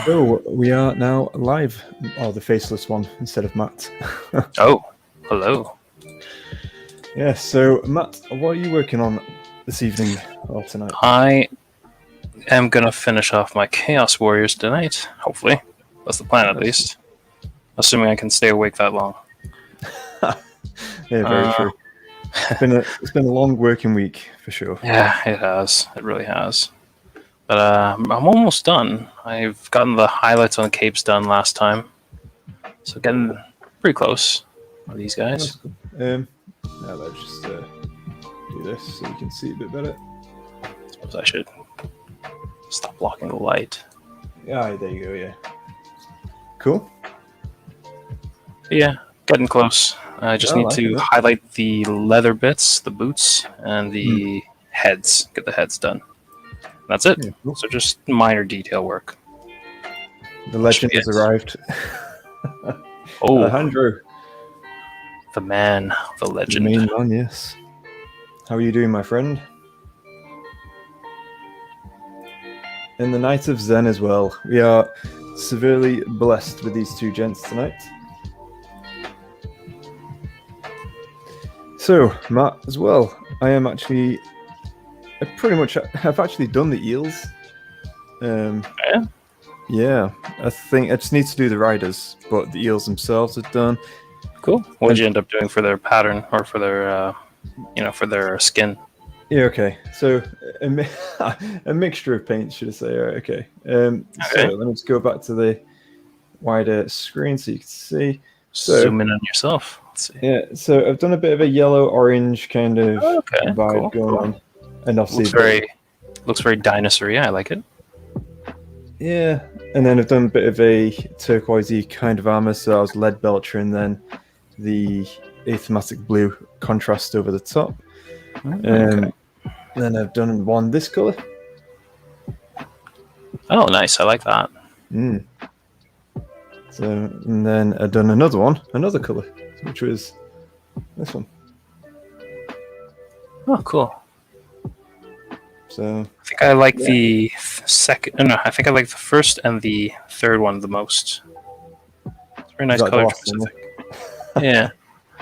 So we are now live. Oh, the faceless one instead of Matt. Oh, hello. Yeah. So Matt, what are you working on this evening or tonight? I am going to finish off my Chaos Warriors tonight, hopefully. That's the plan, at least. Assuming I can stay awake that long. Yeah, very true. It's been a long working week for sure. Yeah, it has. It really has. But I'm almost done. I've gotten the highlights on the capes done last time. So getting pretty close on these guys. Cool. Now let's just do this so you can see a bit better. I suppose I should stop blocking the light. Yeah, there you go, yeah. Cool. But yeah, getting close. I just need to highlight the leather bits, the boots, and the heads. Get the heads done. That's it. Yeah, cool. So just minor detail work. The legend has arrived. Oh, Alejandro. The man, the legend. The main man, yes. How are you doing, my friend? And the Knight of Zen as well. We are severely blessed with these two gents tonight. So, Matt, as well, I've actually done the eels. Yeah, I think I just need to do the riders, but the eels themselves are done. Cool. What did you end up doing for their pattern or for their, for their skin? Yeah, okay. So a mixture of paints, should I say? All right, okay. So let me just go back to the wider screen so you can see. So, zoom in on yourself. Let's see. Yeah, so I've done a bit of a yellow-orange kind of vibe going on, and obviously looks very dinosaur-y. I like it. Yeah, and then I've done a bit of a turquoisey kind of armor, so I was lead belcher, and then the athematic blue contrast over the top. Then I've done one this color. Oh, nice! I like that. So, and then I've done another color, which was this one. Oh, cool. So I think I like the second. No, I think I like the first and the third one the most. It's a very nice color choice, I think. Yeah,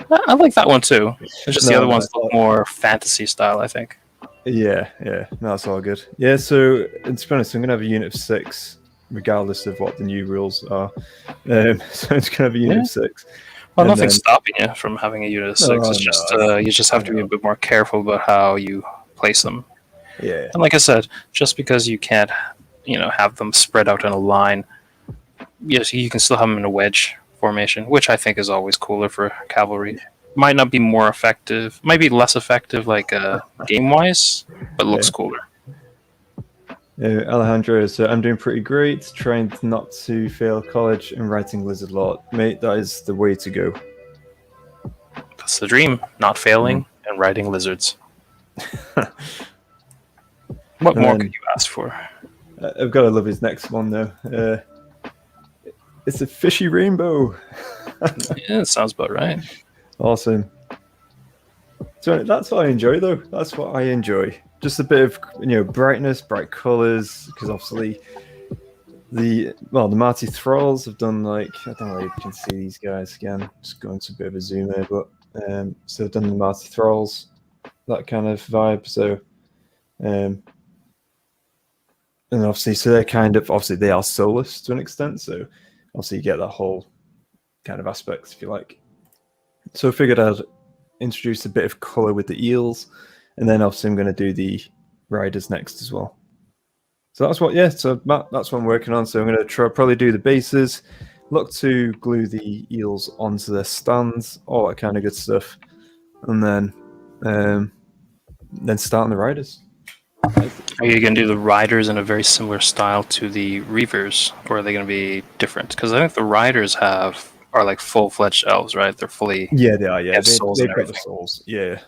I like that one too. It's just the other ones look more fantasy style, I think. Yeah, no, that's all good. Yeah, so to be honest, I'm gonna have a unit of 6, regardless of what the new rules are. So it's gonna have a unit of 6. Well, nothing's stopping you from having a unit of 6. It's just you just have to be a bit more careful about how you place them. Yeah. And like I said, just because you can't, have them spread out in a line, yes, you can still have them in a wedge formation, which I think is always cooler for cavalry. Might not be more effective, might be less effective, like game-wise, but looks cooler. Alejandro, so I'm doing pretty great, trying not to fail college and writing Lizard Lord. Mate, that is the way to go. That's the dream, not failing and writing lizards. What more could you ask for? I've got to love his next one, though. It's a fishy rainbow. Yeah, it sounds about right. Awesome. So that's what I enjoy, though. That's what I enjoy. Just a bit of, brightness, bright colors, because obviously the Marty Thralls have done, I don't know if you can see these guys again. Just going to a bit of a zoom here, but so I've done the Marty Thralls, that kind of vibe. So, and obviously, so they're they are soulless to an extent. So obviously you get that whole kind of aspect, if you like. So I figured I'd introduce a bit of color with the eels, and then obviously I'm going to do the riders next as well. So that's what I'm working on. So I'm going to probably do the bases, look to glue the eels onto their stands, all that kind of good stuff, and then start on the riders. Are you going to do the riders in a very similar style to the reavers, or are they going to be different? Because I think the riders are like full-fledged elves, right? They're fully... Yeah, they are, yeah. They've got the souls, yeah.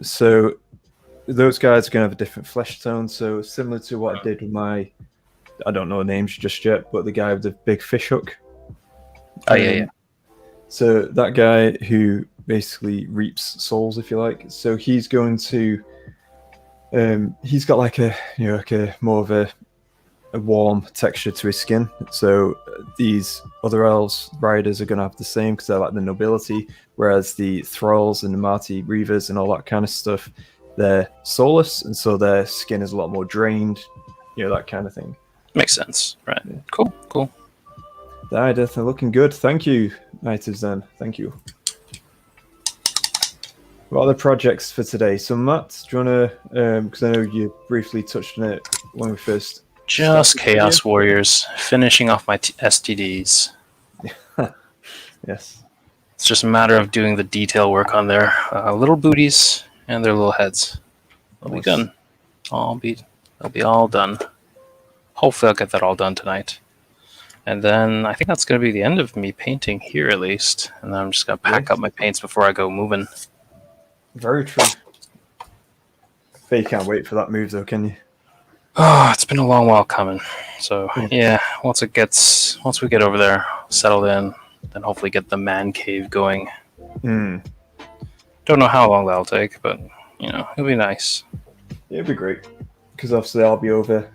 So those guys are going to have a different flesh tone, so similar to what I did with my... I don't know the names just yet, but the guy with the big fish hook. Oh, yeah. So that guy who basically reaps souls, if you like. So he's going to... he's got like a more of a a warm texture to his skin. So these other elves riders are going to have the same because they're like the nobility, whereas the thralls and the Marti reavers and all that kind of stuff, they're soulless, and so their skin is a lot more drained, that kind of thing. Makes sense. Right. Yeah. Cool. They're definitely looking good. Thank you, Night of Zen. Thank you. What are the projects for today? So Matt, do you want to, because I know you briefly touched on it when we first... Just Chaos Warriors, finishing off my STDs. Yes. It's just a matter of doing the detail work on their little booties and their little heads. They'll be done. They'll be all done. Hopefully I'll get that all done tonight. And then I think that's going to be the end of me painting here, at least. And then I'm just going to pack up my paints before I go moving. Very true. But you can't wait for that move, though, can you? Oh, it's been a long while coming. So yeah, once we get over there, settled in, then hopefully get the man cave going. Don't know how long that'll take, but it'll be nice. It'll be great because obviously I'll be over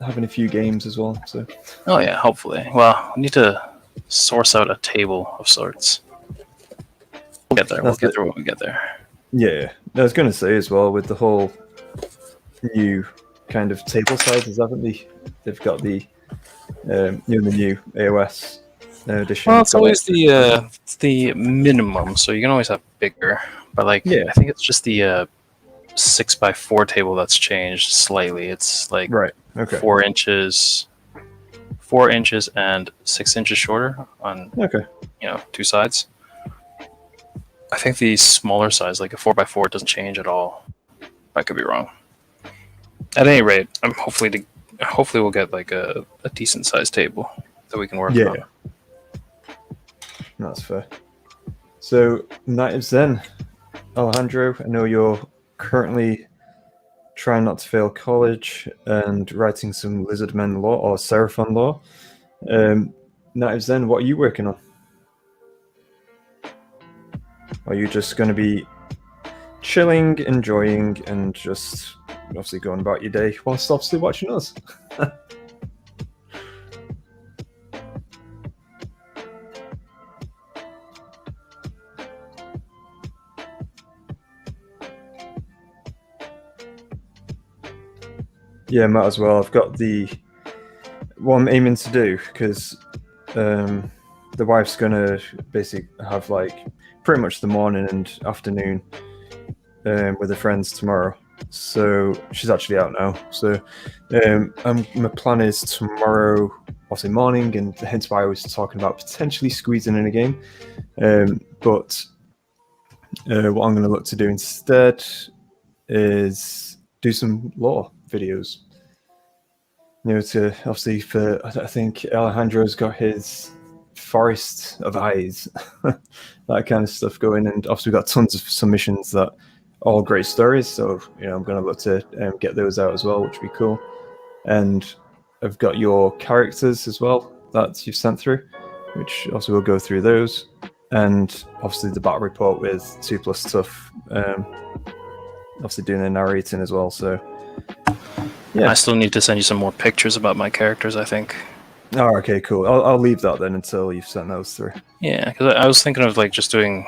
having a few games as well. So. Oh yeah, hopefully. Well, we need to source out a table of sorts. We'll get there. We'll get there when we get there. Yeah, I was going to say as well with the whole new kind of table sizes, haven't they? They've got the new AoS edition. Well, it's always the minimum, so you can always have bigger. But I think it's just the 6x4 table that's changed slightly. It's like 4 inches, 4 inches and 6 inches shorter on 2 sides. I think the smaller size, like a 4x4, doesn't change at all. I could be wrong. At any rate, I'm hopefully we'll get like a decent sized table that we can work on. Yeah, that's fair. So, Night of Zen, Alejandro, I know you're currently trying not to fail college and writing some Lizardmen lore or Seraphon lore. Night of Zen, what are you working on? Are you just going to be chilling, enjoying, and just obviously going about your day whilst obviously watching us? Yeah, might as well. I've got what I'm aiming to do, because the wife's going to basically have like pretty much the morning and afternoon with her friends tomorrow. So she's actually out now. So my plan is tomorrow, obviously morning, and hence why I was talking about potentially squeezing in a game. But what I'm going to look to do instead is do some lore videos. To obviously I think Alejandro's got his Forest of Eyes, that kind of stuff going, and obviously we've got tons of submissions that are all great stories. So I'm going to look to get those out as well, which would be cool. And I've got your characters as well that you've sent through, which also we'll go through those, and obviously the battle report with 2+ stuff. Obviously doing the narrating as well. So yeah, I still need to send you some more pictures about my characters, I think. Oh, okay, cool. I'll leave that then until you've sent those through. Yeah, because I was thinking of like just doing,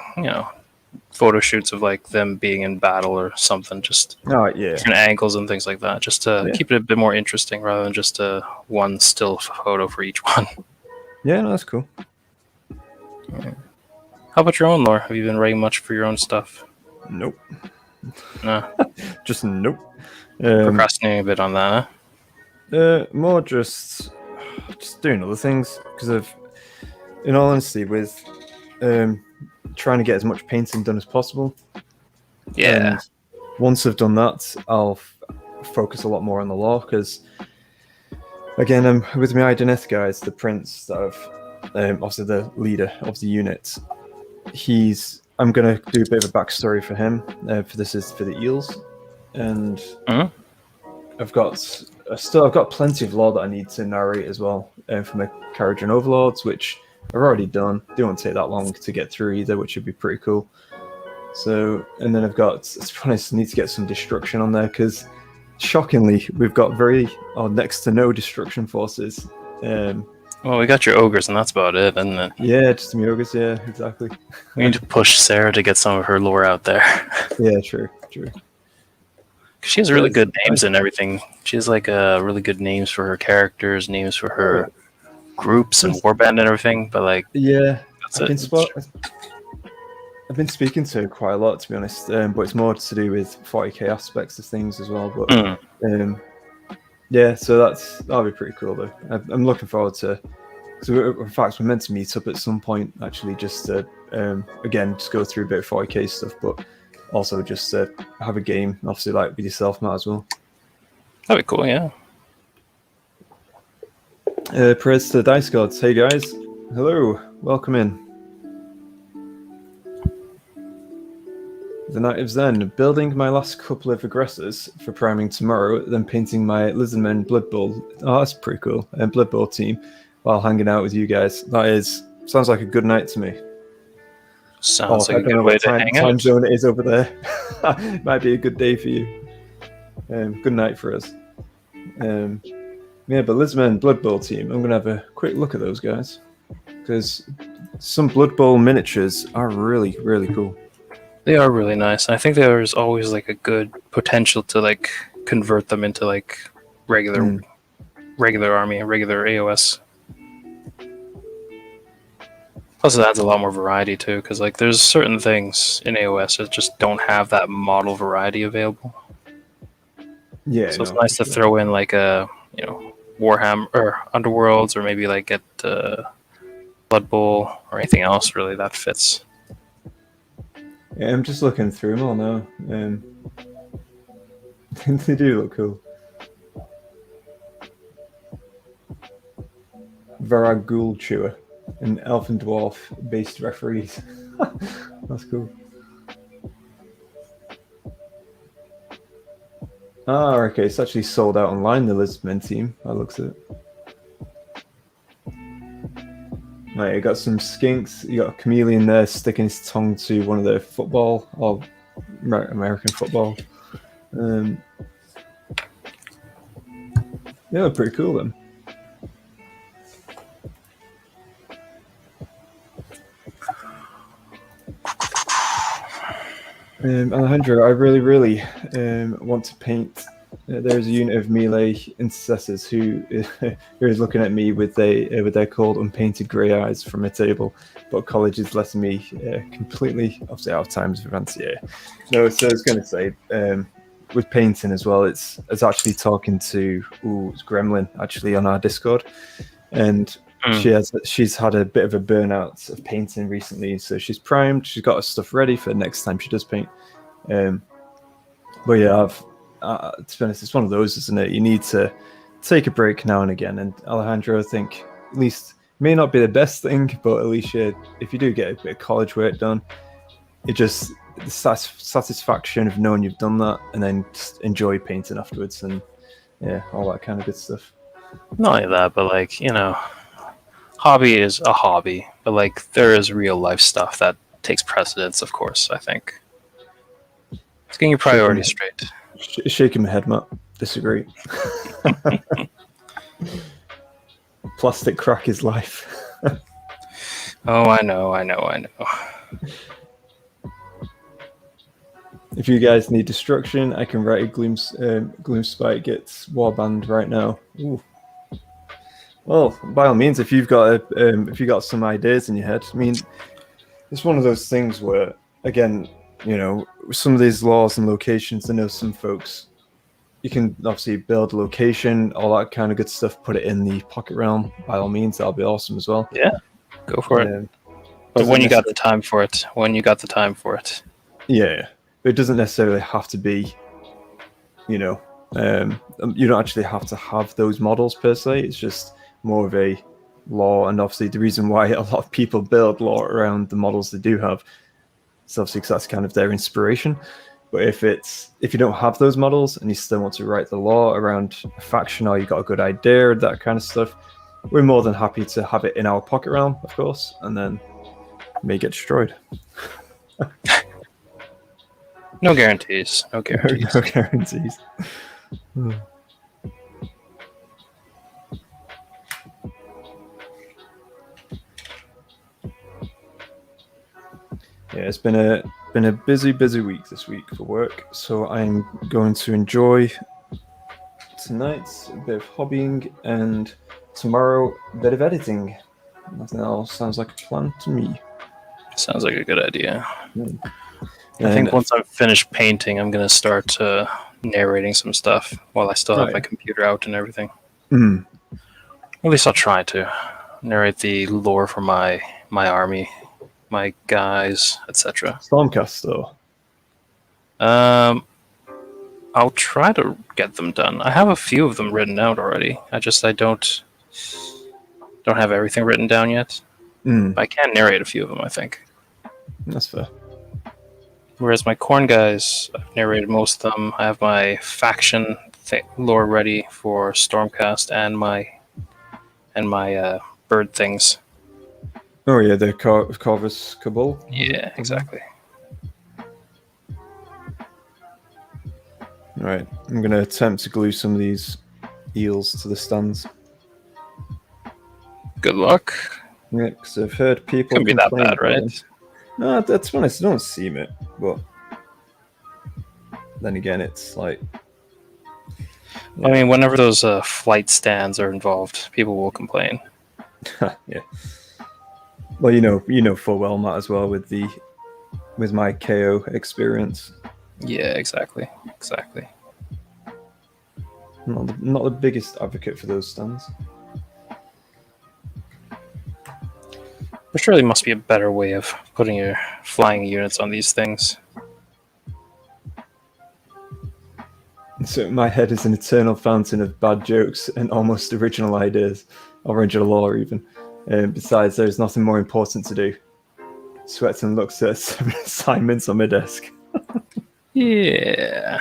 photo shoots of like them being in battle or something, just different angles and things like that, just to keep it a bit more interesting rather than just one still photo for each one. Yeah, no, that's cool. Right. How about your own lore? Have you been writing much for your own stuff? Nope. No. Just nope. Procrastinating a bit on that, huh? More just doing other things, because in all honesty, with trying to get as much painting done as possible. Yeah. And once I've done that, I'll focus a lot more on the lore, because again, with my Ideneth guys, the prince that I've obviously the leader of the unit, I'm going to do a bit of a backstory for him. For the eels, and I've got plenty of lore that I need to narrate as well for my Kharadron Overlords, which I've already done. They won't take that long to get through either, which would be pretty cool. So, and then I've got, it's honest, I need to get some destruction on there, because shockingly, we've got next to no destruction forces. Well, we got your ogres, and that's about it, isn't it? Yeah, just some ogres. Yeah, exactly. We need to push Sarah to get some of her lore out there. Yeah, true. She has really good names and everything. She has like really good names for her characters, names for her groups and warband and everything. But like, yeah, that's I've been speaking to her quite a lot, to be honest. But it's more to do with 40k aspects of things as well. But yeah, so that'll be pretty cool though. I'm looking forward to. Because in fact, we're meant to meet up at some point actually, just to again just go through a bit of 40k stuff, but also just have a game, obviously, like with yourself, Matt, as well. That'd be cool, yeah. Praise to the Dice Gods. Hey guys, hello, welcome in. The Night of Zen, building my last couple of aggressors for priming tomorrow, then painting my Lizardmen Blood Bowl. Oh, that's pretty cool. And Blood Bowl team while hanging out with you guys. Sounds like a good night to me. Sounds like a good way to hang out. Time zone it is over there. Might be a good day for you. Good night for us. Yeah, but Lizardmen Blood Bowl team, I'm going to have a quick look at those guys. Because some Blood Bowl miniatures are really, really cool. They are really nice. I think there's always like a good potential to like convert them into like regular army and regular AoS. Plus, it adds a lot more variety too, because like there's certain things in AoS that just don't have that model variety available. Yeah. So it's nice to throw in like a Warhammer or Underworlds, or maybe like get Blood Bowl or anything else really that fits. Yeah, I'm just looking through them all now. They do look cool. Varagul Chewer, an elf and dwarf based referees. That's cool. Ah, okay, it's actually sold out online, the Lizardmen team. That looks it. Right, you got some skinks. You got a chameleon there sticking his tongue to one of the football or American football. Yeah, they're pretty cool then. Alejandro, I really want to paint. There's a unit of melee intercessors who is looking at me with their cold, unpainted grey eyes from a table, but college is letting me completely, obviously out of times for fancy. No, so I was going to say, with painting as well, it's actually talking to it's Gremlin actually on our Discord, and she's had a bit of a burnout of painting recently, so she's primed. She's got her stuff ready for next time she does paint. But yeah, to be honest, it's one of those, isn't it? You need to take a break now and again. And Alejandro, I think, at least may not be the best thing, but at least if you do get a bit of college work done, it just the satisfaction of knowing you've done that, and then just enjoy painting afterwards, and yeah, all that kind of good stuff. Not only that, but like hobby is a hobby, but like there is real life stuff that takes precedence, of course. I think it's getting your priorities straight. Shaking my head, Matt. Disagree. Plastic crack is life. Oh, I know. If you guys need destruction, I can write a Gloomspite gets warband right now. Ooh. Well, by all means, if you've got some ideas in your head, I mean, it's one of those things where, again, some of these laws and locations, I know some folks, you can obviously build a location, all that kind of good stuff, put it in the pocket realm. By all means, that'll be awesome as well. Yeah, go for it. But when you got the time for it. Yeah, but it doesn't necessarily have to be, you don't actually have to have those models per se. It's just more of a law, and obviously the reason why a lot of people build law around the models they do have, it's obviously because that's kind of their inspiration. But if you don't have those models and you still want to write the law around a faction, or you got a good idea, that kind of stuff, we're more than happy to have it in our pocket realm, of course, and then it may get destroyed. No guarantees. No guarantees. Yeah, it's been a busy week this week for work, so I'm going to enjoy tonight a bit of hobbying and tomorrow a bit of editing. Nothing else sounds like a plan to me. Sounds like a good idea. I And think once I'm finished painting, I'm going to start narrating some stuff while I still have my computer out and everything. Mm. At least I'll try to narrate the lore for my army, my guys, etc. Stormcast though. I'll try to get them done. I have a few of them written out already. I don't have everything written down yet. Mm. I can narrate a few of them, I think. That's fair. Whereas my corn guys, I've narrated most of them. I have my faction lore ready for Stormcast and my bird things. Oh yeah, the Corvus Cabal. Yeah, exactly. Right, I'm going to attempt to glue some of these eels to the stands. Good luck. Yeah, because I've heard people Couldn't be that complain bad, about them. right? No, that's honest. I don't seem it, but then again, it's like. I mean, whenever those flight stands are involved, people will complain. Yeah. Well, you know full well, Matt, as well with my KO experience. Yeah, exactly. Not the biggest advocate for those stands. There surely must be a better way of putting your flying units on these things. So my head is an eternal fountain of bad jokes and almost original ideas, or original lore even. Besides, there's nothing more important to do. Sweats and looks at 7 assignments on my desk. Yeah.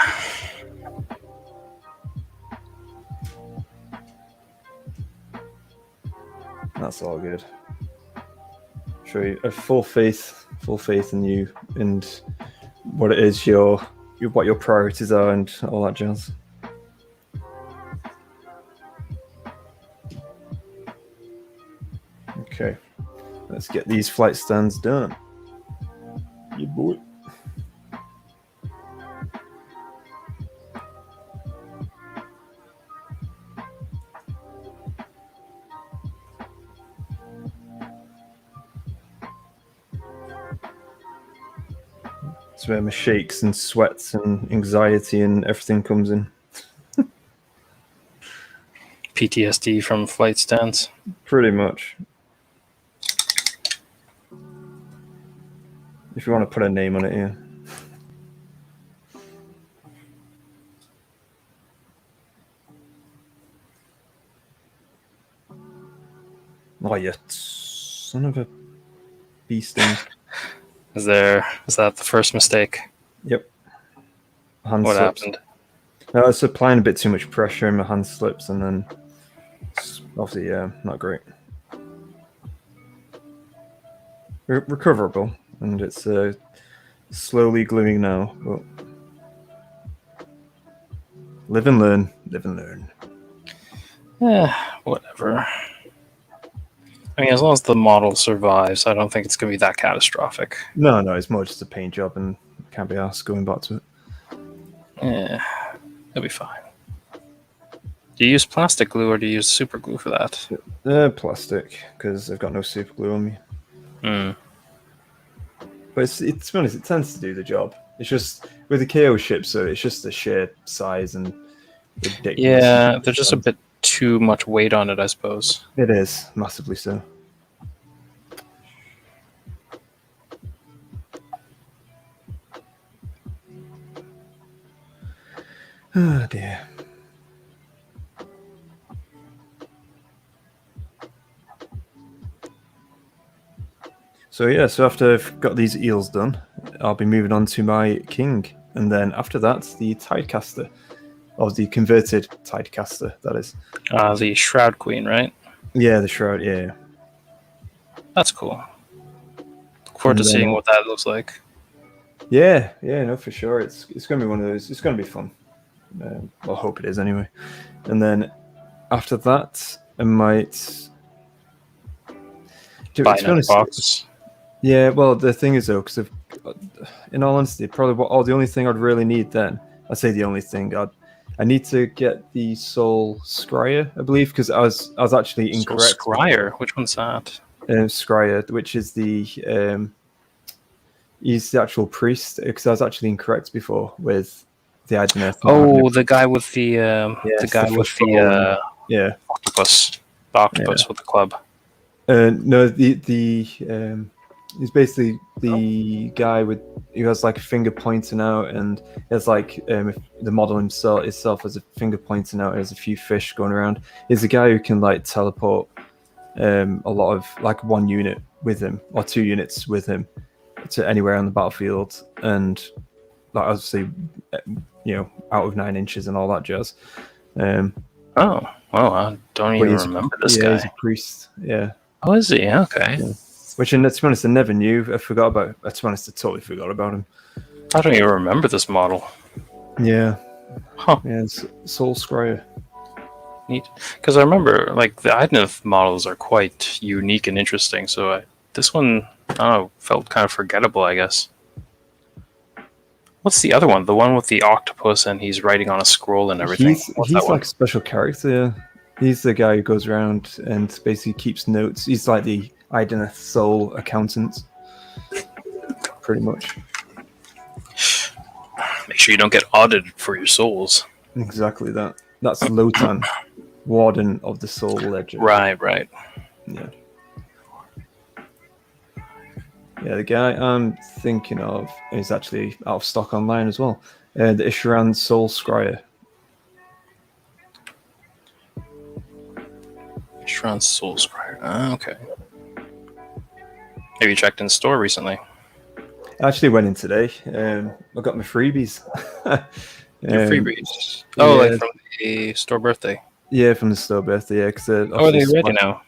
That's all good. Show you a full faith in you and what it is what your priorities are and all that jazz. Okay, let's get these flight stands done. Yeah, boy. It's where my shakes and sweats and anxiety and everything comes in. PTSD from flight stands. Pretty much. If you want to put a name on it, yeah. Oh, you son of a bee sting. Is that the first mistake? Yep. Hand what slips. happened? I was applying a bit too much pressure and my hand slips, and then obviously, yeah, not great. Recoverable, and it's slowly gluing now, but live and learn. Whatever. I mean, as long as the model survives, I don't think it's going to be that catastrophic. No, it's more just a paint job, and can't be asked going back to it. Yeah, it'll be fine. Do you use plastic glue or do you use super glue for that? Plastic, because I've got no super glue on me. Mm. But to be honest, it tends to do the job. It's just with the KO ship, so it's just the sheer size and ridiculous. Yeah, there's just a bit too much weight on it, I suppose. It is massively so. Oh dear. So yeah, so after I've got these eels done, I'll be moving on to my king, and then after that, the Tidecaster, or the converted Tidecaster, that is. The Shroud Queen, right? Yeah, the Shroud. Yeah. That's cool. Look forward to seeing what that looks like. Yeah, no, for sure. It's going to be one of those. It's going to be fun. Well, I hope it is anyway. And then after that, I might. To Buy be another honest, box. yeah. Well, the thing is though, because in all honesty, probably the only thing I'd really need then. I'd say the only thing I need to get the Soul Scryer, I believe, because I was actually So incorrect. Scryer, which one's that? Scryer, which is the he's the actual priest, because I was actually incorrect before with the Ideneth. Oh, the guy with the yeah, octopus, the octopus with the club. No, he's basically the guy who has like a finger pointing out, and there's like if the model itself has a finger pointing out. There's a few fish going around. He's the guy who can like teleport a lot of like one unit with him or 2 units with him to anywhere on the battlefield, and like obviously out of 9 inches and all that jazz. Oh, I don't even remember this guy. He's a priest. Yeah. Oh, is he? Okay. Yeah. Which, to be honest, I never knew. I forgot about. To be honest, I totally forgot about him. I don't even remember this model. Yeah. Huh. Yeah, it's Soul Scryer. Neat. Because I remember, like, the Ideneth models are quite unique and interesting. So this one, I don't know, felt kind of forgettable, I guess. What's the other one? The one with the octopus and he's writing on a scroll and everything. He's like a special character. Yeah. He's the guy who goes around and basically keeps notes. He's like the Ideneth Soul accountant, pretty much. Make sure you don't get audited for your souls. Exactly that. That's Lotan, Warden of the Soul Ledger. Right. Yeah. Yeah, the guy I'm thinking of is actually out of stock online as well. The Ishiran Soul Scryer. Ishiran Soul Scryer. Okay. Have you checked in store recently? I actually went in today. I got my freebies. Your freebies? Oh, yeah. Like from the store birthday? Yeah, from the store birthday, yeah. Are they ready now?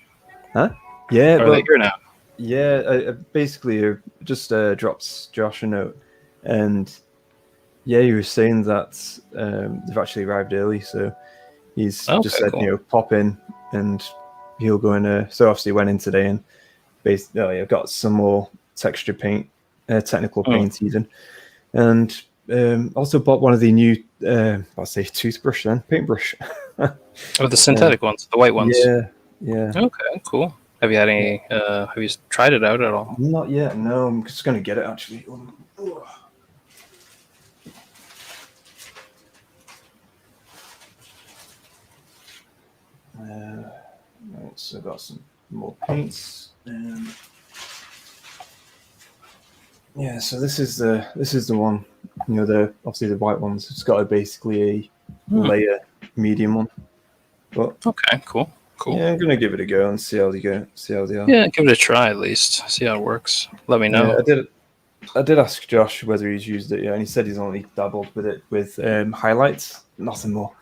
Huh? Yeah. Are they here now? Yeah, I basically just dropped Josh a note, and yeah, he was saying that they've actually arrived early, so he's just said, cool. Pop in, and he'll go in. So obviously went in today, and basically I've got some more texture paint, technical paint even, and also bought one of the new, I'll say toothbrush then, paintbrush. Oh, the synthetic ones, the white ones. Yeah. Okay, cool. Have you had any? Have you tried it out at all? Not yet. No, I'm just going to get it actually. So I've got some more paints. Yeah, so this is the one. Obviously the white ones. It's got basically a layer medium one. But okay, cool. Yeah, I'm gonna give it a go and see how they go. See how they are. Yeah, give it a try at least. See how it works. Let me know. Yeah, I did ask Josh whether he's used it yet, and he said he's only dabbled with it with highlights, nothing more.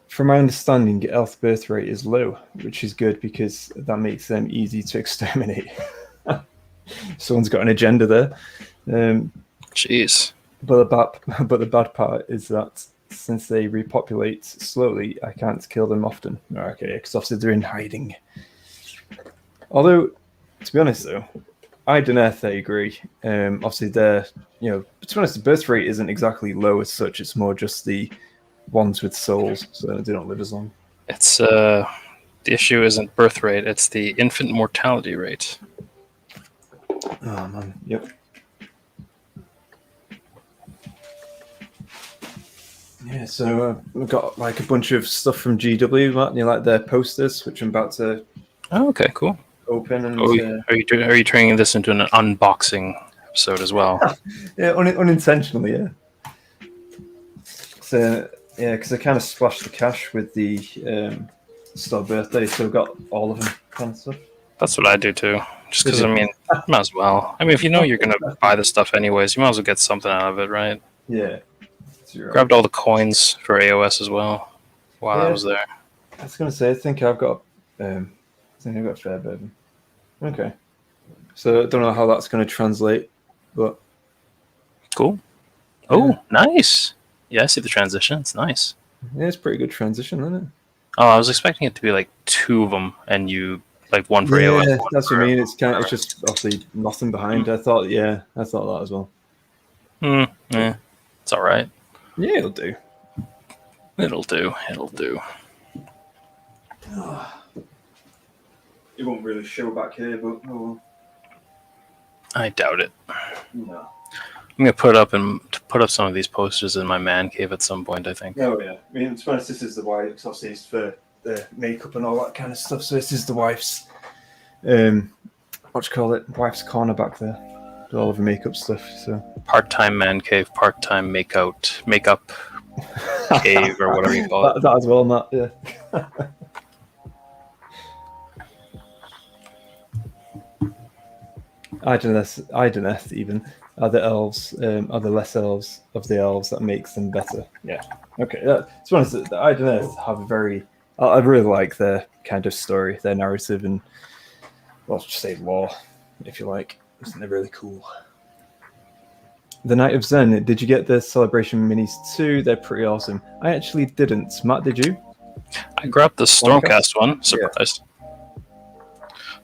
From my understanding, elf birth rate is low, which is good because that makes them easy to exterminate. Someone's got an agenda there. Jeez. But the bad part is that since they repopulate slowly, I can't kill them often. Okay, because obviously they're in hiding. Although, to be honest though, Ideneth, I agree. Obviously they're, to be honest, the birth rate isn't exactly low as such. It's more just the ones with souls, so they don't live as long. It's the issue isn't birth rate; it's the infant mortality rate. Oh man, yep. Yeah, so we've got like a bunch of stuff from GW, Matt. Like their posters, which I'm about to. Oh, okay, cool. Open and. Are you turning this into an unboxing episode as well? Yeah, unintentionally, yeah. So yeah, because I kind of splashed the cash with the store birthday, so I've got all of them kind of stuff. That's what I do too. Just because might as well. If you know you're gonna buy the stuff anyways, you might as well get something out of it, right? Yeah. Grabbed all the coins for AoS as well while I was there. I was gonna say, I think I've got a fair bit. Okay. So I don't know how that's gonna translate, but cool. Oh, nice. Yeah, I see the transition. It's nice. Yeah, it's pretty good transition, isn't it? Oh, I was expecting it to be like two of them, and you like one for AoS. Yeah, One that's what for, I mean. It's just obviously nothing behind. I thought that as well. Yeah, it's all right. Yeah, it'll do. It'll do. It'll do. It won't really show back here, but oh well. I doubt it. No. I'm gonna put up some of these posters in my man cave at some point. I think. Oh yeah. I mean, to be honest, this is the wife. Obviously, it's for the makeup and all that kind of stuff. So this is the wife's, what do you call it? Wife's corner back there. Do all of the makeup stuff. So Part-time man cave, part-time makeup cave, or whatever you call it. that as well, Matt. Yeah. I don't know even are the elves, are the less elves of the elves that makes them better. Yeah. Okay. To be honest, the Idoneth have a very. I really like their kind of story, their narrative, and well, just say lore, if you like. Isn't it really cool? The Night of Zen. Did you get the Celebration minis too? They're pretty awesome. I actually didn't. Matt, did you? I grabbed the Stormcast one. Surprise. Yeah.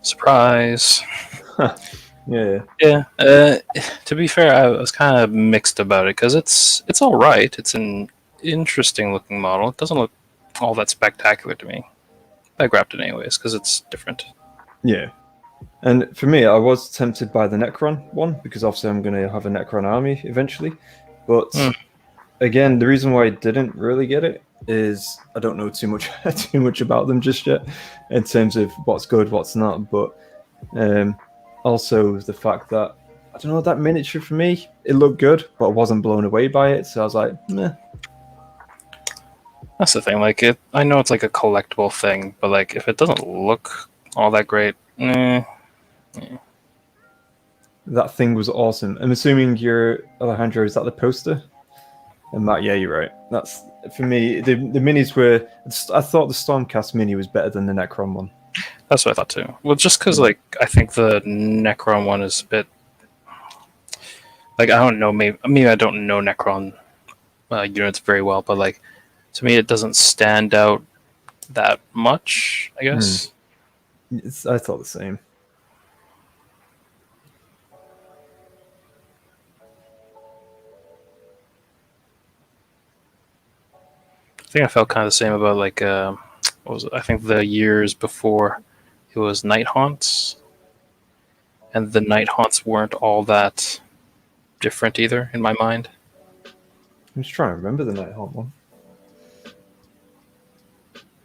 Surprise. Yeah. Yeah. To be fair, I was kind of mixed about it because it's all right. It's an interesting looking model. It doesn't look all that spectacular to me. I grabbed it anyways because it's different. Yeah. And for me, I was tempted by the Necron one because obviously I'm going to have a Necron army eventually. But again, the reason why I didn't really get it is I don't know too much about them just yet in terms of what's good, what's not. But also the fact that I don't know, that miniature for me, it looked good, but I wasn't blown away by it. So I was like, meh. That's the thing. Like I know it's like a collectible thing, but like if it doesn't look all that great, That thing was awesome. I'm assuming you're Alejandro. Is that the poster? And Matt, yeah, you're right. That's for me. The minis were. I thought the Stormcast mini was better than the Necron one. That's what I thought too. Well, just because like I think the Necron one is a bit. Like I don't know. Maybe I don't know Necron units very well, but like to me, it doesn't stand out that much. I guess. I thought the same. I think I felt kind of the same about like what was it? I think the years before it was Night Haunts, and the Night Haunts weren't all that different either in my mind. I'm just trying to remember the Night Haunt one.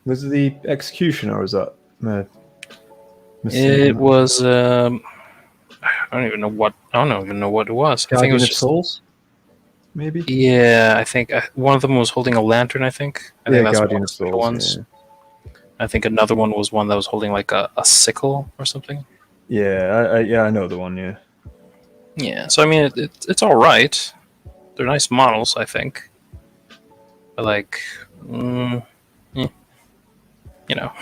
Was it the Executioner, or was that? It was. I don't even know what. I don't even know what it was. Guardian I think it was of just Souls. Maybe. Yeah, I think one of them was holding a lantern. I think that's Guardian of Souls. Ones. Yeah. I think another one was one that was holding like a sickle or something. Yeah, I know the one. Yeah. Yeah, so I mean, it's all right. They're nice models, I think. But like, you know.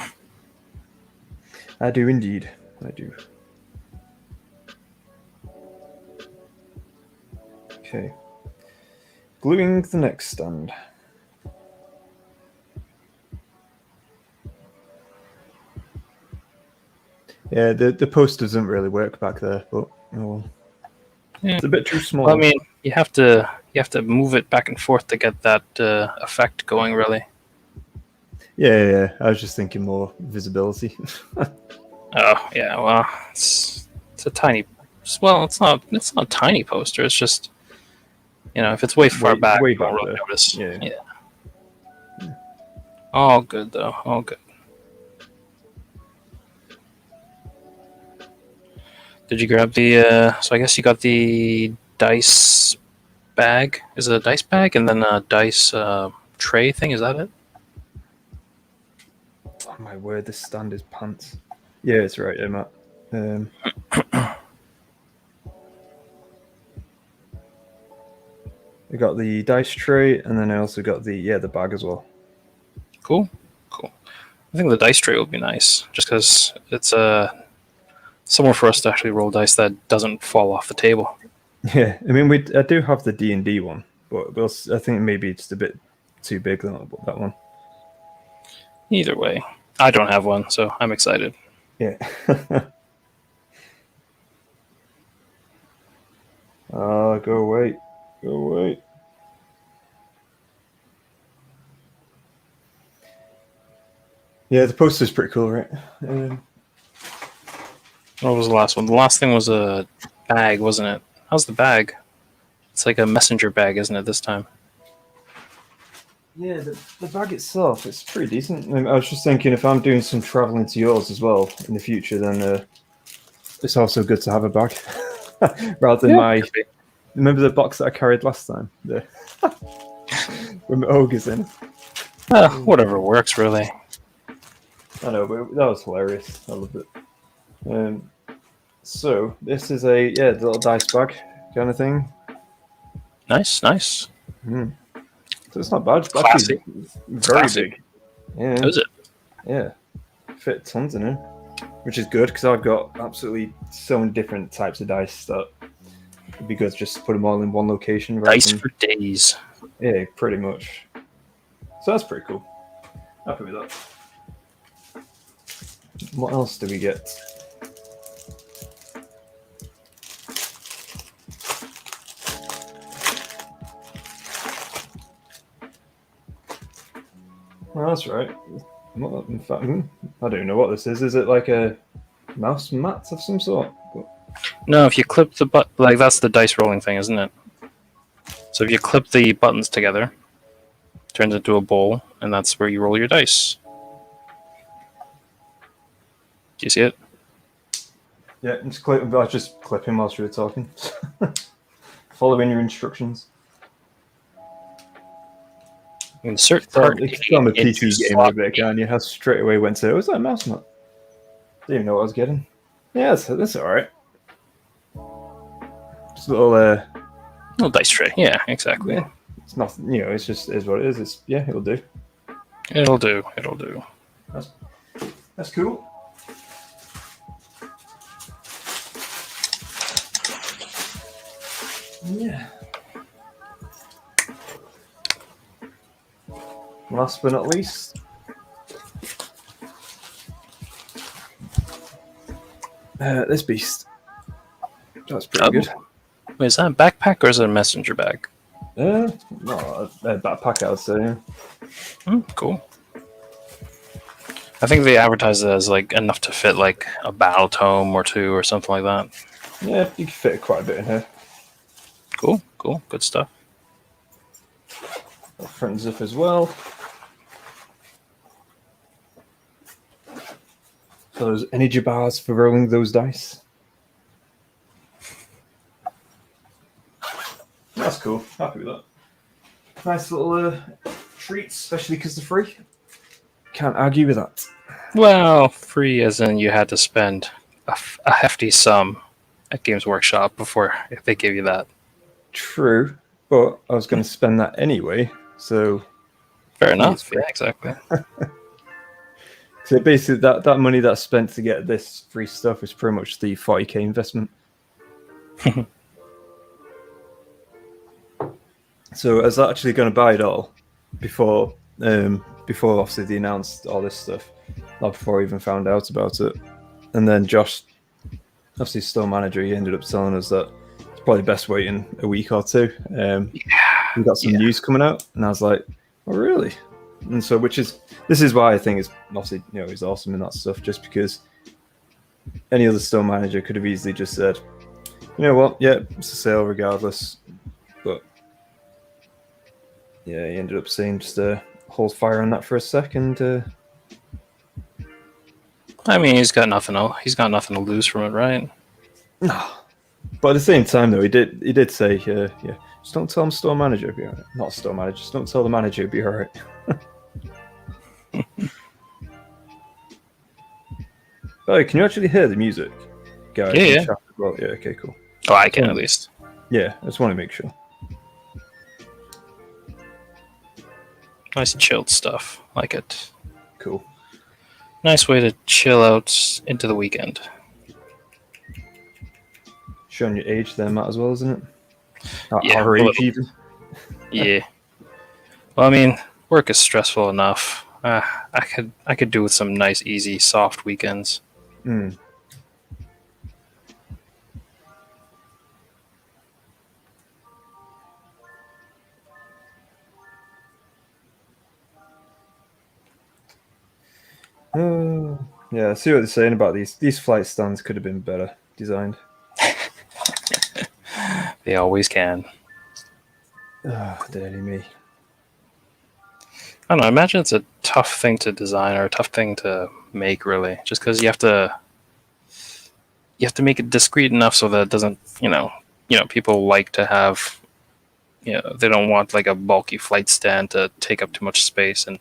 I do indeed. I do. Okay. Gluing the next stand. Yeah, the poster doesn't really work back there, but oh well. Yeah. It's a bit too small. Well, I mean, you have to move it back and forth to get that effect going, really. Yeah. I was just thinking more visibility. Oh yeah, well, it's a tiny. Well, it's not a tiny poster. It's just, if it's way far back, you won't really notice. Yeah. All good though. All good. Did you grab the? So I guess you got the dice bag. Is it a dice bag and then a dice tray thing? Is that it? Oh my word! This stand is pants. Yeah, it's right, yeah, Matt. I got the dice tray, and then I also got the bag as well. Cool. I think the dice tray will be nice, just because it's somewhere for us to actually roll dice that doesn't fall off the table. Yeah, I mean, I do have the D&D one, but I think maybe just a bit too big that one. Either way, I don't have one, so I'm excited. Yeah. Go away. Go away. Yeah, the poster's pretty cool, right? What was the last one? The last thing was a bag, wasn't it? How's the bag? It's like a messenger bag, isn't it, this time? Yeah, the bag itself, it's pretty decent. I was just thinking if I'm doing some traveling to yours as well in the future, then it's also good to have a bag. Rather than my... Remember the box that I carried last time? With my ogres in. Whatever works, really. I know, but that was hilarious. I loved it. So, this is a the little dice bag kind of thing. Nice. So it's not bad. It's Classy. actually very big. Yeah. Is it? Yeah. Fit tons in it. Which is good, because I've got absolutely so many different types of dice that it'd be good to just put them all in one location. Dice for days. Yeah, pretty much. So that's pretty cool. Happy with that. What else do we get? Well, that's right. In fact, I don't know what this is. Is it like a mouse mat of some sort? No, if you clip the like that's the dice rolling thing, isn't it? So if you clip the buttons together, it turns into a bowl, and that's where you roll your dice. Do you see it? Yeah, I just clip him whilst you were talking. Following your instructions. Insert part It's on the PC game a bit, can you? I straight away went to, was that a mouse mat? Didn't even know what I was getting. Yeah, that's alright. Just a little dice tray. Yeah, exactly. Yeah, it's nothing, it's just is what it is. It'll do. It'll do. That's cool. Yeah. Last but not least, this beast. That's pretty good. Wait, is that a backpack or is it a messenger bag? No, a backpack, I would say. Yeah. Cool. I think they advertise it as like enough to fit like a battle tome or two or something like that. Yeah, you can fit quite a bit in here. Cool. Good stuff. Front zip as well. So those energy bars for rolling those dice. That's cool. Happy with that. Nice little treats, especially because they're free. Can't argue with that. Well, free as in you had to spend a hefty sum at Games Workshop before they gave you that. True, but I was going to spend that anyway, so... Fair enough, yeah, exactly. So basically, that money that's spent to get this free stuff is pretty much the 40k investment. So I was actually going to buy it all before obviously they announced all this stuff, not before I even found out about it. And then Josh, obviously store manager, he ended up telling us that it's probably best waiting a week or two. We got some news coming out, and I was like, oh really? And so this is why I think it's obviously he's awesome in that stuff, just because any other store manager could have easily just said, you know what, yeah, it's a sale regardless. But yeah, he ended up saying just hold fire on that for a second. I mean, he's got nothing to lose from it, right? No. But at the same time, though, he did say, just don't tell him store manager will be alright. Not store manager, just don't tell the manager will be alright. Oh, can you actually hear the music, guys? Yeah. Well, yeah, okay, cool. Oh, I can at least. Yeah, I just want to make sure. Nice chilled stuff. Like it. Cool. Nice way to chill out into the weekend. Showing your age there, Matt, as well, isn't it? Yeah, our age, even. Yeah. Well, I mean, work is stressful enough. I could do with some nice, easy, soft weekends. Mm. Yeah, I see what they're saying about these. These flight stands could have been better designed. They always can. Dirty me. I don't know. I imagine it's a tough thing to design or a tough thing to make, really, just because you have to make it discreet enough so that it doesn't, people like to have, they don't want like a bulky flight stand to take up too much space and,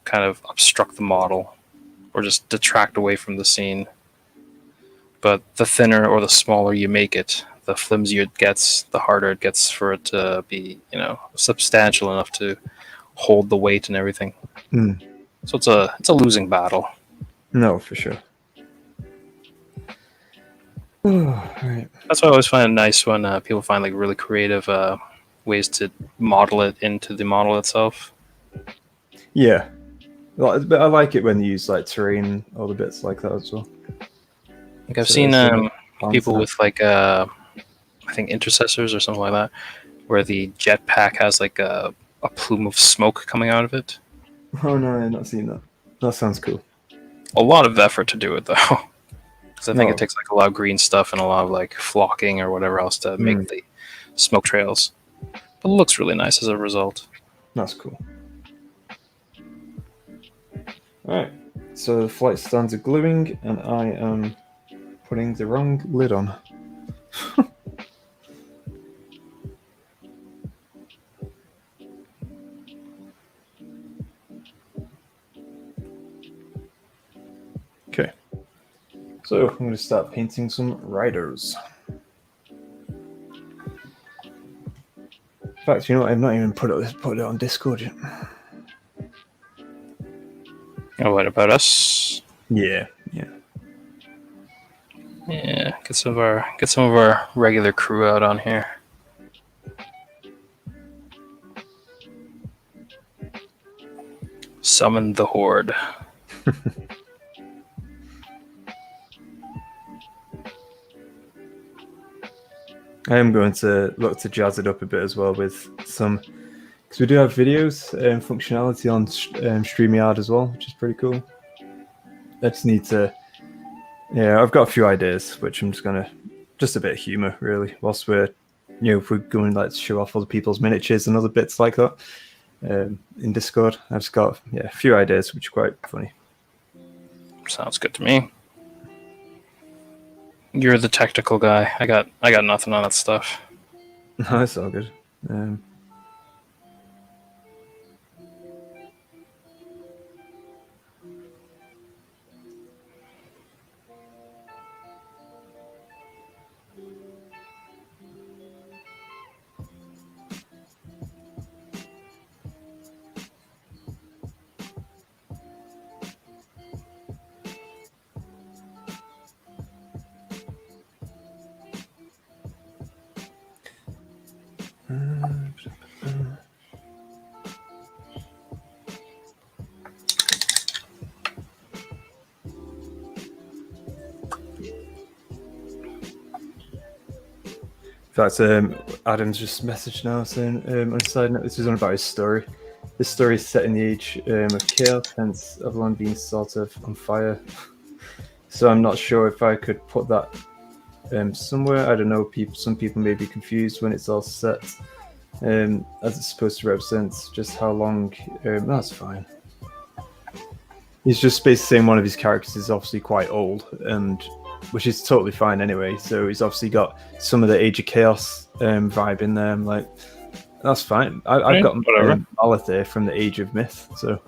kind of obstruct the model or just detract away from the scene. But the thinner or the smaller you make it, the flimsier it gets, the harder it gets for it to be, substantial enough to hold the weight and everything. Mm. So it's a losing battle. No, for sure. Right. That's why I always find it nice when people find like really creative ways to model it into the model itself. Yeah. But I like it when you use like terrain, all the bits like that as well. Like I've So seen it's people with like I think intercessors or something like that, where the jetpack has like a plume of smoke coming out of it. Oh no, I've not seen that. That sounds cool. A lot of effort to do it though, because I think No. it takes like a lot of green stuff and a lot of like flocking or whatever else to make the smoke trails. But it looks really nice as a result. That's cool. Alright. So the flight stands are gluing and I am putting the wrong lid on. Okay. So I'm going to start painting some riders. In fact, you know what? I've not even put it on Discord yet. And what about us? Yeah. Yeah, get some of our regular crew out on here. Summon the horde. I am going to look to jazz it up a bit as well with some, because we do have videos and functionality on StreamYard as well, which is pretty cool. I just need to, I've got a few ideas, which I'm just a bit of humor really, whilst if we're going like to show off other people's miniatures and other bits like that in Discord. I've just got a few ideas, which are quite funny. Sounds good to me. You're the technical guy. I got nothing on that stuff. No, it's all good. In fact, Adam's just messaged now saying, on a side note, this is on about his story. This story is set in the age of chaos, hence Avalon being sort of on fire. So I'm not sure if I could put that somewhere. I don't know. Some people may be confused when it's all set, as it's supposed to represent just how long. That's fine. He's just basically saying one of his characters is obviously quite old, and which is totally fine anyway. So he's obviously got some of the Age of Chaos vibe in there. I'm like, that's fine. I've got Malith there from the Age of Myth, so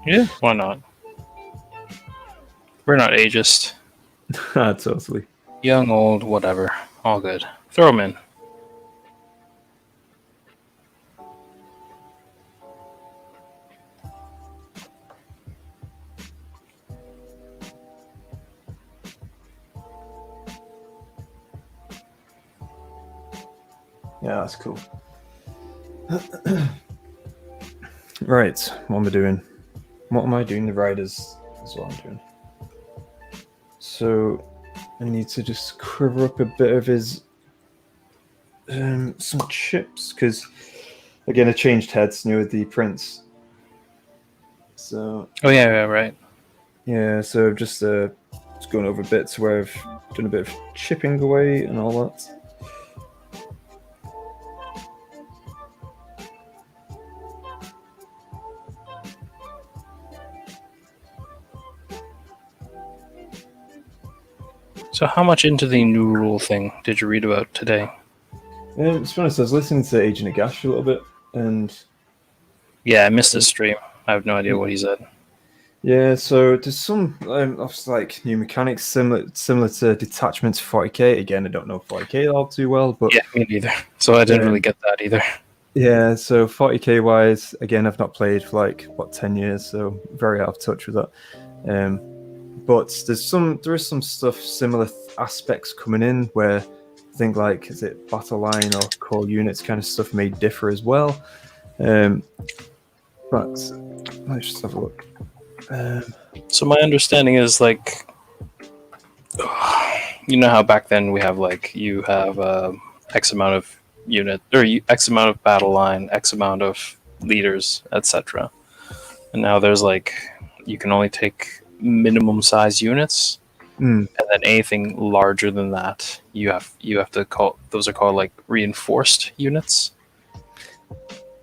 yeah, why not? We're not ageist. Totally. Young, old, whatever. All good. Throw them in. Yeah, that's cool. Right, what am I doing? What am I doing? The riders is what I'm doing. So I need to just cover up a bit of his some chips, because again I changed heads with the prince. So right. yeah, so just going over bits where I've done a bit of chipping away and all that. So how much into the new rule thing did you read about today? To be honest, I was listening to Agent Agash a little bit, and Yeah, I missed his stream. I have no idea what he said. yeah, so there's some like new mechanics similar to Detachment 40k. Again, I don't know 40k all too well, but Yeah, me neither. So I didn't really get that either. yeah, so 40k wise, again, I've not played for like 10 years, so very out of touch with that. But there is some stuff, similar aspects coming in where I think like, is it battle line or core units kind of stuff may differ as well. But let's just have a look. So my understanding is like, you know how back then we have like, you have X amount of unit or X amount of battle line, X amount of leaders, etc. And now there's like, you can only take minimum size units, and then anything larger than that, you have to call. Those are called like reinforced units,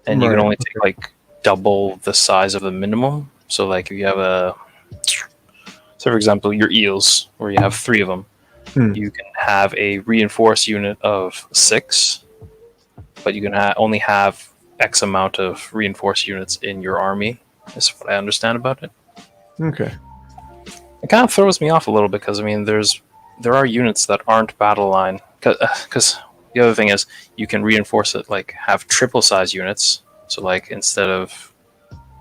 and you can only take like double the size of the minimum. So like if you have for example, your eels, where you have 3 of them, you can have a reinforced unit of 6, but you can only have X amount of reinforced units in your army. Is what I understand about it. Okay. It kind of throws me off a little bit because I mean, there are units that aren't battle line. Because the other thing is, you can reinforce it, like have triple size units. So like instead of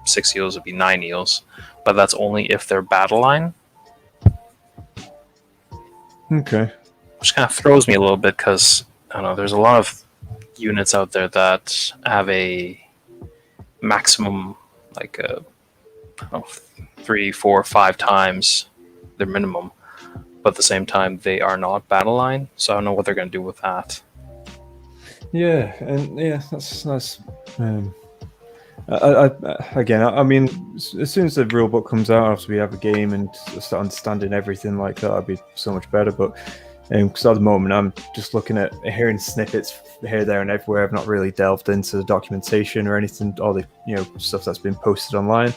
6 eels, it'd be 9 eels, but that's only if they're battle line. Okay. Which kind of throws me a little bit because I don't know. There's a lot of units out there that have a maximum, like I don't know, 3, 4, 5 times their minimum, but at the same time they are not battle line, so I don't know what they're going to do with that. Yeah, and yeah, that's I mean, as soon as the rule book comes out, after we have a game and start understanding everything like that, that'd be so much better. But because at the moment I'm just looking at hearing snippets here, there, and everywhere. I've not really delved into the documentation or anything, all the stuff that's been posted online.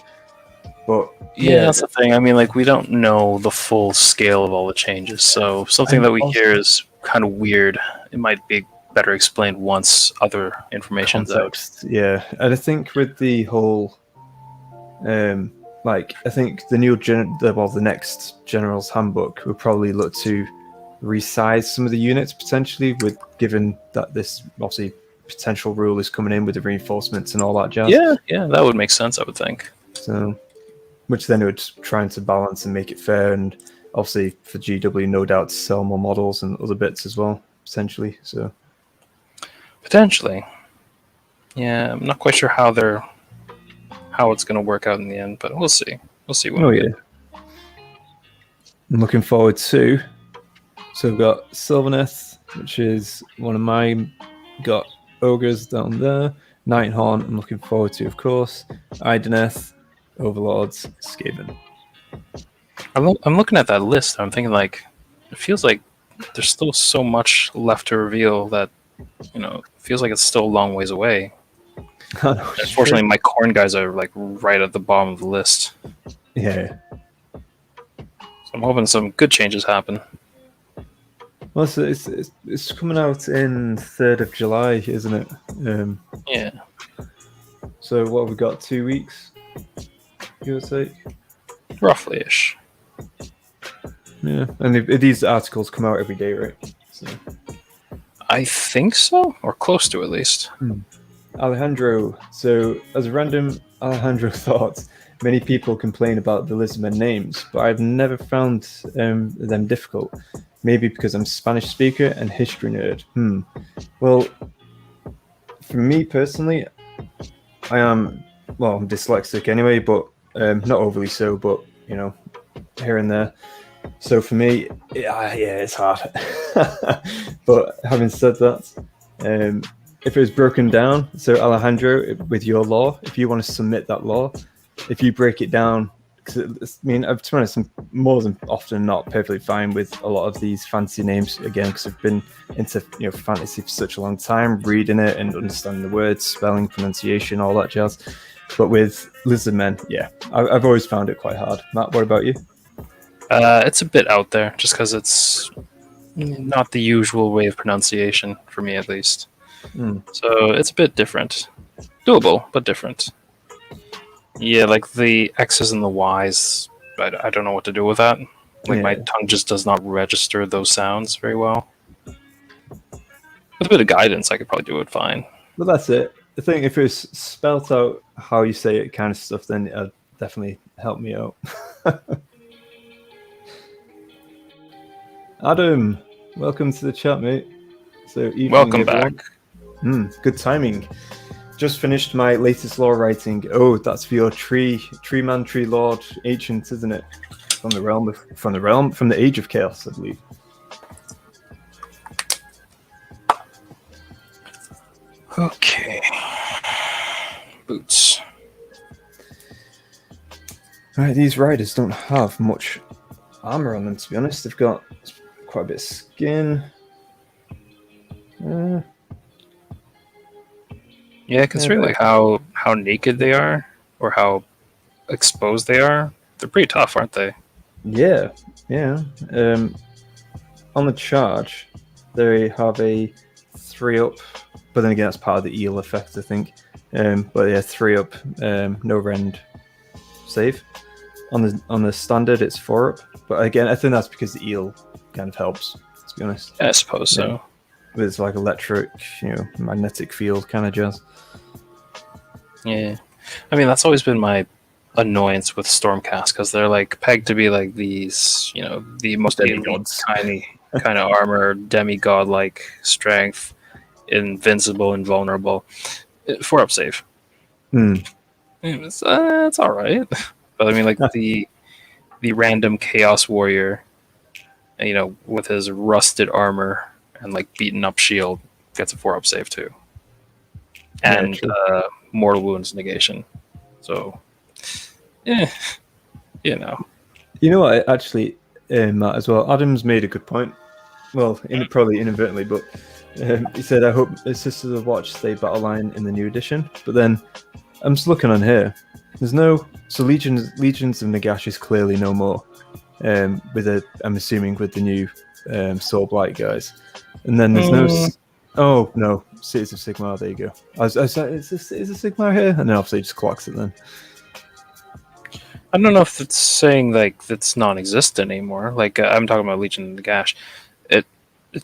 But yeah, that's the thing. I mean, like, we don't know the full scale of all the changes, so something that we hear is kind of weird. It might be better explained once other information's out. Yeah, and I think with the whole, like, I think the new the next General's Handbook will probably look to resize some of the units potentially, with given that this obviously potential rule is coming in with the reinforcements and all that jazz. Yeah, that would make sense, I would think. So, which then it would trying to balance and make it fair, and obviously for GW, no doubt, to sell more models and other bits as well, potentially. So potentially, yeah, I'm not quite sure how it's going to work out in the end, but we'll see. We'll see when we get. I'm looking forward to. So we've got Sylvaneth, which is one of mine. Got Ogres down there. Nighthorn, I'm looking forward to, of course. Ideneth, Overlords, Skaven. I'm looking at that list. I'm thinking, like, it feels like there's still so much left to reveal that, it feels like it's still a long ways away. Unfortunately, my corn guys are like right at the bottom of the list. Yeah. So I'm hoping some good changes happen. Well, so it's coming out in 3rd of July, isn't it? Yeah. So what have we got? 2 weeks, give or take? Roughly-ish. Yeah, and these articles come out every day, right? So. I think so, or close to at least. Alejandro. So, as a random Alejandro thought, many people complain about the Lisbon names, but I've never found them difficult. Maybe because I'm a Spanish speaker and history nerd. Well, for me personally, I am, well, I'm dyslexic anyway, but not overly so, but, you know, here and there. So for me, yeah, it's hard. But having said that, if it was broken down, so Alejandro, with your law, if you want to submit that law, if you break it down, because I mean, to be honest, I'm more than often not perfectly fine with a lot of these fancy names again, because I've been into fantasy for such a long time, reading it and understanding the words, spelling, pronunciation, all that jazz. But with Lizardmen, yeah, I've always found it quite hard. Matt, what about you? It's a bit out there, just because it's not the usual way of pronunciation for me, at least. So it's a bit different, doable, but different. Yeah, like the X's and the Y's, I don't know what to do with that. Like my tongue just does not register those sounds very well. With a bit of guidance, I could probably do it fine. But that's it. I think if it's spelt out how you say it, kind of stuff, then it'll definitely help me out. Adam, welcome to the chat, mate. So, evening, Welcome everyone. back. Good timing. Just finished my latest lore writing. Oh, that's for your tree man, tree lord, ancient, isn't it? From the age of chaos, I believe. Okay. Boots. Right, these riders don't have much armor on them, to be honest. They've got quite a bit of skin. Yeah, considering like how naked they are, or how exposed they are, they're pretty tough, aren't they? Yeah. On the charge, they have a 3-up, but then again, that's part of the eel effect, I think. But yeah, 3-up, no rend save. On the standard, it's 4-up, but again, I think that's because the eel kind of helps. To be honest, I suppose so. With like electric, magnetic field kind of jazz. Yeah, I mean that's always been my annoyance with Stormcast, because they're like pegged to be like these, the most elite kind of armor, demigod like strength, invincible, invulnerable, 4-up save. It's all right, but I mean like the random chaos warrior, with his rusted armor and like beaten up shield gets a 4-up save too, and mortal wounds negation. So, You know what? Actually, Matt, as well. Adam's made a good point. Well, probably inadvertently, but he said, "I hope his Sisters of Watch stay battle line in the new edition." But then I'm just looking on here. There's no Legions of Nagash is clearly no more. I'm assuming with the new Soul Blight guys, and then there's no. Oh no, Cities of Sigmar. There you go. I was like, is a Sigmar here? And then obviously just clocks it then. I don't know if it's saying like that's non-existent anymore. Like I'm talking about Legion of Nagash. It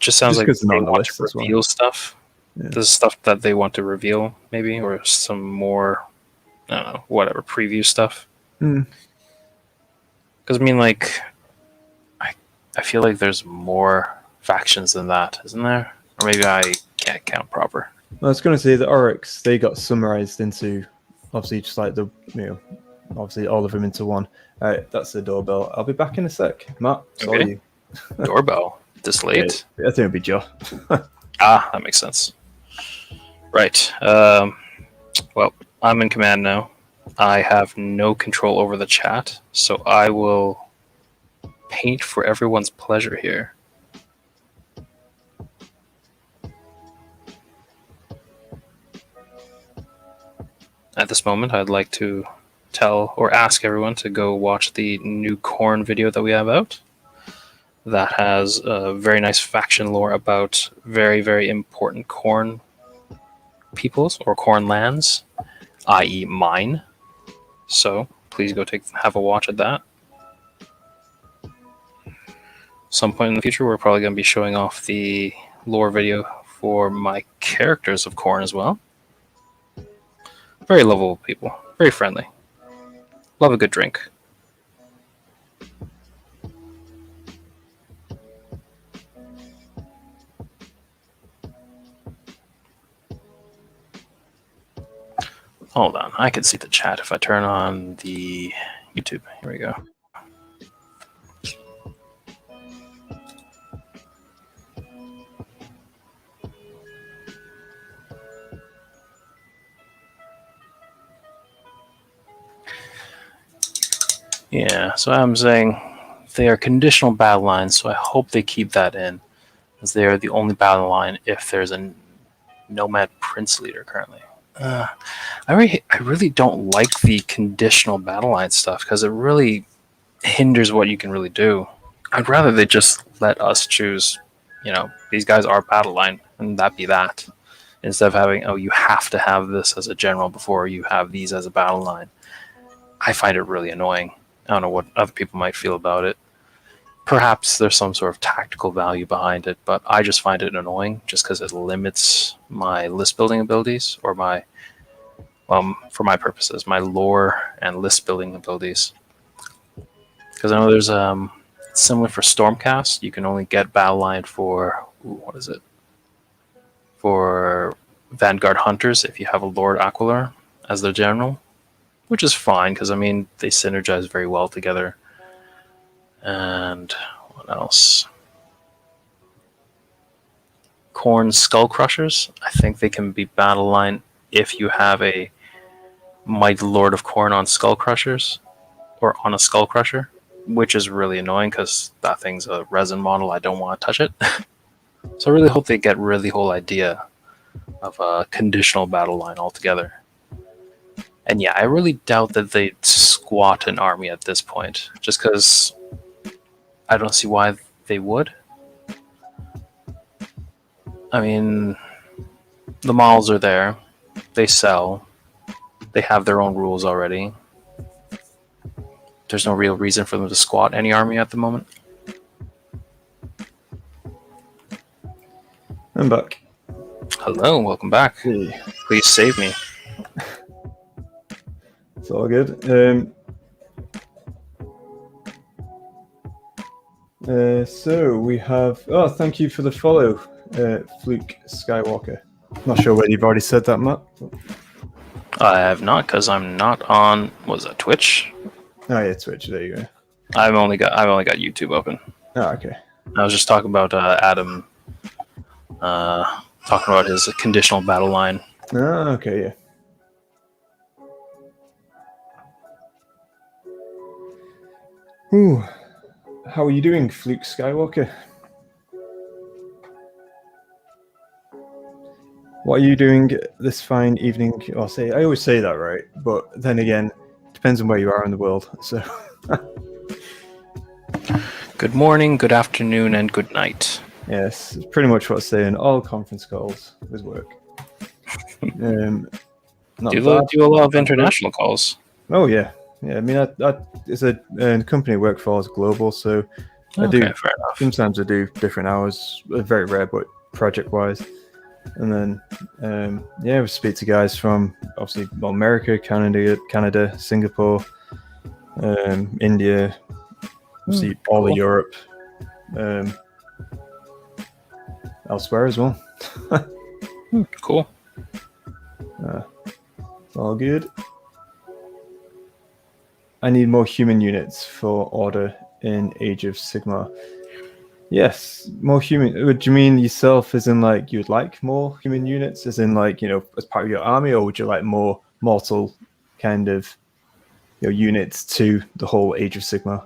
just sounds like they want to reveal stuff. Yeah. This is stuff that they want to reveal, maybe, or some more, I don't know, whatever, preview stuff. Because I mean, like, I feel like there's more factions than that, isn't there? Or maybe I can't count proper. I was going to say the Oryx, they got summarized into, obviously, just like obviously all of them into one. All right, that's the doorbell. I'll be back in a sec. Matt, saw you. Doorbell? This late? Yeah, I think it'll be Joe. That makes sense. Right. Well, I'm in command now. I have no control over the chat, so I will paint for everyone's pleasure here. At this moment, I'd like to tell or ask everyone to go watch the new Khorne video that we have out. That has a very nice faction lore about very, very important Khorne peoples or Khorne lands, i.e. mine. So please go have a watch at that. Some point in the future, we're probably going to be showing off the lore video for my characters of Khorne as well. Very lovable people, very friendly. Love a good drink. Hold on, I can see the chat if I turn on the YouTube. Here we go. Yeah, so I'm saying they are conditional battle lines, so I hope they keep that in, as they are the only battle line if there's a Nomad Prince leader currently. I really don't like the conditional battle line stuff because it really hinders what you can really do. I'd rather they just let us choose, these guys are battle line, and that be that. Instead of having, oh, you have to have this as a general before you have these as a battle line. I find it really annoying. I don't know what other people might feel about it. Perhaps there's some sort of tactical value behind it, but I just find it annoying just because it limits my list building abilities or my, for my purposes, my lore and list building abilities. Because I know there's similar for Stormcast. You can only get battle line for what is it? For Vanguard Hunters if you have a Lord Aquilor as their general, which is fine because I mean they synergize very well together. And what else? Khorne's Skull Crushers. I think they can be battle line if you have a Mighty Lord of Khorne on Skull Crushers or on a Skull Crusher, which is really annoying because that thing's a resin model. I don't want to touch it. So I really hope they get rid of the whole idea of a conditional battle line altogether. And yeah, I really doubt that they'd squat an army at this point, just because I don't see why they would. I mean, the models are there. They sell. They have their own rules already. There's no real reason for them to squat any army at the moment. I'm back. Hello, welcome back. Hey. Please save me. It's all good. So we have... Oh, thank you for the follow, Fluke Skywalker. Not sure whether you've already said that, Matt. I have not, because I'm not on... What was that, Twitch? Oh yeah, Twitch. There you go. I've only got YouTube open. Oh, okay. I was just talking about Adam talking about his conditional battle line. Oh, okay, yeah. Ooh. How are you doing, Fluke Skywalker? What are you doing this fine evening? I always say that, right? But then again, depends on where you are in the world. So, good morning, good afternoon, and good night. Yes, it's pretty much what I say in all conference calls with work. Do a lot of international calls? Oh yeah. I mean, it's a company I work for is global, so I do. Fair enough. Sometimes I do different hours. Very rare, but project-wise. And then, we speak to guys from obviously America, Canada, Singapore, India, obviously all of Europe, elsewhere as well. Cool. All good. I need more human units for order in Age of Sigmar. Yes, more human. Would you mean yourself as in like you'd like more human units as in like, as part of your army, or would you like more mortal kind of units to the whole Age of Sigmar?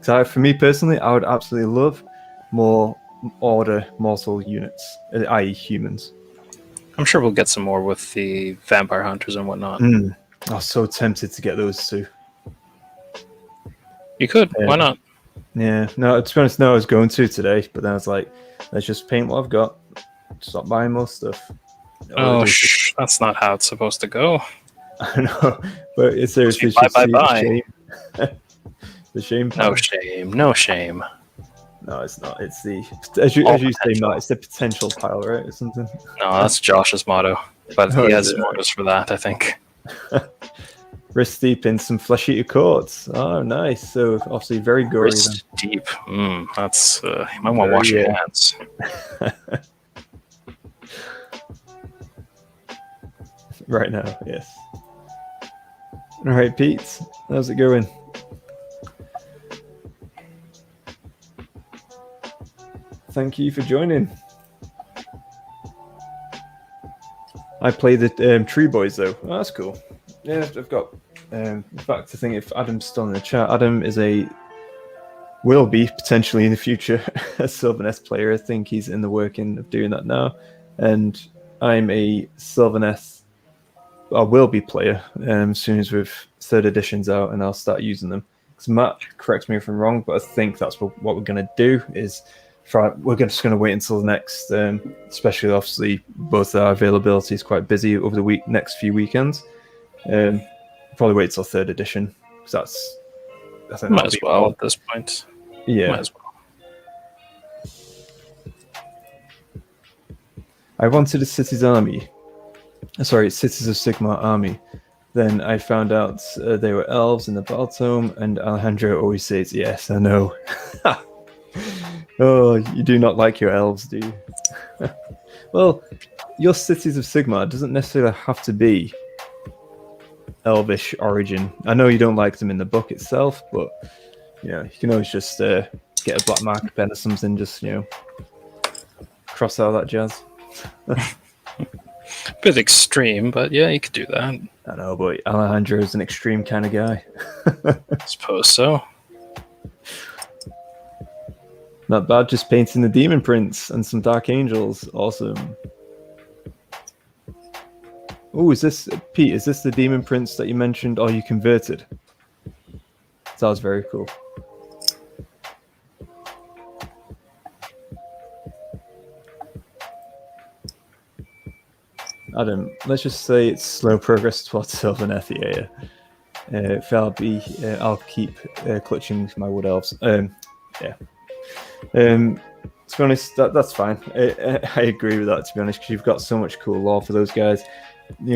So for me personally, I would absolutely love more order mortal units, i.e. humans. I'm sure we'll get some more with the vampire hunters and whatnot. I was so tempted to get those too. You could. Why not? Yeah. No, to be honest, no, I was going to today, but then I was like, let's just paint what I've got. Stop buying more stuff. That's not how it's supposed to go. I know, but it's seriously bye. The shame. No shame. No shame. No, it's not. It's the as you say, Matt. It's the potential pile, right, or something. No, that's Josh's motto, but he has mottos for that, I think. Wrist deep in some flesh eater courts. Oh, nice. So obviously very gory. Wrist deep. That's you might want to wash your hands. right now. Yes. All right, Pete. How's it going? Thank you for joining. I play the Tree Boys though. Oh, that's cool. Yeah, I've got. In fact, I think if Adam's still in the chat, Adam will be potentially in the future a Sylvaneth player. I think he's in the working of doing that now, and I'm a Sylvaneth. I will be player as soon as we've 3rd editions out, and I'll start using them. Because Matt, correct me if I'm wrong, but I think that's what we're going to do is we're just going to wait until the next, especially obviously both our availability is quite busy over the next few weekends. Probably wait till 3rd edition because I think might as well at this point. Yeah, might as well. I wanted a Cities of Sigmar army. Then I found out they were elves in the Baltome, and Alejandro always says, "Yes, I know." Oh, you do not like your elves, do you? Well, your Cities of Sigmar doesn't necessarily have to be elvish origin. I know you don't like them in the book itself, but you can always just get a black market pen or something, just cross out that jazz. Bit extreme, but yeah, you could do that. I know, but Alejandro is an extreme kind of guy. I suppose so. Not bad, just painting the Demon Prince and some Dark Angels. Awesome. Oh, is this, Pete, is this the Demon Prince that you mentioned or you converted? That was very cool. Adam, let's just say it's slow progress towards Sylvaneth. Yeah. I'll keep clutching my Wood Elves. Yeah. To be honest, that's fine. I agree with that, to be honest, because you've got so much cool lore for those guys.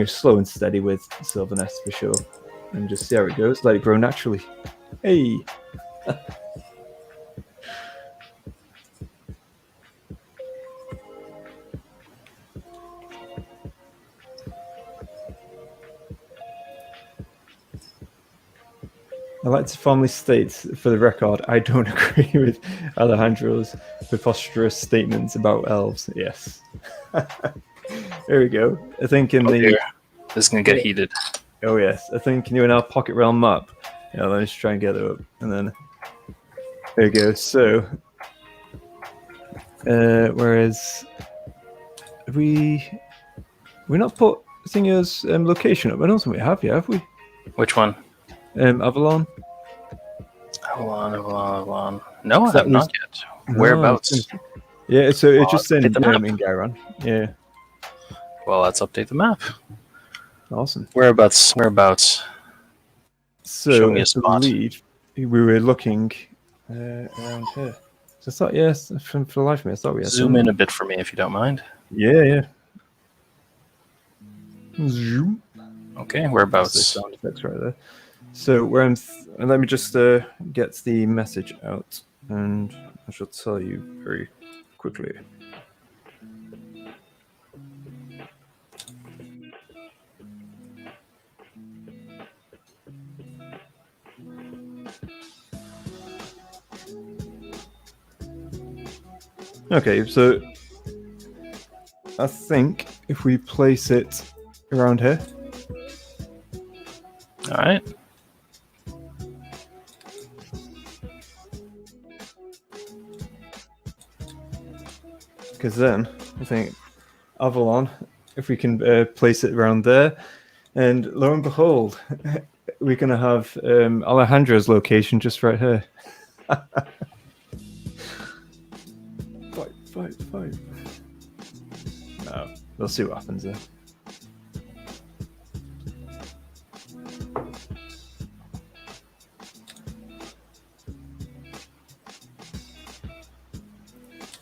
Slow and steady with Sylvaneth for sure. And just see how it goes. Let it grow naturally. Hey! I like to formally state, for the record, I don't agree with Alejandro's preposterous statements about elves. Yes. There we go. I think in This is going to get heated. Oh, yes. I think in our Pocket Realm map. Let's try and get it up. And then... There we go. So... whereas... We not put Thingo's location up? I don't think we have yet, have we? Which one? Avalon. Avalon. No, I have not yet. Whereabouts? Yeah, so it's just in Gairon. Yeah. Well, let's update the map. Awesome. Whereabouts? So show me a spot. We were looking around here. So I thought, yes, for the life of me, I thought we had zoom in a bit for me if you don't mind. Yeah. Zoom. Okay, whereabouts? Sound effects right there. So where I'm, and let me just get the message out, and I shall tell you very quickly. Okay, so I think if we place it around here. All right. Because then I think Avalon, if we can place it around there, and lo and behold, we're going to have Alejandro's location just right here. Fight. No, we'll see what happens there.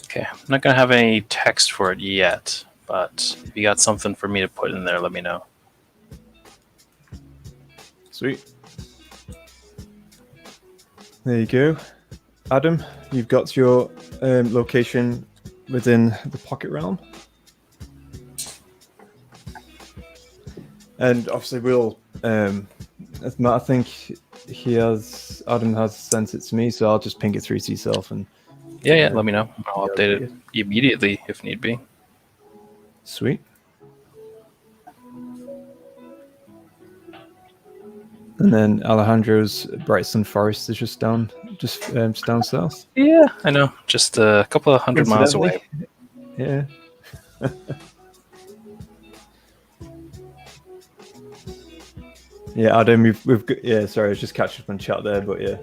Okay, I'm not going to have any text for it yet, but if you got something for me to put in there, let me know. Sweet. There you go. Adam, you've got your location within the Pocket Realm. And obviously we'll I think Adam has sent it to me, so I'll just ping it through to yourself and Yeah, let me know. I'll update it immediately if need be. Sweet. And then Alejandro's Bright Sun Forest is just down south. Yeah, I know. Just a couple of 100 miles away. Yeah. Yeah, Adam, we've got, yeah. Sorry, I was just catching up on chat there, but yeah.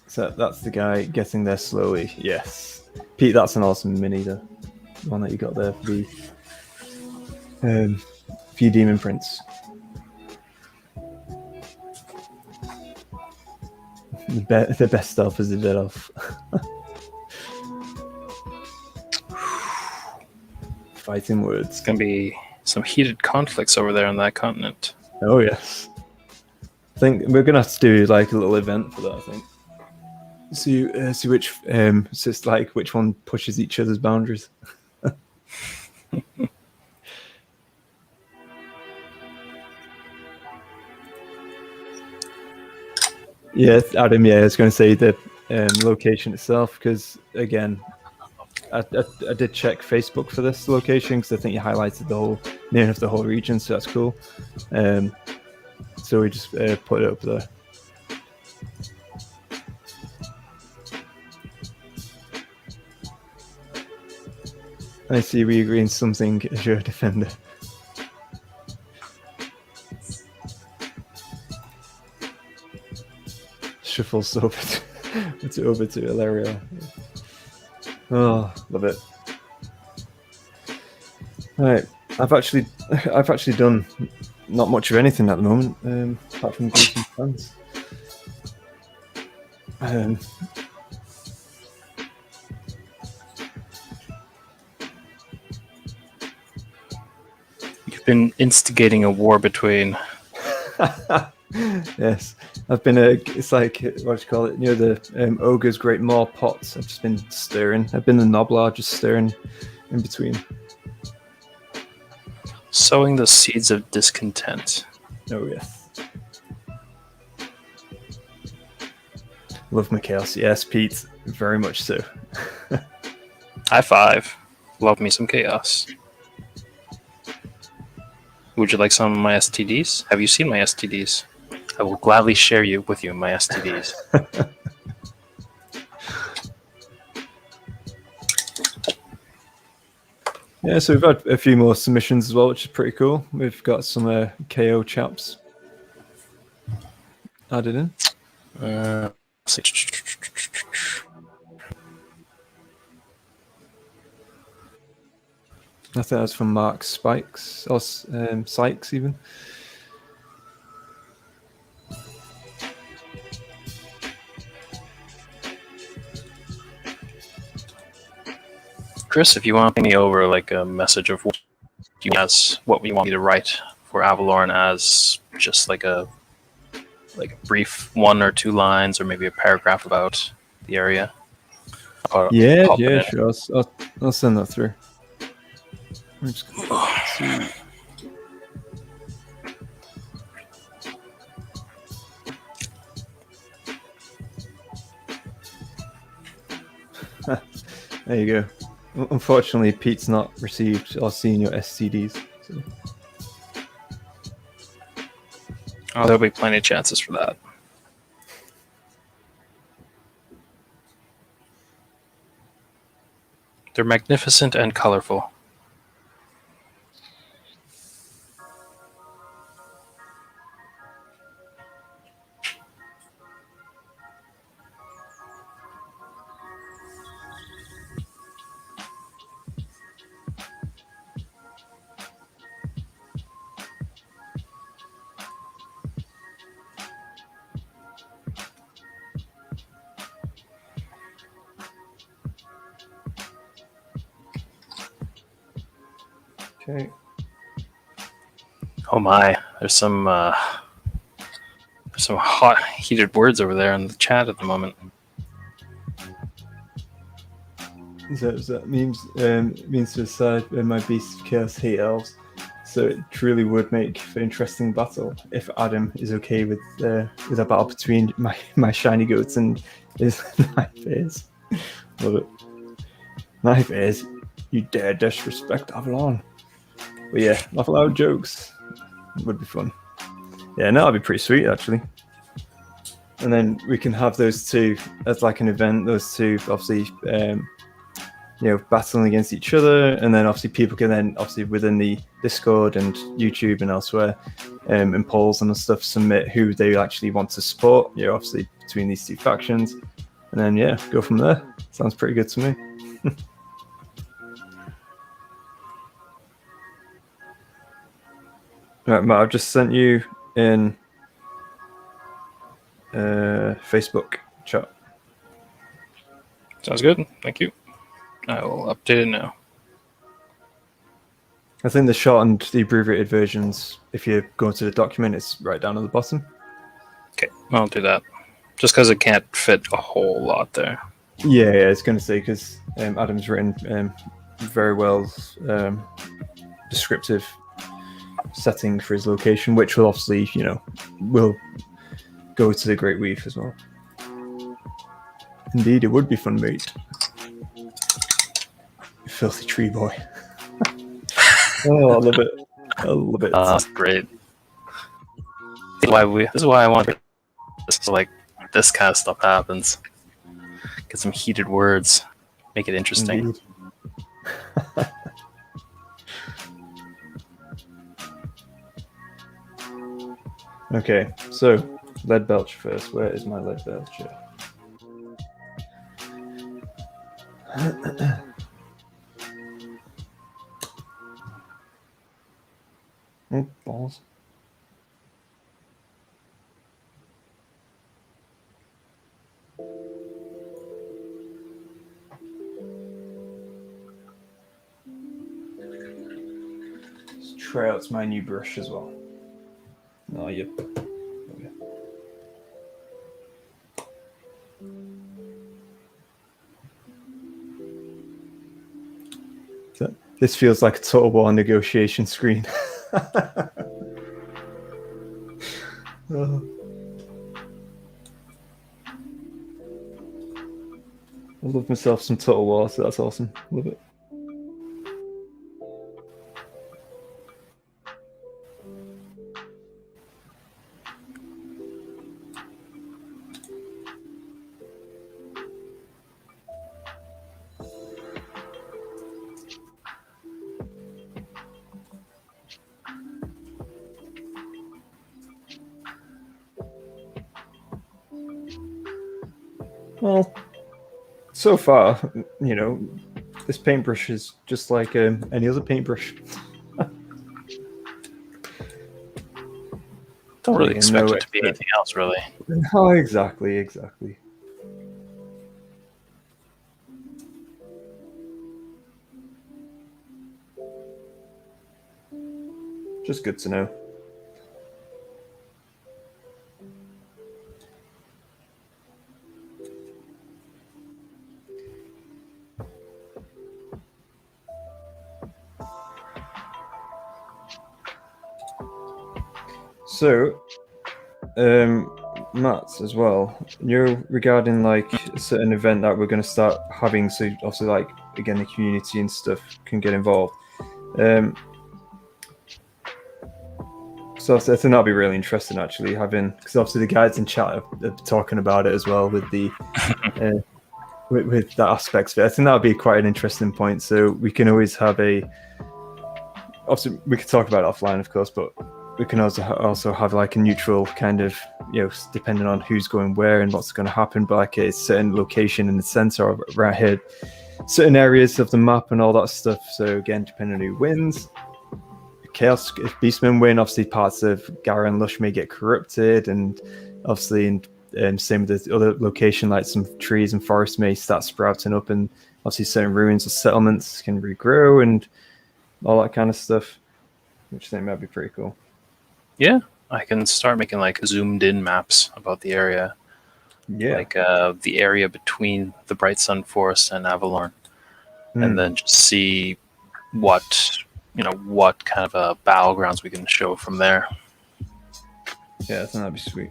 So that's the guy getting there slowly. Yes, Pete, that's an awesome mini, the one that you got there for the few demon prints. The best elf is the dead elf. Fighting words. It's gonna be some heated conflicts over there on that continent. Oh yes. I think we're gonna have to do like a little event for that. I think. See which so it's like which one pushes each other's boundaries. Yes, Adam. Yeah, I was going to say the location itself, because again, I did check Facebook for this location because I think you highlighted the whole name of the whole region, so that's cool. So we just put it up there. I see we agree on something as your defender. Shuffles over to Ilario. Oh, love it. Right, I've actually done not much of anything at the moment, apart from doing some plans. You've been instigating a war between. Yes, I've been it's like, what do you call it, near the Ogre's Great Maw pots. I've just been stirring. I've been the Noblar, just stirring in between. Sowing the seeds of discontent. Oh yes. Love my chaos. Yes, Pete, very much so. High five. Love me some chaos. Would you like some of my STDs? Have you seen my STDs? I will gladly share with you my STDs. Yeah, so we've had a few more submissions as well, which is pretty cool. We've got some KO chaps added in. Let's see. I think that's from Mark Spikes, or Sykes even. Chris, if you want to ping me over like a message of what you want me to write for Avalorn as just like a brief 1 or 2 lines or maybe a paragraph about the area. Yeah, sure. I'll send that through. I'm just gonna see. There you go. Unfortunately, Pete's not received or seen your SCDs. So. Oh, there'll be plenty of chances for that. They're magnificent and colorful. Okay. Oh my, there's some hot, heated words over there in the chat at the moment. So that means to decide when my beasts of chaos hate elves. So it truly would make for interesting battle if Adam is okay with a battle between my shiny goats and his knife ears. Love it. Knife ears, you dare disrespect Avalon. But yeah, laugh aloud jokes would be fun. Yeah, no, that'd be pretty sweet actually. And then we can have those two as like an event. Those two obviously. Battling against each other, and then obviously people can then obviously within the Discord and YouTube and elsewhere, in polls and stuff, submit who they actually want to support. Obviously between these two factions, and then go from there. Sounds pretty good to me. Right, Matt, I've just sent you in Facebook chat. Sounds good. Thank you. I will update it now. I think the short and the abbreviated versions, if you go into the document, it's right down at the bottom. Okay, I'll do that. Just because it can't fit a whole lot there. Yeah, I was going to say, because Adam's written very well descriptive setting for his location, which will obviously, will go to the Great Weave as well. Indeed, it would be fun, mate. Filthy tree boy. Oh, I love it. I love it. That's great. This is why I want this. So like this kind of stuff happens. Get some heated words. Make it interesting. Okay, so lead belcher first. Where is my lead belcher? Oh, balls. Let's try out my new brush as well. Oh, yep. Okay. So, this feels like a Total War negotiation screen. Oh. I love myself some Total War, so that's awesome. Love it. Well, so far, this paintbrush is just like any other paintbrush. Don't really expect it to be anything else, really. Oh, exactly. Just good to know. So, Matt, as well, regarding like a certain event that we're going to start having, so obviously like, again, the community and stuff can get involved. So I think that'll be really interesting, actually, because obviously the guys in chat are talking about it as well with the with that aspects of it. I think that would be quite an interesting point. So we can always have obviously we could talk about it offline, of course, but we can also have like a neutral kind of, depending on who's going where and what's going to happen, but like a certain location in the center or right here, certain areas of the map and all that stuff. So again, depending on who wins. Chaos, if Beastmen win, obviously parts of Gara and Lush may get corrupted, and obviously same with the other location, like some trees and forests may start sprouting up, and obviously certain ruins or settlements can regrow and all that kind of stuff, which I think might be pretty cool. Yeah, I can start making like zoomed in maps about the area. Yeah, like the area between the Bright Sun Forest and Avalon. and then just see what what kind of battlegrounds we can show from there. Yeah, I think that'd be sweet.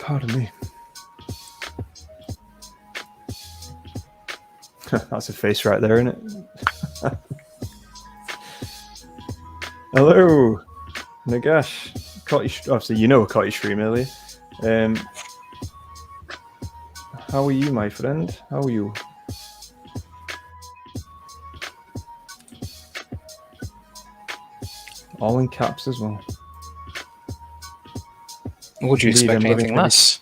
Pardon me. That's a face right there, isn't it? Hello, Nagash. Caught you, obviously, you know I caught your stream earlier. How are you, my friend? How are you? All in caps as well. Would you Indeed, expect I'm anything less?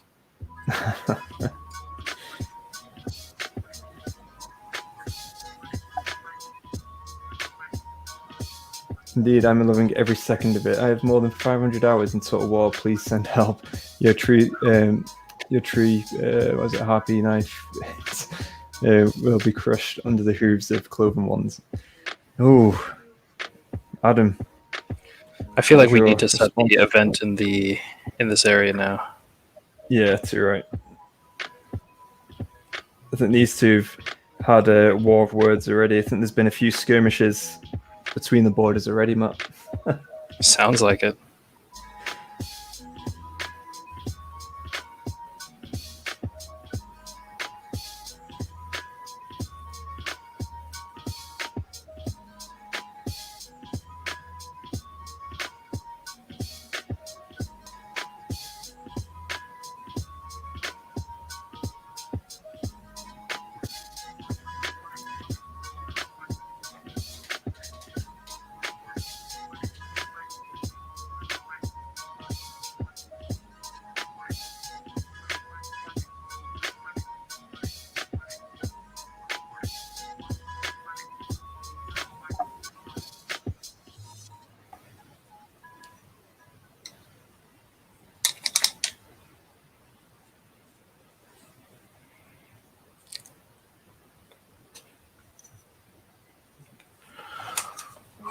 Indeed, I'm loving every second of it. I have more than 500 hours in Total War. Please send help. Your tree, was it Harpy knife? Will be crushed under the hooves of cloven ones. Oh, Adam. I feel like we need to set the event in this area now. Yeah, too right. I think these two have had a war of words already. I think there's been a few skirmishes between the borders already, Matt. Sounds like it.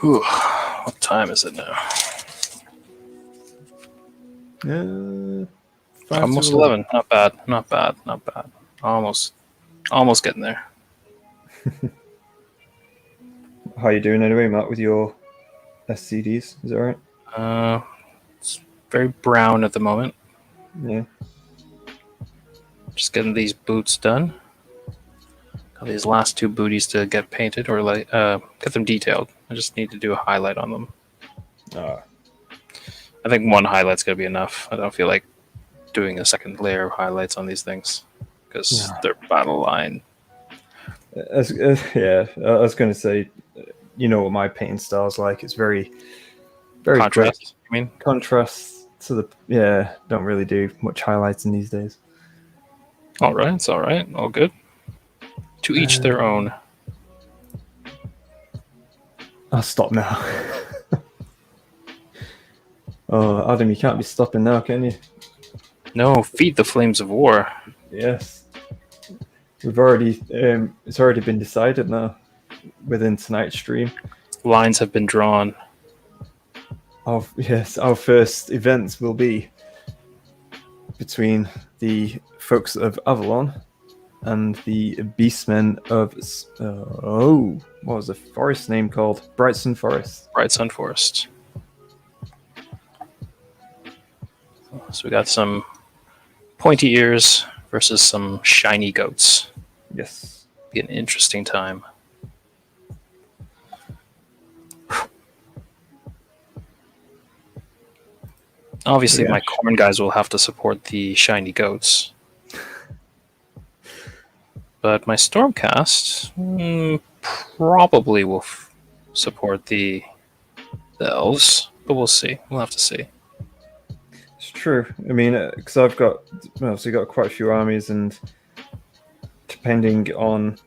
Whew. What time is it now? Almost 11. Not bad. Not bad. Not bad. Almost getting there. How you doing anyway, Matt, with your SCDs? Is that right? It's very brown at the moment. Yeah. Just getting these boots done. Got these last two booties to get painted or get them detailed. I just need to do a highlight on them. I think one highlight's gonna be enough. I don't feel like doing a second layer of highlights on these things because they're battle line. Yeah, I was going to say, you know what my painting style is like. It's very, very Contrast. I mean, contrast to the don't really do much highlighting these days. All right, it's all right, all good. To each their own. I'll stop now. Oh, Adam, you can't be stopping now, can you? No, feed the flames of war. Yes. We've already, it's already been decided now within tonight's stream. Lines have been drawn. Our first events will be between the folks of Avalon and the beastmen of, what was the forest name called? Brightsun Forest. Brightsun Forest. So we got some pointy ears versus some shiny goats. Yes. Be an interesting time. Obviously, my corn guys will have to support the shiny goats. But my Stormcast probably will support the elves. But we'll see. We'll have to see. It's true. I mean, because I've got quite a few armies, and depending on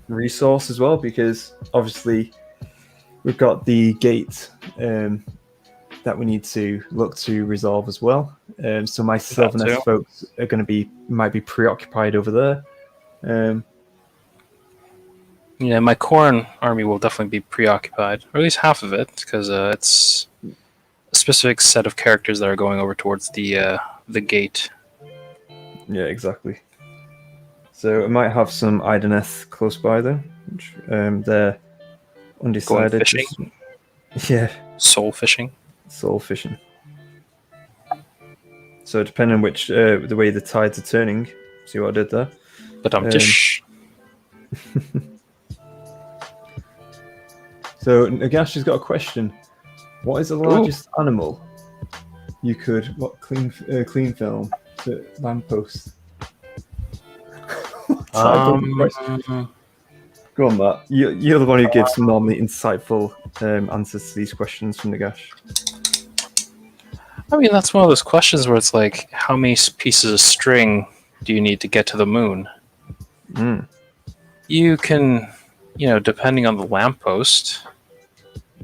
resource as well, because obviously we've got the gate that we need to look to resolve as well. So my Sylvaneth folks are going to might be preoccupied over there. Yeah, my corn army will definitely be preoccupied, or at least half of it, because it's a specific set of characters that are going over towards the gate Yeah, exactly. So it might have some Idoneth close by though. Which, they're Going undecided. fishing, Yeah, soul fishing. soul fishing. So depending on which the way the tides are turning, see what I did there. But tish. So Nagash has got a question. What is the largest animal you could clean film to lamppost? Type of question. Go on, Matt. You're the one who gives normally insightful answers to these questions from Nagash. I mean, that's one of those questions where it's like, how many pieces of string do you need to get to the moon? You can, depending on the lamppost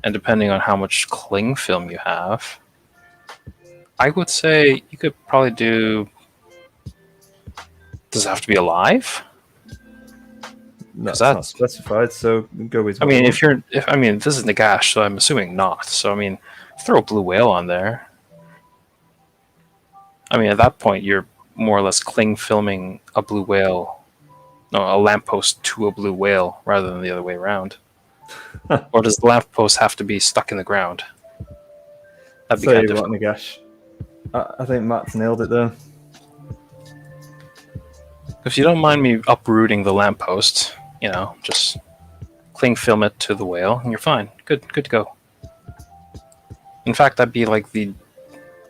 and depending on how much cling film you have, I would say you could probably do. Does it have to be alive? That's not specified, so go with. I mean, this is Nagash, so I'm assuming not. So I mean, throw a blue whale on there. I mean, at that point, you're more or less cling filming a blue whale, a lamppost to a blue whale, rather than the other way around. Or does the lamppost have to be stuck in the ground? That'd be kind of difficult. Nagash. I think Matt's nailed it there. If you don't mind me uprooting the lamppost, just cling film it to the whale, and you're fine. Good to go. In fact, that'd be like the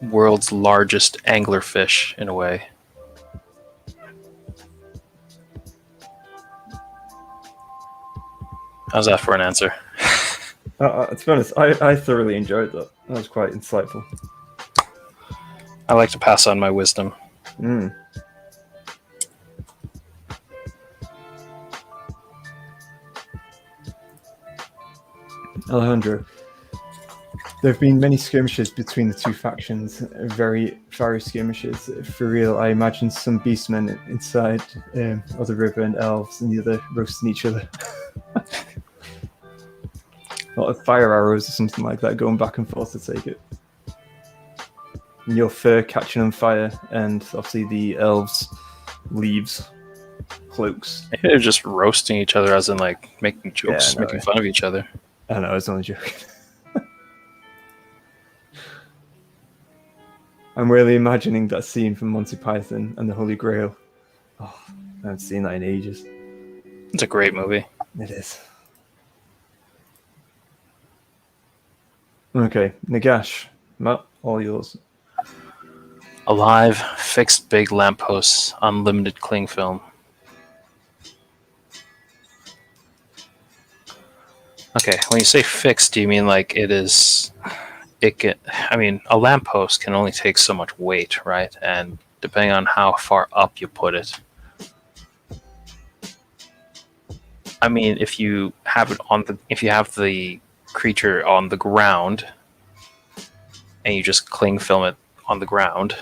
world's largest anglerfish in a way. How's that for an answer? To be honest, I thoroughly enjoyed that. That was quite insightful. I like to pass on my wisdom. Alejandro, there have been many skirmishes between the two factions, very fiery skirmishes. For real, I imagine some beastmen inside of the river and elves and the other roasting each other. A lot of fire arrows or something like that going back and forth to take it. And your fur catching on fire, and obviously the elves' leaves, cloaks. They're just roasting each other, as in like making jokes, making fun of each other. I know, I was only joking. I'm really imagining that scene from Monty Python and the Holy Grail. Oh, I haven't seen that in ages. It's a great movie. It is. Okay, Nagash, Matt, all yours. Alive, fixed big lampposts, unlimited cling film. Okay, when you say fixed, do you mean like it is... a lamppost can only take so much weight, right? And depending on how far up you put it. I mean, if you have the creature on the ground and you just cling film it on the ground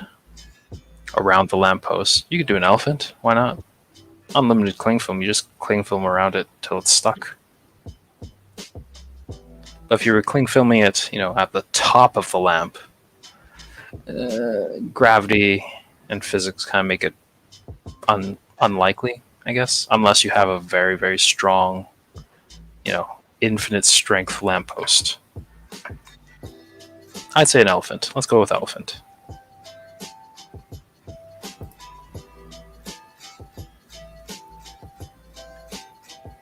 around the lamppost, you could do an elephant. Why not? Unlimited cling film. You just cling film around it till it's stuck. But if you were cling filming it, at the top of the lamp, gravity and physics kind of make it unlikely, I guess, unless you have a very, very strong, infinite strength lamppost. I'd say an elephant. Let's go with elephant.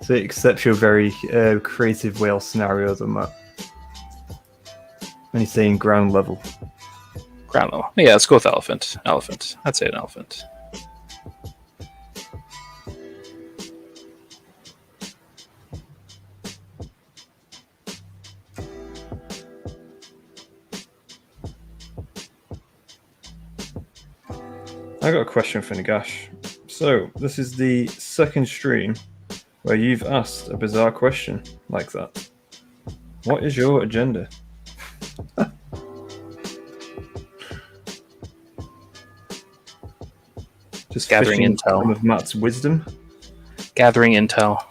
So it accepts your very creative whale scenarios on that. And he's saying ground level. Ground level. Yeah, let's go with elephant. Elephant. I'd say an elephant. I got a question for Nagash. So, this is the second stream where you've asked a bizarre question like that. What is your agenda? Just gathering intel. Some of Matt's wisdom. Gathering intel.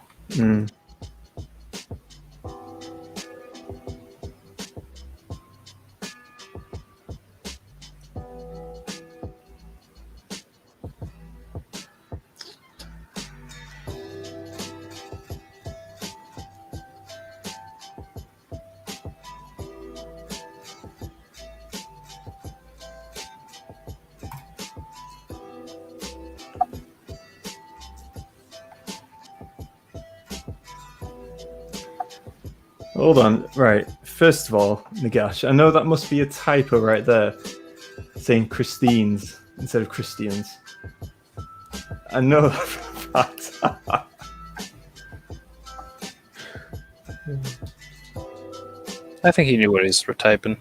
Hold on. Right. First of all, Nagash, I know that must be a typo right there, saying Christines instead of Christians. I know that for a fact. I think he knew what he's typing.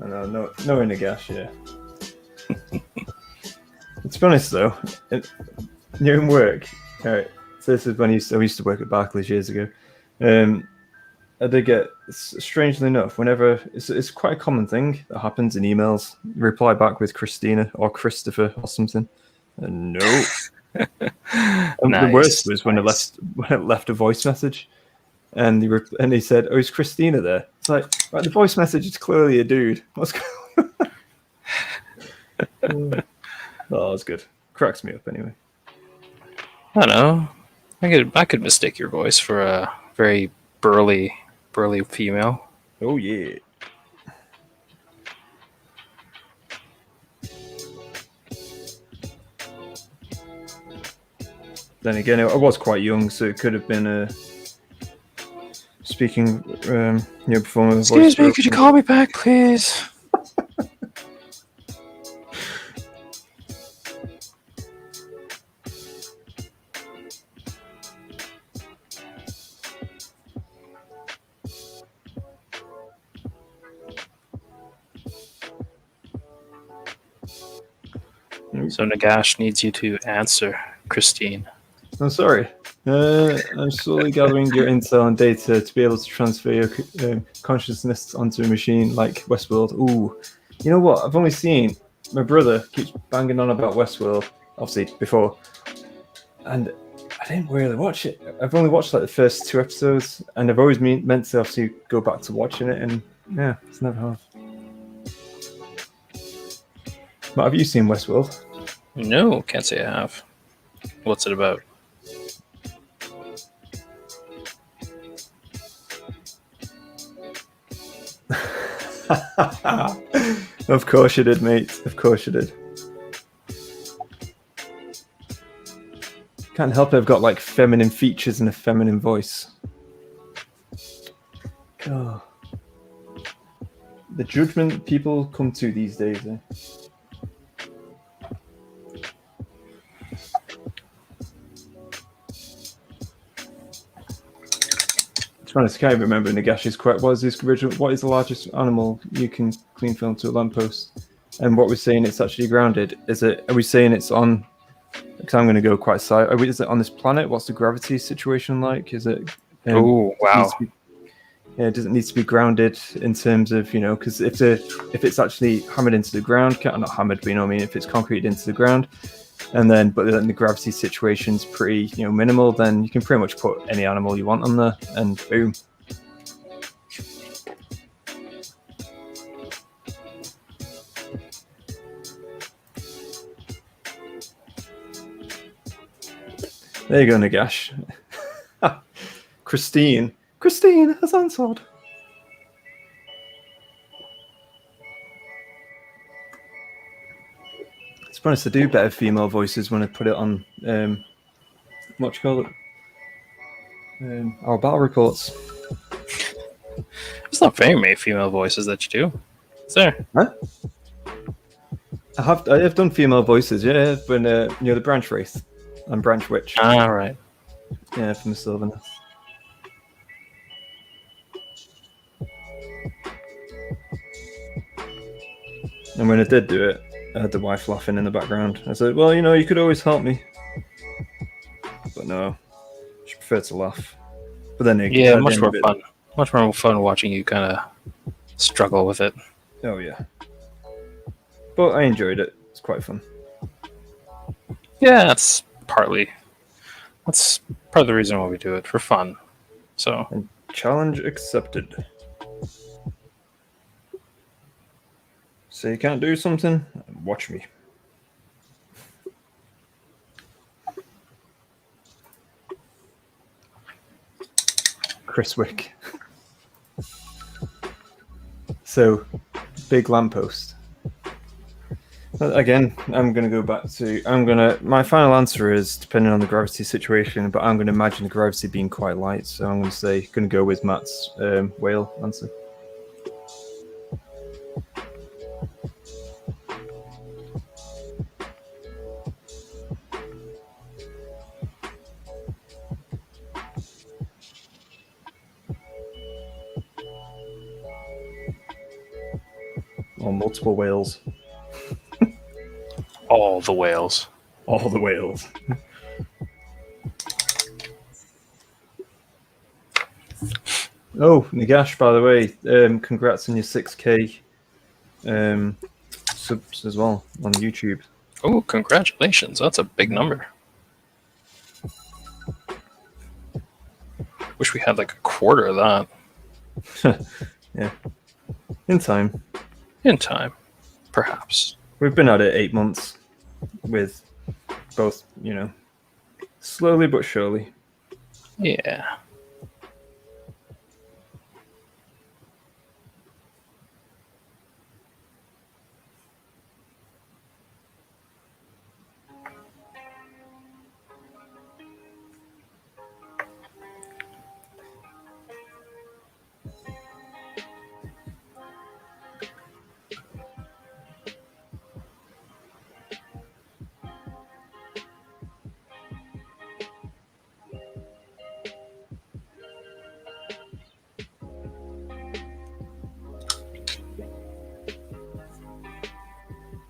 I know, no Nagash, yeah. To be honest, though, you're in work. All right. So this is when I used to work at Barclays years ago. I did get, strangely enough, whenever it's quite a common thing that happens in emails. Reply back with Christina or Christopher or something. And no. The worst was when it left a voice message, and he said, "Oh, is Christina there?" It's like, right, the voice message is clearly a dude. What's going on? Oh, that's good. Cracks me up anyway. I don't know. I could mistake your voice for a very burly female. Oh yeah. Then again, I was quite young, so it could have been speaking, performing a voice. Excuse me, could you call me back, please? So Nagash needs you to answer Christine. I'm sorry. I'm slowly gathering your intel and data to be able to transfer your consciousness onto a machine like Westworld. Ooh, you know what? I've only seen, my brother keeps banging on about Westworld, obviously before, and I didn't really watch it. I've only watched like the first 2 episodes, and I've always meant to obviously go back to watching it, and yeah, it's never hard. Matt, have you seen Westworld? No, can't say I have. What's it about? Of course you did, mate. Of course you did. Can't help it, I've got like feminine features and a feminine voice. God. The judgment people come to these days, eh? To be honest, I can't even remember Nagashi's quote. What is this original? What is the largest animal you can clean film to a lamppost? And what we're saying, it's actually grounded. Are we saying it's on? Because I'm going to go quite side. Is it on this planet? What's the gravity situation like? Is it? Oh wow! Does it need to be grounded in terms of, because if it's actually hammered into the ground, not hammered, but if it's concrete into the ground, but then the gravity situation's pretty minimal, then you can pretty much put any animal you want on there, and boom. There you go, Nagash. Christine has answered. It's honest to do better female voices when I put it on what you call it? Our battle reports. It's not very many female voices that you do. Is there? Huh? I have done female voices, yeah, when the Branch Wraith and Branch Witch. Ah, right. Yeah, from the Sylvaneth. And when I did do it, I had the wife laughing in the background. I said, well, you could always help me. But no, she preferred to laugh. But then yeah, much more fun. Much more fun watching you kind of struggle with it. Oh, yeah. But I enjoyed it. It's quite fun. Yeah, that's part of the reason why we do it, for fun. So, and challenge accepted. So you can't do something? Watch me. Chris Wick. So, big lamppost. Again, I'm going to go back to. My final answer is depending on the gravity situation, but I'm going to imagine the gravity being quite light. So I'm going to say, going to go with Matt's whale answer. Or multiple whales. All the whales. All the whales. Oh, Nagash, by the way, congrats on your 6K subs as well on YouTube. Oh, congratulations. That's a big number. Wish we had like a quarter of that. Yeah. In time. In time, perhaps. We've been at it 8 months with both, slowly but surely. Yeah.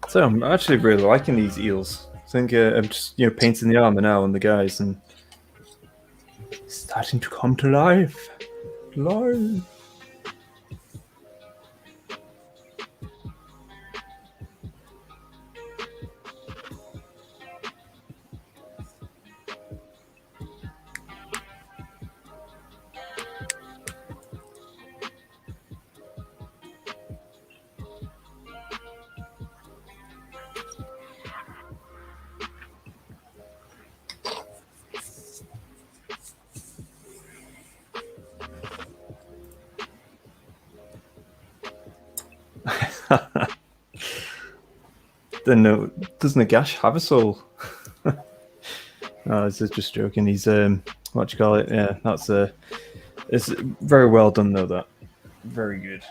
So I'm actually really liking these eels. I think I'm just painting the armor now on the guys and starting to come to life. Life. Then doesn't Nagash have a soul? This is just joking. He's what do you call it? Yeah, that's it's very well done though. That very good.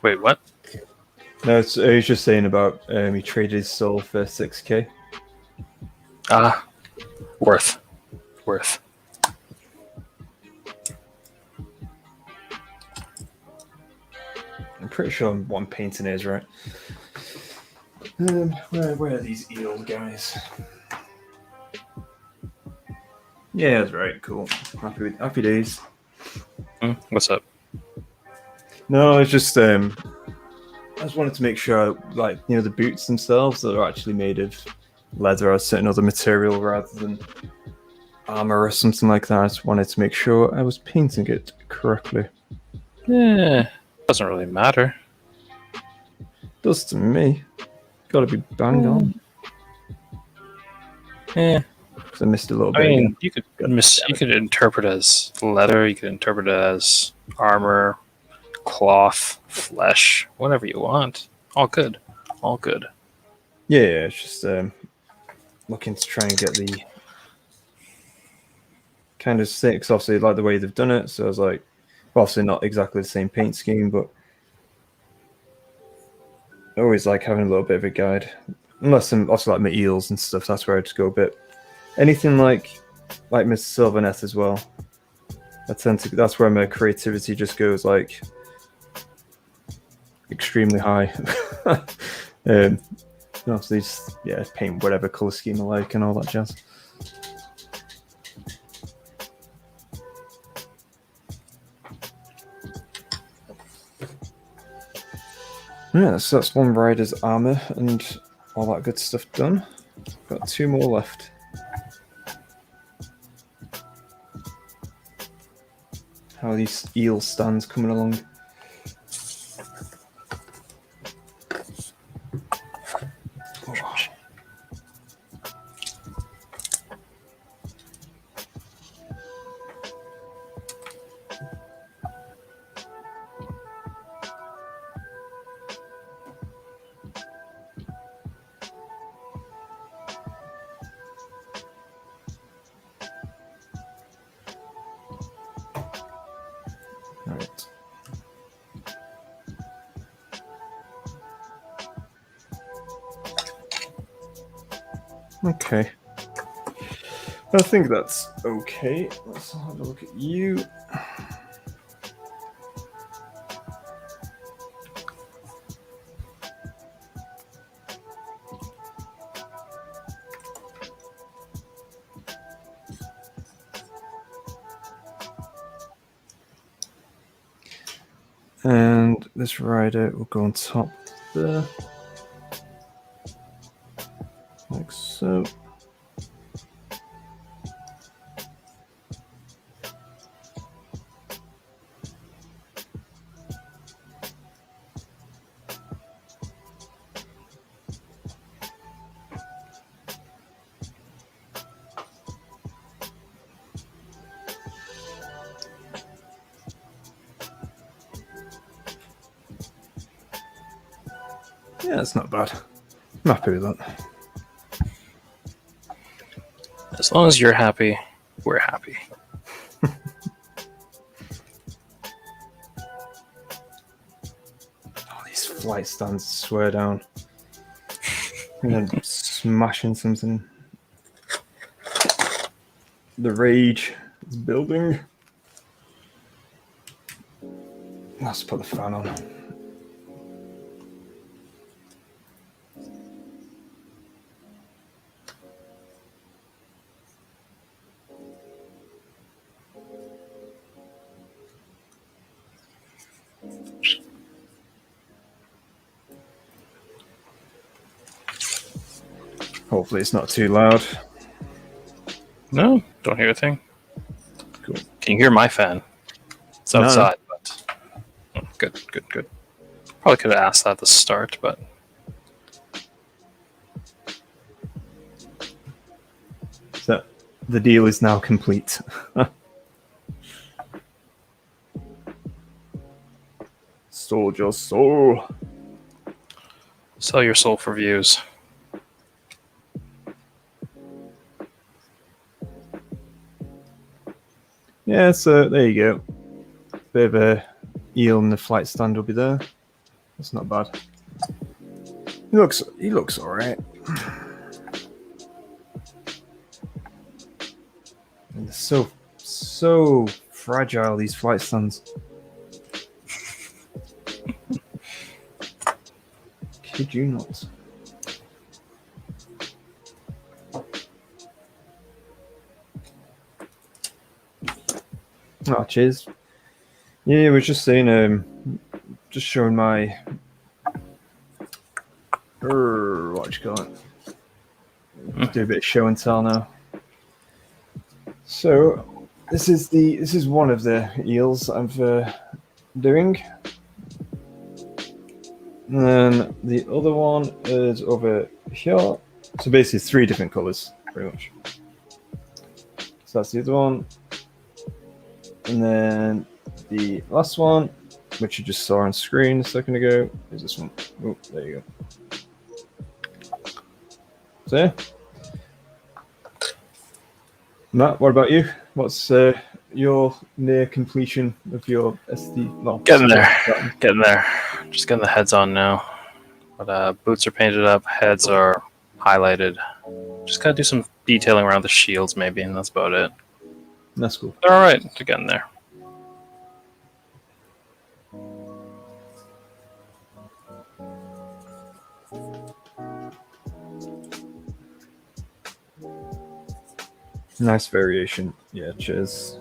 Wait, what? No, I was just saying about he traded his soul for 6K. Ah, worth. I'm pretty sure what I'm painting is right. Where are these eel guys? Yeah, that's right. Cool. Happy days. What's up? No, it's just I just wanted to make sure, like the boots themselves that are actually made of leather or a certain other material rather than armor or something like that. I just wanted to make sure I was painting it correctly. Yeah, doesn't really matter. Does to me. Got to be bang on. Yeah. I missed a little bit. I mean, again. you could interpret it as leather. You could interpret it as armor, cloth, flesh, whatever you want. All good. Yeah, it's just looking to try and get the kind of six. Obviously, I like the way they've done it. So I was like, obviously not exactly the same paint scheme, but I always like having a little bit of a guide. Unless I'm also like my eels and stuff. That's where I just go a bit. Anything like Mr. Sylvanet as well. That's where my creativity just goes like extremely high. Obviously, just, paint whatever color scheme I like and all that jazz. Yeah, so that's one rider's armor and all that good stuff done. Got 2 more left. How are these eel stands coming along? Okay. I think that's okay. Let's have a look at you. And this rider will go on top there. Like so. Yeah, that's not bad. I'm happy with that. As long as you're happy, we're happy. Oh, these flight stands swear down. And then smashing something. The rage is building. Let's put the fan on. Hopefully it's not too loud. No, don't hear a thing. Cool. Can you hear my fan? It's outside, but good. Probably could have asked that at the start, but So the deal is now complete. Sold your soul. sell your soul for views. Yeah, so there you go. Bit of a eel and the flight stand will be there. That's not bad. He looks alright. And they're so fragile, these flight stands. Kid you not. Oh, cheers. Yeah, we're just saying, just showing my, what you call it? Just do a bit of show and tell now. So this is one of the eels I'm doing, and then the other one is over here. So basically, 3 different colors, pretty much. So that's the other one. And then the last one, which you just saw on screen a second ago, is this one. Oh, there you go. So yeah. Matt, what about you? What's your near completion of your SD? Well, Getting there. Just getting the heads on now. But boots are painted up, heads are highlighted. Just gotta do some detailing around the shields maybe, and that's about it. That's cool. They're alright, they're getting there. Nice variation. Yeah, cheers.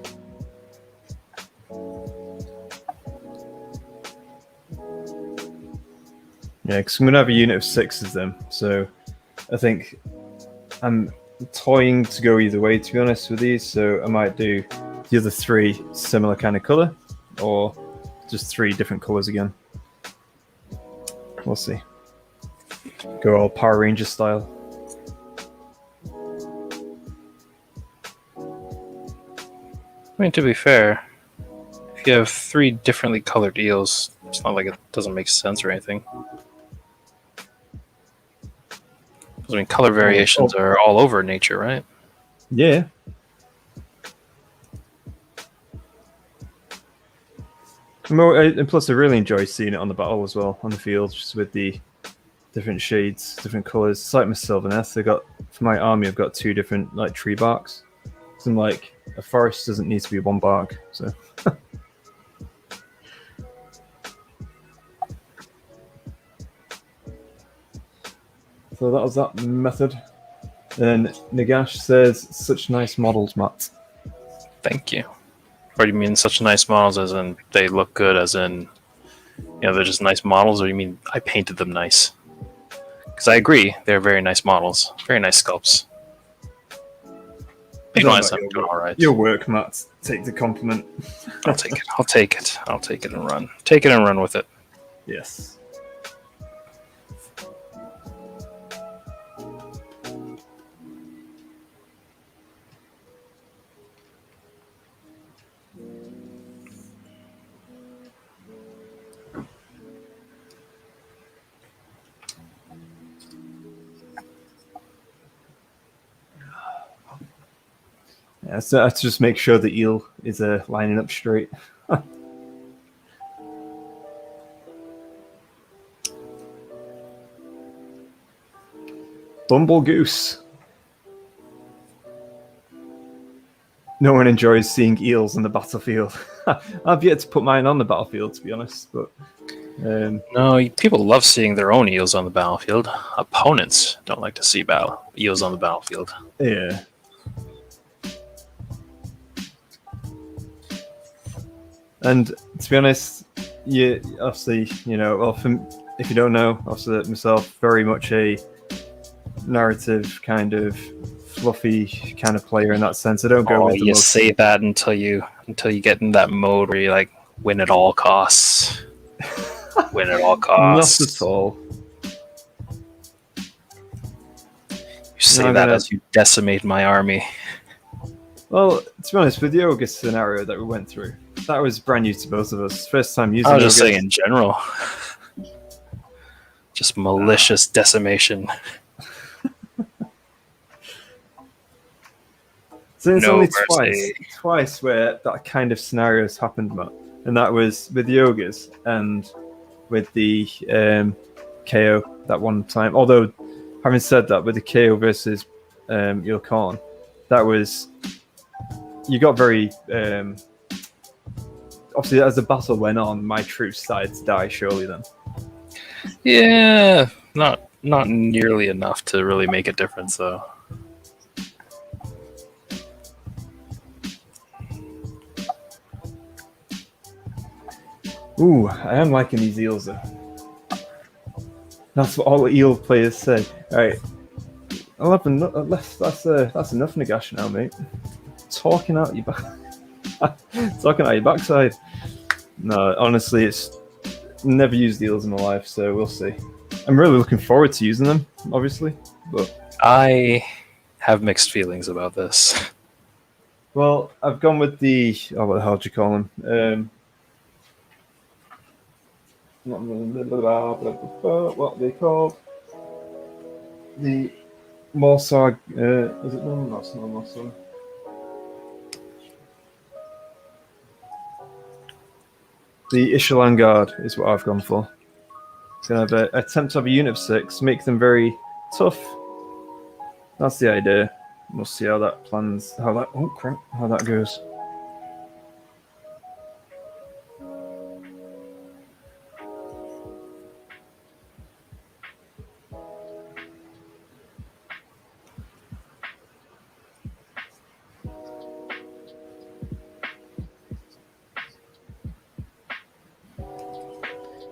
Yeah, because I'm going to have a unit of 6 of them. So I think I'm toying to go either way, to be honest, with these. So I might do the other 3 similar kind of color, or just 3 different colors again. We'll see. Go all Power Ranger style. I mean, to be fair, if you have 3 differently colored eels, it's not like it doesn't make sense or anything. I mean, color variations are all over nature, right? Yeah. And plus, I really enjoy seeing it on the battle as well, on the field, just with the different shades, different colors. It's like my Sylvaneth. I got for my army, I've got 2 different like tree barks. So like a forest doesn't need to be 1 bark. So. So that was that method. And Nagash says, "Such nice models, Matt." Thank you. Or do you mean such nice models as in they look good, as in, they're just nice models, or you mean I painted them nice? Because I agree, they're very nice models, very nice sculpts. Paint-wise, I'm doing all right. Your work, Matt. Take the compliment. I'll take it. I'll take it. I'll take it and run. Take it and run with it. Yes. Yeah, so I have to just make sure the eel is lining up straight. Bumble Goose. No one enjoys seeing eels on the battlefield. I've yet to put mine on the battlefield, to be honest. But no, people love seeing their own eels on the battlefield. Opponents don't like to see eels on the battlefield. Yeah. And to be honest, you obviously, if you don't know, obviously myself, very much a narrative kind of fluffy kind of player in that sense. I don't go with the you most... say that until you get in that mode where you like win at all costs. Win at all costs. Not at all. You say that as you decimate my army. Well, to be honest, with the ogre scenario that we went through, that was brand new to both of us. First time using. I was just saying in general. Just malicious decimation. So it's only twice where that kind of scenario has happened, Matt. And that was with the ogres and with the KO that one time. Although, having said that, with the KO versus your Khan, that was... You got very... obviously, as the battle went on, my troops started to die, surely then. Yeah, not nearly enough to really make a difference, though. Ooh, I am liking these eels, though. That's what all the eel players say. Alright. 11, that's enough Nagash now, mate. Talking out your backside. No, honestly, it's never used eels in my life, so we'll see. I'm really looking forward to using them, obviously, but I have mixed feelings about this. Well, I've gone with the what the hell do you call them? What are they called? The Morsag. Is it no? That's not Morsag. The Ishalan Guard is what I've gone for. It's going to attempt to have a unit of 6, make them very tough. That's the idea. We'll see how that plans. How that goes.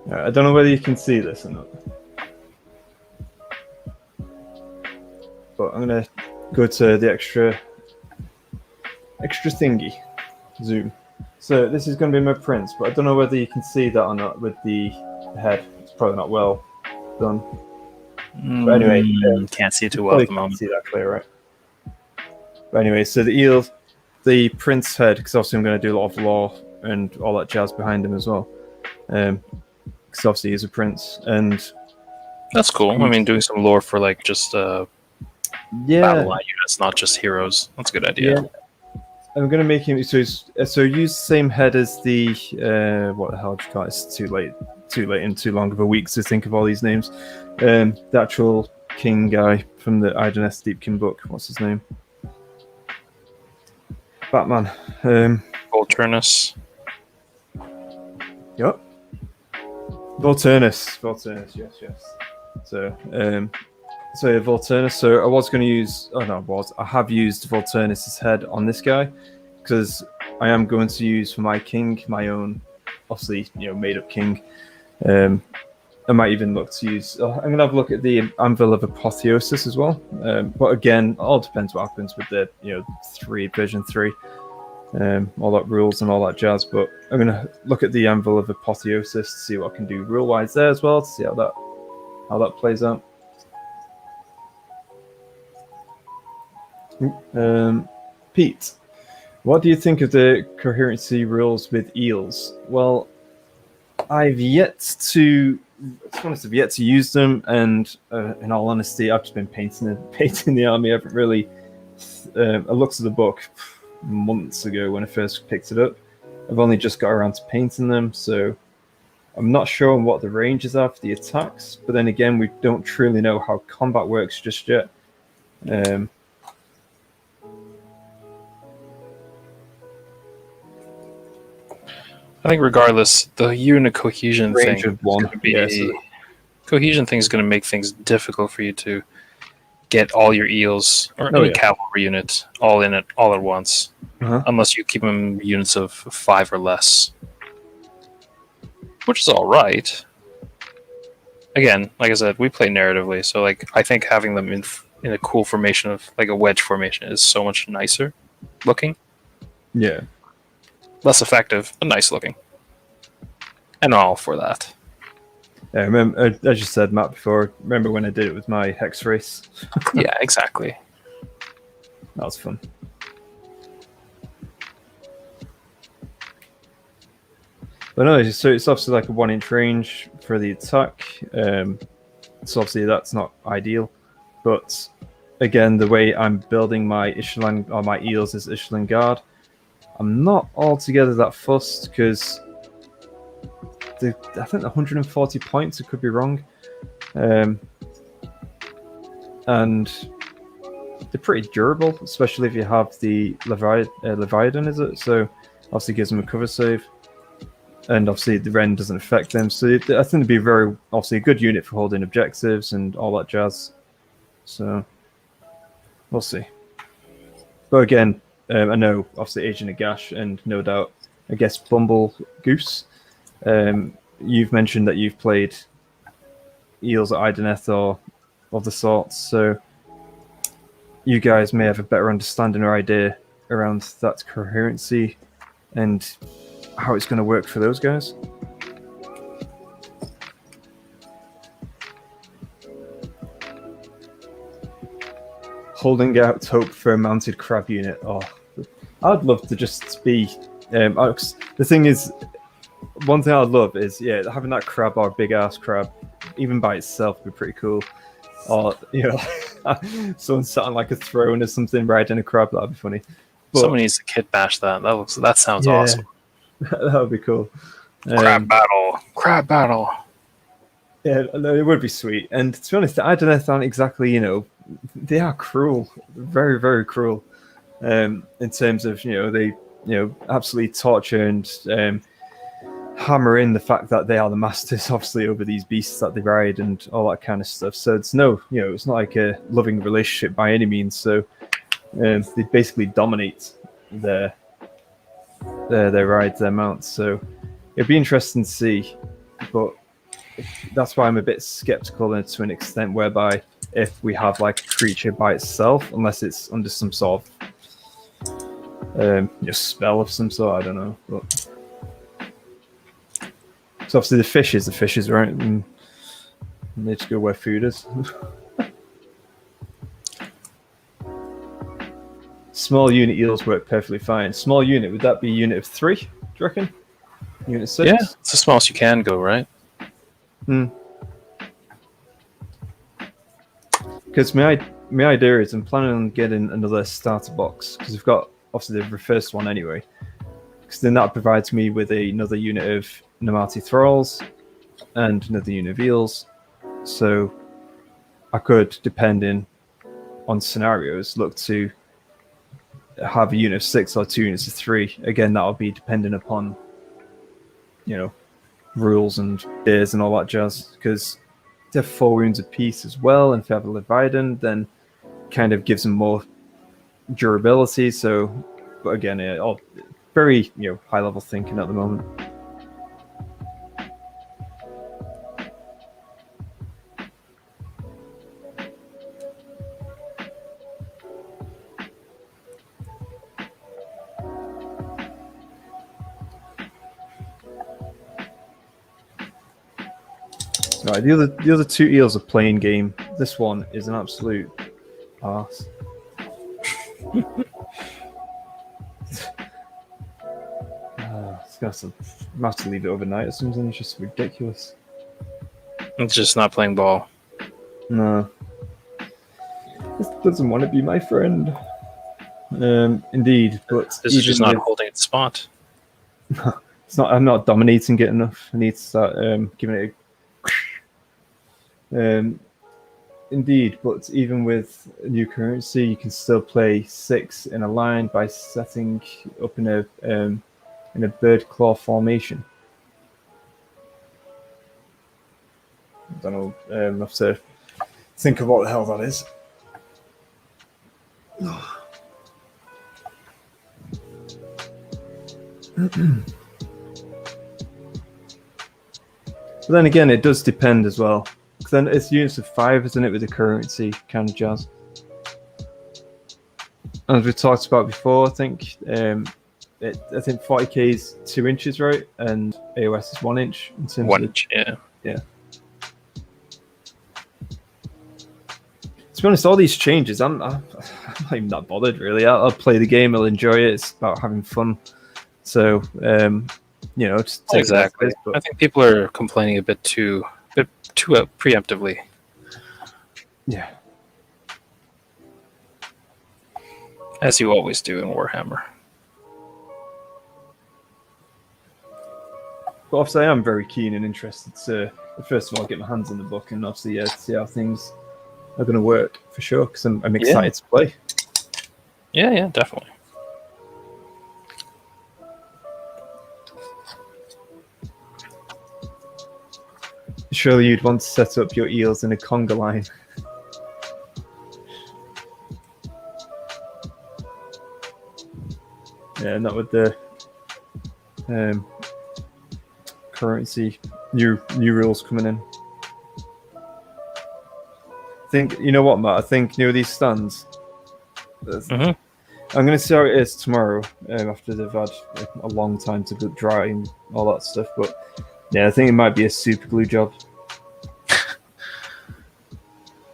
I don't know whether you can see this or not, but I'm gonna go to the extra thingy zoom. So this is going to be my prints, but I don't know whether you can see that or not with the head. It's probably not well done. But anyway, can't see it too well at the moment. See that clear, right? But anyway, so the eel, the prince head, because obviously I'm going to do a lot of lore and all that jazz behind him as well. Because obviously he's a prince, and that's cool. I mean, doing some lore for like just battle line units, not just heroes. That's a good idea. Yeah. I'm gonna make him so use the same head as the what the hell do you call it? It's too late and too long of a week to think of all these names. The actual king guy from the AoS Deepkin book. What's his name? Batman. Volturnus. Yep. Volturnus. Yes. So yeah, Volturnus. So I was going to use. I have used Volturnus's head on this guy because I am going to use for my king my own, obviously made up king. I might even look to use. I'm going to have a look at the Anvil of Apotheosis as well. But again, all depends what happens with the version 3. All that rules and all that jazz, but I'm going to look at the Anvil of Apotheosis to see what I can do rule-wise there as well, to see how that plays out. Pete, what do you think of the coherency rules with eels? Well, I've yet to use them, and in all honesty, I've just been painting the army. I haven't really. I looked at the book months ago when I first picked it up. I've only just got around to painting them, so I'm not sure on what the ranges are for the attacks, but then again, we don't truly know how combat works just yet. I think regardless, the unit cohesion range thing of one. Cohesion thing is going to make things difficult for you to get all your eels or any cavalry unit all in it all at once, unless you keep them units of 5 or less, which is all right. Again, like I said, we play narratively, so like I think having them in a cool formation of like a wedge formation is so much nicer looking. Yeah, less effective, but nice looking, and all for that. Yeah, I remember, as you said, Matt, before, remember when I did it with my Hex race? Yeah, exactly. That was fun. But no, so it's obviously like a 1-inch range for the attack. So obviously that's not ideal. But again, the way I'm building my Ishlan or my eels is Ishlan Guard, I'm not altogether that fussed because I think 140 points, I could be wrong. And they're pretty durable, especially if you have the Leviathan, is it? So obviously gives them a cover save. And obviously the Ren doesn't affect them. So I think it'd be obviously a good unit for holding objectives and all that jazz. So we'll see. But again, I know obviously Agent of Gash and no doubt, I guess, Bumble Goose. You've mentioned that you've played Eels at Idoneth or of the sorts, so you guys may have a better understanding or idea around that coherency and how it's going to work for those guys. Holding out hope for a mounted crab unit. Oh, I'd love to just be. The thing is, one thing I'd love is having that crab or big ass crab, even by itself, would be pretty cool. Or someone sat on like a throne or something riding a crab. That'd be funny. But someone needs to kit bash that. That sounds awesome. That would be cool. Crab battle. Yeah, no, it would be sweet. And to be honest, the Idoneth aren't exactly, they are cruel, very, very cruel. In terms of, they, absolutely torture and hammer in the fact that they are the masters, obviously, over these beasts that they ride and all that kind of stuff. So it's it's not like a loving relationship by any means. So they basically dominate their rides, their mounts. So it'd be interesting to see, but that's why I'm a bit skeptical to an extent, whereby if we have like a creature by itself, unless it's under some sort of spell of some sort, I don't know. But so obviously the fishes, right? And they just go where food is. Small unit eels work perfectly fine. Small unit, would that be unit of 3, do you reckon? Unit 6? Yeah, it's the smallest you can go, right? Because my idea is I'm planning on getting another starter box, because we've got obviously the first one anyway, because then that provides me with another unit of Nomati Thralls and another unit of Eels. So I could, depending on scenarios, look to have a unit of 6 or 2 units of 3. Again, that'll be dependent upon, rules and days and all that jazz, because they have 4 wounds apiece as well, and if you have a Leviathan, then kind of gives them more durability. So, but again, all very high level thinking at the moment. Right, the other 2 eels are playing game. This one is an absolute arse. I'm have to leave it overnight or something. It's just ridiculous. It's just not playing ball. No. This doesn't want to be my friend. Indeed, but this is just not holding its spot. It's not. I'm not dominating it enough. I need to start giving it a. Indeed, but even with new currency, you can still play 6 in a line by setting up in a bird claw formation. I don't know. I have to think of what the hell that is. But then again, it does depend as well. Because then it's units of 5, isn't it, with the currency kind of jazz. As we talked about before, I think I think 40k is 2 inches, right? And AoS is 1 inch. In terms 1 inch, yeah. To be honest, all these changes, I'm not even that bothered, really. I'll play the game, I'll enjoy it. It's about having fun. So, just take exactly. it. But... I think people are complaining a bit too preemptively. Yeah. As you always do in Warhammer. But obviously, I am very keen and interested to, first of all, get my hands on the book and obviously to see how things are going to work for sure, because I'm excited to play. Yeah, definitely. Surely you'd want to set up your eels in a conga line. Yeah, not with the currency new rules coming in. I think, you know what, Matt? I think these stands. Mm-hmm. I'm going to see how it is tomorrow after they've had a long time to go dry and all that stuff. But yeah, I think it might be a super glue job.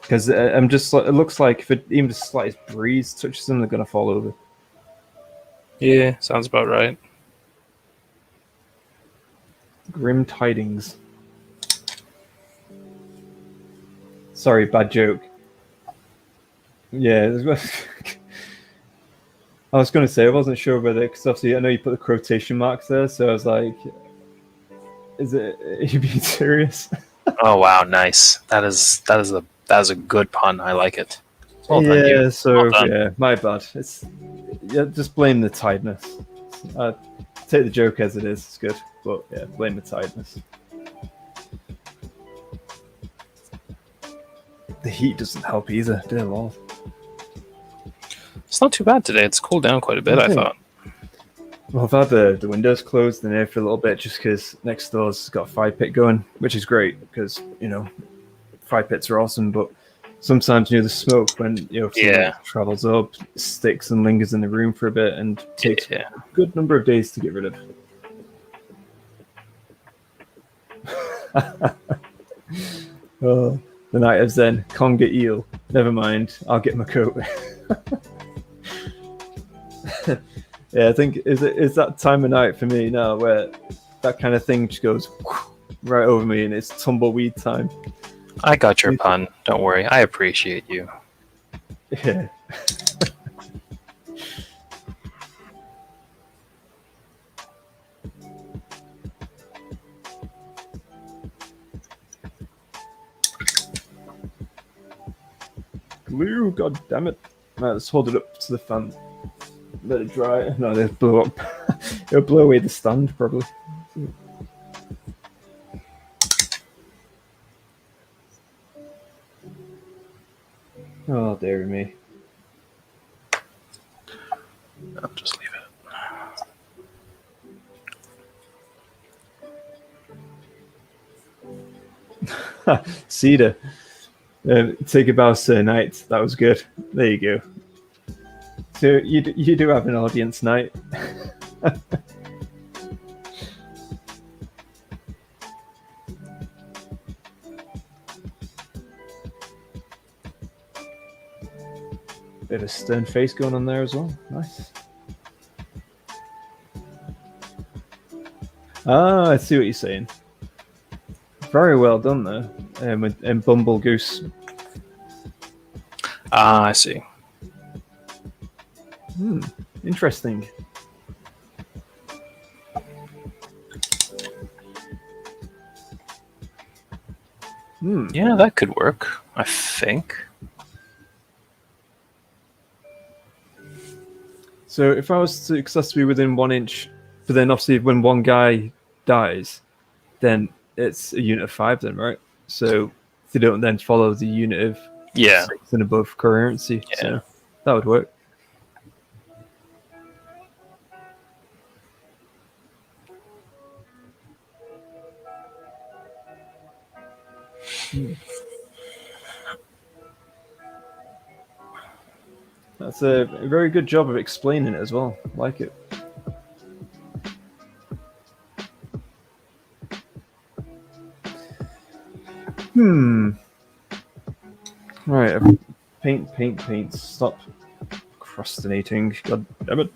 Because I'm just, it looks like if even the slightest breeze touches them, they're going to fall over. Yeah, sounds about right. Grim tidings. Sorry, bad joke. Yeah, I was going to say, I wasn't sure whether, because obviously I know you put the quotation marks there, so I was like, are you being serious? Oh wow, nice. That is a good pun. I like it. Well done, yeah, so yeah, my bad. It's just blame the tiredness. Take the joke as it is. It's good, but yeah, blame the tiredness. The heat doesn't help either, dear Lord. It's not too bad today. It's cooled down quite a bit, I thought. Well, I've had the windows closed in here for a little bit just because next door's got a fire pit going, which is great because, fire pits are awesome, but sometimes, the smoke when, travels up, sticks and lingers in the room for a bit and takes a good number of days to get rid of. Oh, the night of Zen, Conga eel. Never mind, I'll get my coat. Yeah, I think it's that time of night for me now where that kind of thing just goes right over me and it's tumbleweed time. I got your pun. Don't worry. I appreciate you. Yeah. glue. God damn it! Right, let's hold it up to the fan. Let it dry. No, they blow up. It'll blow away the stand probably. Oh, dear me. I'll just leave it. Cedar. Take a bow, Sir Knight. That was good. There you go. So you do have an audience, Knight. Bit of a stern face going on there as well. Nice. Ah, I see what you're saying. Very well done there. And Bumble Goose. Ah, I see. Interesting. Yeah, that could work, I think. So if I was to, because that's to be within 1 inch, but then obviously when one guy dies, then it's a unit of 5 then, right? So they don't then follow the unit of 6 and above coherency. Yeah. So that would work. That's a very good job of explaining it as well. Like it. Right. Paint. Stop procrastinating. God damn it.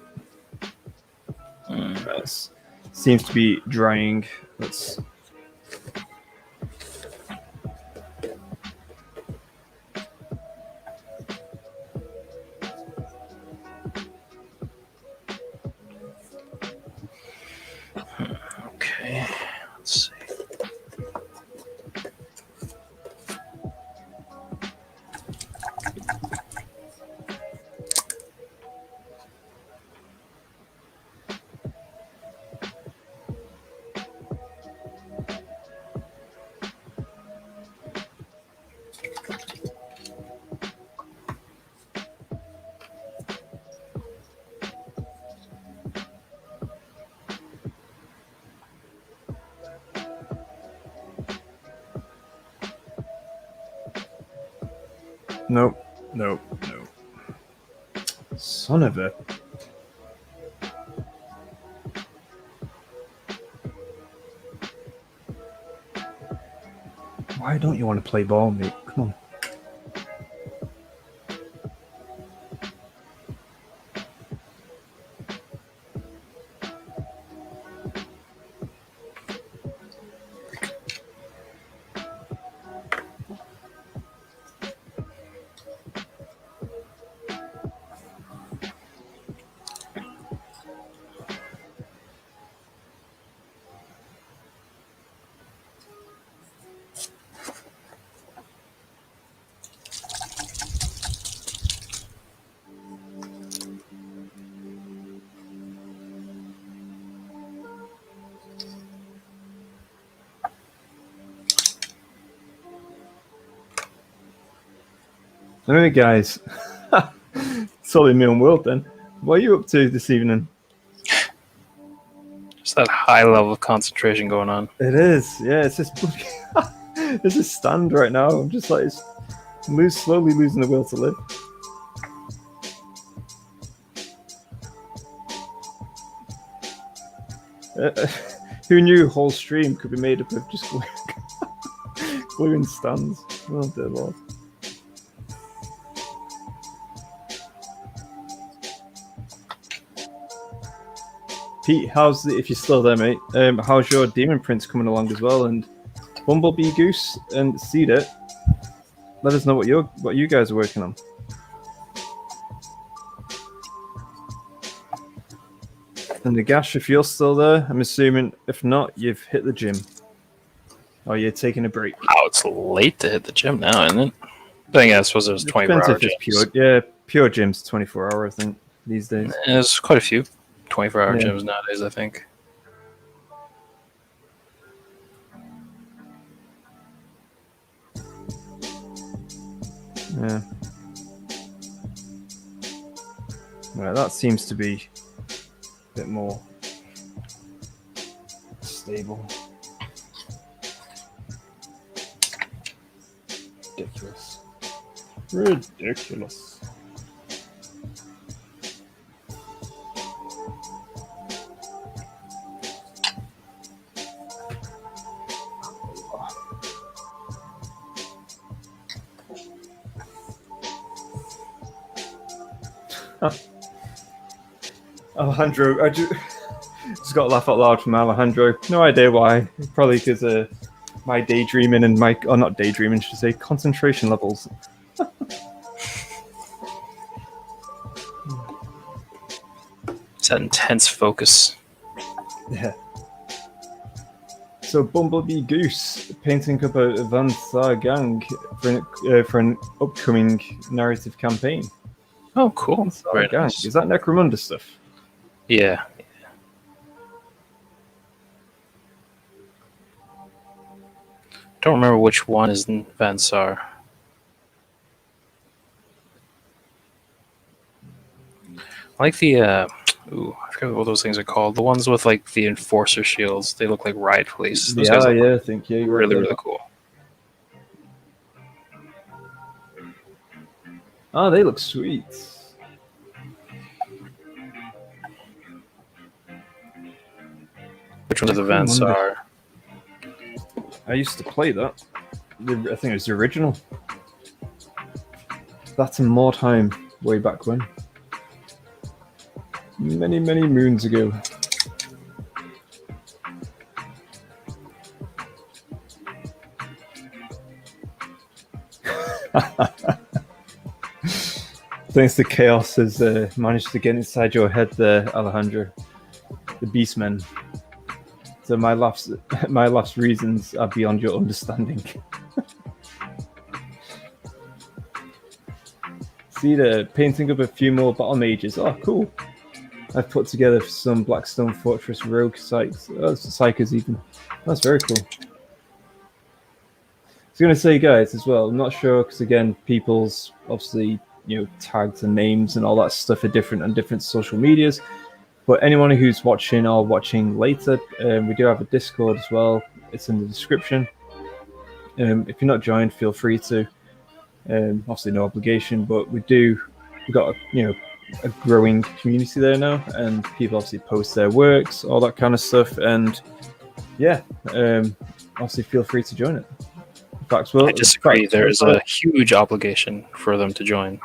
Seems to be drying. Let's. Okay. Let's see. Nope. Son of a. Why don't you want to play ball, mate? Come on. Anyway, guys, it's all in my own world then. What are you up to this evening? Just that high level of concentration going on. It is, yeah. It's just it's a stand right now. I'm just like slowly losing the will to live. Who knew whole stream could be made up of just gluing stands? Oh dear Lord. Pete, if you're still there, mate, how's your Demon Prince coming along as well? And Bumblebee Goose and Cedar, let us know what you guys are working on. And Nagash, if you're still there, I'm assuming if not, you've hit the gym. Or you're taking a break. Oh, it's late to hit the gym now, isn't it? But yeah, I suppose there's 24-hour Depends if it's gyms. pure gyms 24-hour, I think, these days. There's quite a few 24-hour Yeah. gyms nowadays, I think. Yeah. Right, that seems to be a bit more stable. Ridiculous. Alejandro, I just got to laugh out loud from Alejandro. No idea why. Probably because my daydreaming and not daydreaming, should say, concentration levels. It's that intense focus. Yeah. So Bumblebee Goose painting up a Van Thar gang for an upcoming narrative campaign. Oh, cool. Very Gang. nice. Is that Necromunda stuff? Yeah. Don't remember which one is Van Sar. I like the I forget what those things are called. The ones with like the enforcer shields. They look like riot police. Those guys look I think you're really, right. really cool. Oh, they look sweet. Which ones are the Van Sar? I used to play that. I think it was the original. That's in more time, way back when. Many, many moons ago. Thanks to Chaos has managed to get inside your head there, Alejandro. The Beastmen. So my last reasons are beyond your understanding. See, they're painting up a few more battle mages. Oh, cool. I've put together some Blackstone Fortress rogue psychers even. That's very cool. I was going to say, guys, as well, I'm not sure, because again, people's obviously, tags and names and all that stuff are different on different social medias. But anyone who's watching or watching later, we do have a Discord as well. It's in the description. If you're not joined, feel free to. Obviously, no obligation, but we've got a growing community there now, and people obviously post their works, all that kind of stuff. And yeah, obviously, feel free to join it. In fact, I disagree. There is a huge obligation for them to join.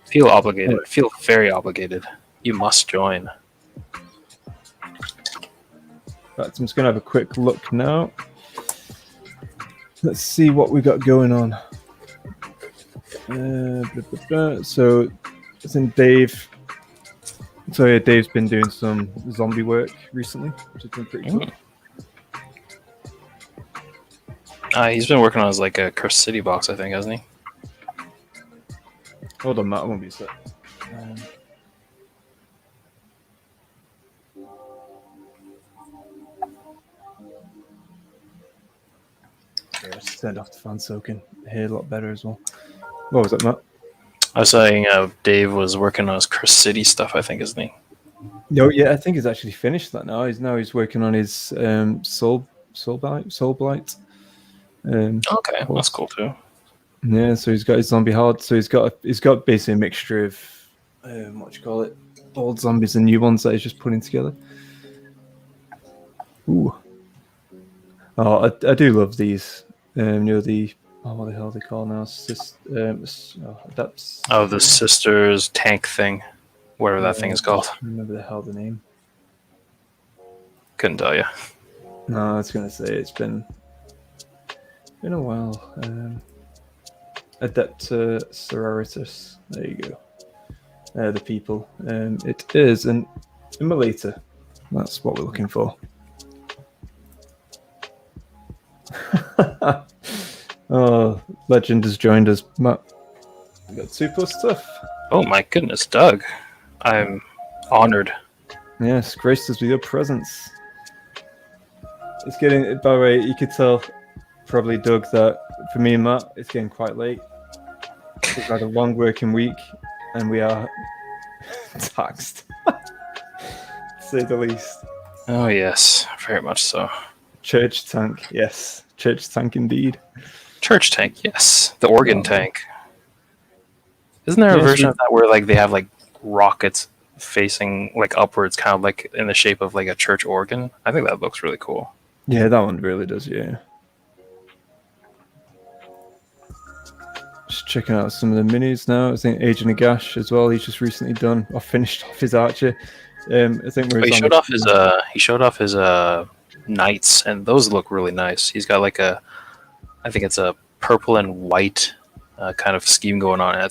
Feel obligated. Yeah. Feel very obligated. You must join. I'm just going to have a quick look now. Let's see what we got going on. So, it's in Dave. So yeah, Dave's been doing some zombie work recently, which has been pretty cool. He's been working on his like a Cursed City box, I think, hasn't he? Hold on, Matt. I won't be a sec. I just turned off the fan so I can hear a lot better as well. What was that, Matt? I was saying Dave was working on his Cursed City stuff, I think, isn't he? No, yeah, I think he's actually finished that now. He's working on his Soul Blight. Okay, that's cool too. Yeah, so he's got his zombie hard. So he's got basically a mixture of what do you call it, old zombies and new ones that he's just putting together. Ooh. Oh, I do love these. What the hell are they called now? The Sisters tank thing, whatever that thing is called. I remember the hell the name. Couldn't tell you. No, I was gonna say it's been a while. Adepta Sororitas. There you go. The people. It is an immolator. That's what we're looking for. Oh, Legend has joined us. Matt, we got 2+ stuff. Oh my goodness, Doug. I'm honored. Yes, graced us with your presence. It's getting, by the way, you could tell, probably, Doug, that for me and Matt, it's getting quite late. We've had a long working week, and we are taxed, to say the least. Oh yes, very much so. Church tank, yes. Church tank indeed. Church tank, yes. The organ tank. Isn't there a version of that where like they have like rockets facing like upwards, kind of like in the shape of like a church organ? I think that looks really cool. Yeah, that one really does, yeah. Just checking out some of the minis now. I think Agent Agash as well. He's just recently done or finished off his archer. I think he showed off his knights, and those look really nice. He's got like I think it's a purple and white kind of scheme going on. And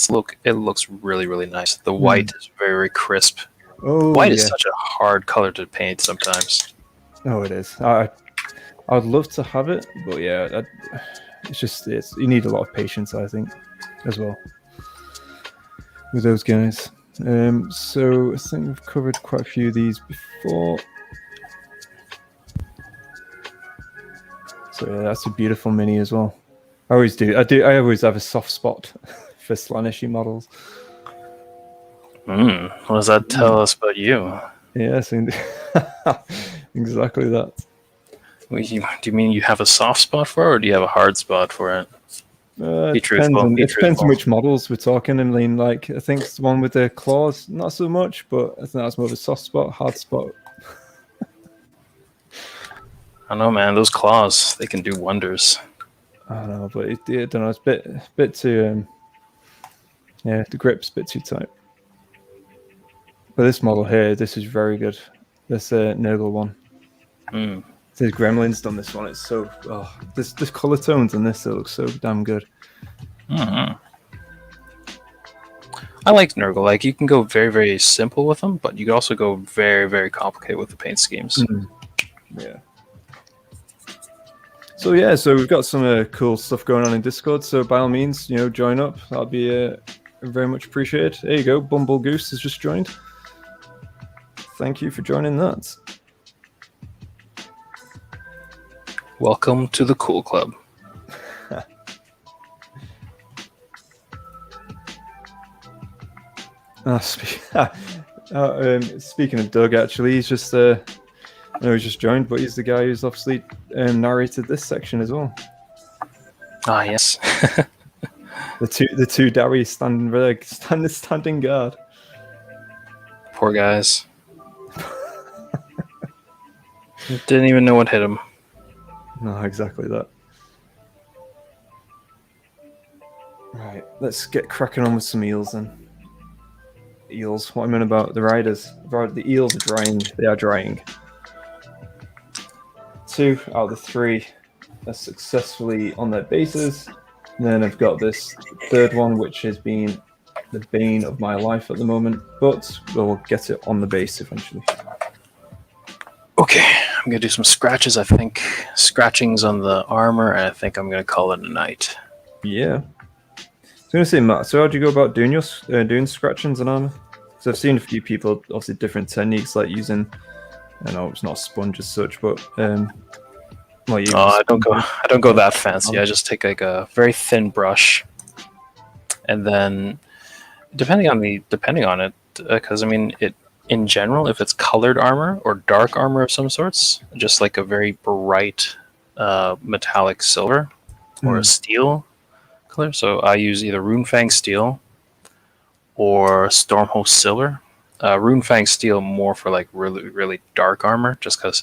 it looks really, really nice. The white is very, very crisp. Oh, white is such a hard color to paint sometimes. Oh, it is. I would love to have it, but yeah, you need a lot of patience, I think, as well, with those guys. So I think we've covered quite a few of these before. So yeah, that's a beautiful mini as well. I always do. I always have a soft spot for Slaaneshi models. What does that tell us about you? Yes, exactly that. Do you mean you have a soft spot for it, or do you have a hard spot for it? It depends on which models we're talking. I mean, like, I think it's the one with the claws, not so much, but I think that's more of a soft spot, hard spot. I know, man. Those claws, they can do wonders. I know, but I don't know. It's a bit too, yeah, the grip's a bit too tight. But this model here, this is very good. This Nurgle one. There's Gremlins done this one. It's so this color tones on this, it looks so damn good. I like Nurgle. Like, you can go very, very simple with them, but you can also go very, very complicated with the paint schemes. Yeah. So yeah, so we've got some cool stuff going on in Discord. So by all means, join up. That'll be very much appreciated. There you go. Bumble Goose has just joined. Thank you for joining that. Welcome to the Cool Club. Speaking of Doug, actually, he's just he's just joined, but he's the guy who's obviously narrated this section as well. Ah, yes. the two Darry standing guard. Poor guys. Didn't even know what hit him. No, exactly that. Right, let's get cracking on with some eels then. Eels, what I meant about the riders. The eels are drying. They are drying. 2 out of the 3 are successfully on their bases. And then I've got this third one, which has been the bane of my life at the moment, but we'll get it on the base eventually. Okay, I'm going to do some scratches, I think. Scratchings on the armor, and I think I'm going to call it a night. Yeah. I was going to say, Matt, so how do you go about doing your doing scratchings on armor? So I've seen a few people, obviously different techniques, like using, I know it's not a sponge as such, but I don't go that fancy. I just take like a very thin brush, and then depending on it, because I mean it. In general, if it's colored armor or dark armor of some sorts, just like a very bright metallic silver or a steel color. So I use either Runefang steel or Stormhost silver. Runefang steel more for like really, really dark armor, just because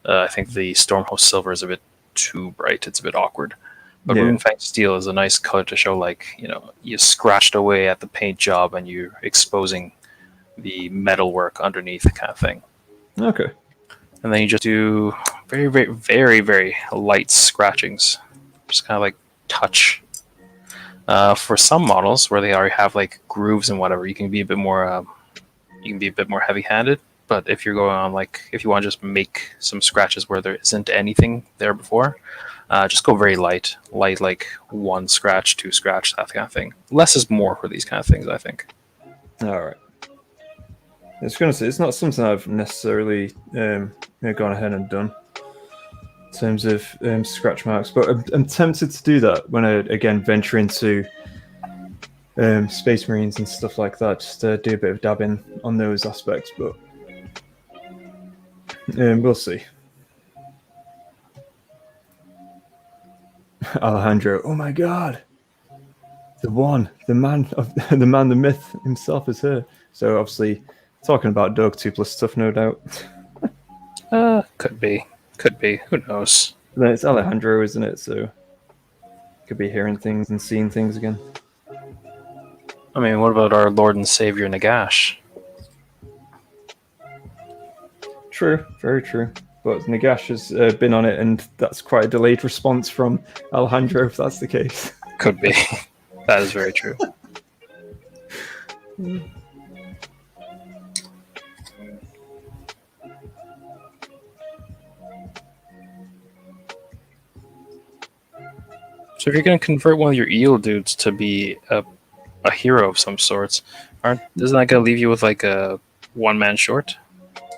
I think the Stormhost silver is a bit too bright. It's a bit awkward. But Runefang steel is a nice color to show, like, you scratched away at the paint job and you're exposing the metalwork underneath, kind of thing. Okay. And then you just do very, very, very, very light scratchings, just kind of like touch. For some models where they already have like grooves and whatever, you can be a bit more, heavy-handed. But if you're going on if you want to just make some scratches where there isn't anything there before, just go very light, like 1 scratch, 2 scratch, that kind of thing. Less is more for these kind of things, I think. All right. I was going to say, it's not something I've necessarily gone ahead and done in terms of scratch marks, but I'm tempted to do that when I, again, venture into Space Marines and stuff like that, just to do a bit of dabbing on those aspects, but we'll see. Alejandro, oh my god! The myth himself is here. So obviously, talking about Dog 2+ stuff, no doubt. Could be. Who knows? Then it's Alejandro, isn't it? So could be hearing things and seeing things again. I mean, what about our Lord and Savior Nagash? True, very true. But Nagash has been on it, and that's quite a delayed response from Alejandro, if that's the case. Could be. That is very true. So if you're going to convert one of your eel dudes to be a hero of some sorts, isn't that going to leave you with like a one-man short?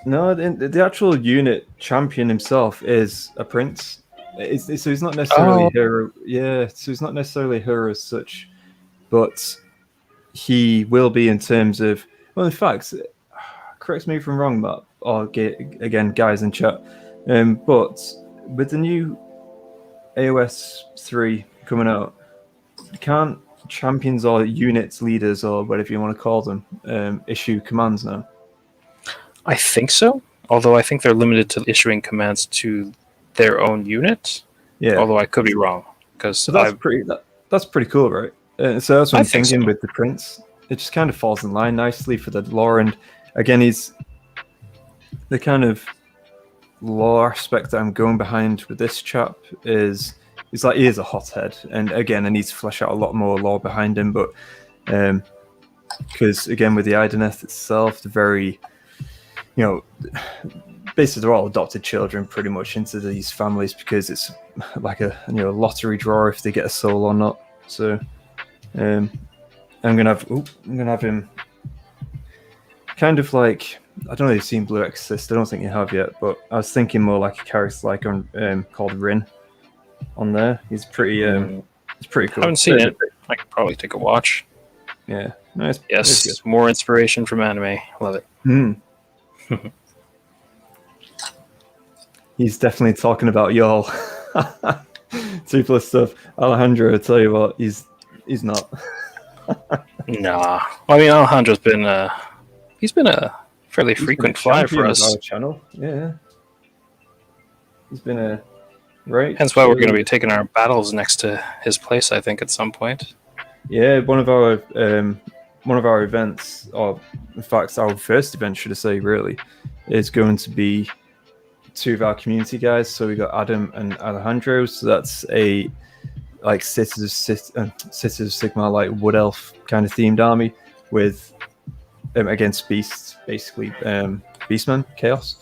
No, the actual unit champion himself is a prince. So he's not necessarily a hero. Yeah, so he's not necessarily a hero as such, but he will be in terms of. Well, in fact, correct me if I'm wrong, Matt, or again, guys in chat. But with the new AoS 3 coming out, can't champions or units leaders or whatever you want to call them issue commands now? I think so. Although I think they're limited to issuing commands to their own unit. Yeah. Although I could be wrong, because so that's pretty cool, right? So that's what I'm thinking with the prince. It just kind of falls in line nicely for the lore, and again, he's the kind of lore aspect that I'm going behind with this chap is like he is a hothead, and again, I need to flesh out a lot more lore behind him, but because again, with the Ideneth itself, the very basically they're all adopted children pretty much into these families because it's like a lottery draw if they get a soul or not. So I'm gonna have him kind of like, I don't know if you've seen Blue Exorcist. I don't think you have yet, but I was thinking more like a character like on called Rin on there. He's pretty cool. I haven't seen it. I could probably take a watch. Yeah, nice. Yes, more inspiration from anime. Love it. He's definitely talking about y'all. 2+ stuff. Alejandro, I tell you what, he's not. Nah. I mean, Alejandro's been he's been a fairly frequent flyer for us. Our channel. Yeah. He's been a right. Hence why we're going to be taking our battles next to his place, I think, at some point. Yeah, one of our events, or in fact our first event, should I say, really, is going to be 2 of our community guys. So we got Adam and Alejandro. So that's a like Cities of Sigmar, like Wood Elf kind of themed army with against beasts, basically Beastmen, Chaos.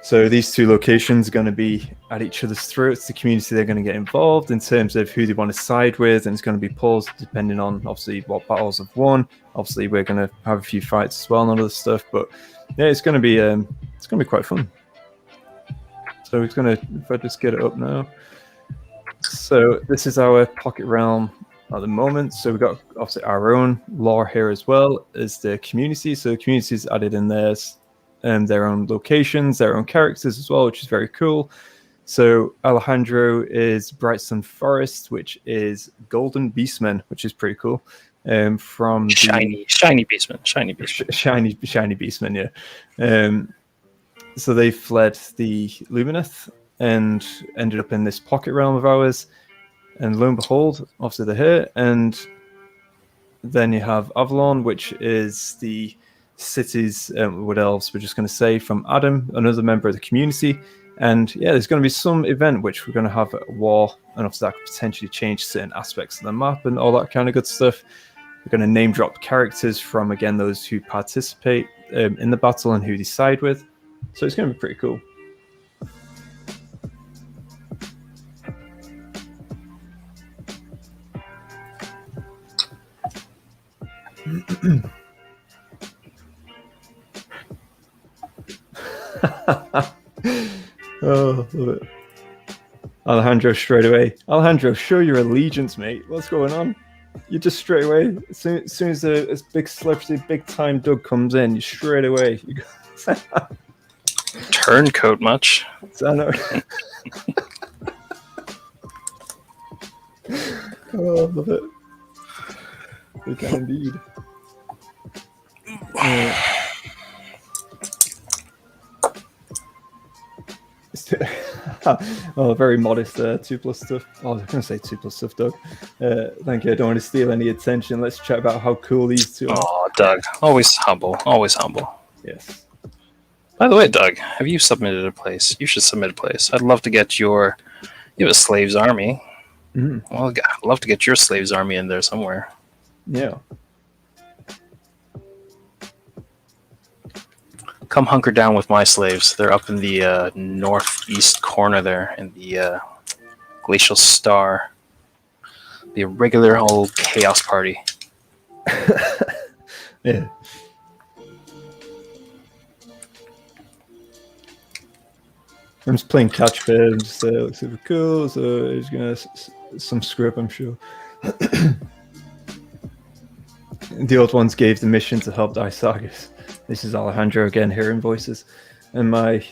So these 2 locations are going to be at each other's throats. The community, they're going to get involved in terms of who they want to side with, and it's going to be paused depending on obviously what battles have won. Obviously, we're going to have a few fights as well and other stuff, but yeah, it's going to be quite fun. So it's going to, if I just get it up now. So this is our pocket realm at the moment. So we've got obviously our own lore here as well as the community. So the community's added in theirs, their own locations, their own characters as well, which is very cool. So Alejandro is Brightstone Forest, which is Golden Beastmen, which is pretty cool. From shiny Beastmen, shiny Beastmen, yeah. So they fled the Lumineth and ended up in this pocket realm of ours, and lo and behold, obviously they're here. And then you have Avalon, which is the cities, Wood Elves, we're just going to say, from Adam, another member of the community. And yeah, there's going to be some event which we're going to have a war, and obviously that could potentially change certain aspects of the map and all that kind of good stuff. We're going to name drop characters from, again, those who participate in the battle and who they side with. So it's going to be pretty cool. Oh, love it. Alejandro straight away. Alejandro, show your allegiance, mate. What's going on? You just straight away, as soon as a big celebrity, big time Doug comes in, you straight away. You go, Turncoat much? I know. Oh, love it. We can indeed. Oh, very modest 2+ stuff. Oh, I was going to say 2+ stuff, Doug. Thank you. I don't want to steal any attention. Let's chat about how cool these two are. Oh, Doug. Always humble. Always humble. Yes. By the way, Doug, have you submitted a place? You should submit a place. I'd love to get your... You have a slaves army. Mm-hmm. Well, I'd love to get your slaves army in there somewhere. Yeah. Come hunker down with my slaves. They're up in the northeast corner there in the Glacial Star. The regular old chaos party. Yeah. I'm just playing catch fair and just it looks super cool, so he's gonna some script, I'm sure. The old ones gave the mission to help Dice Sagas. This is Alejandro again, hearing voices, and my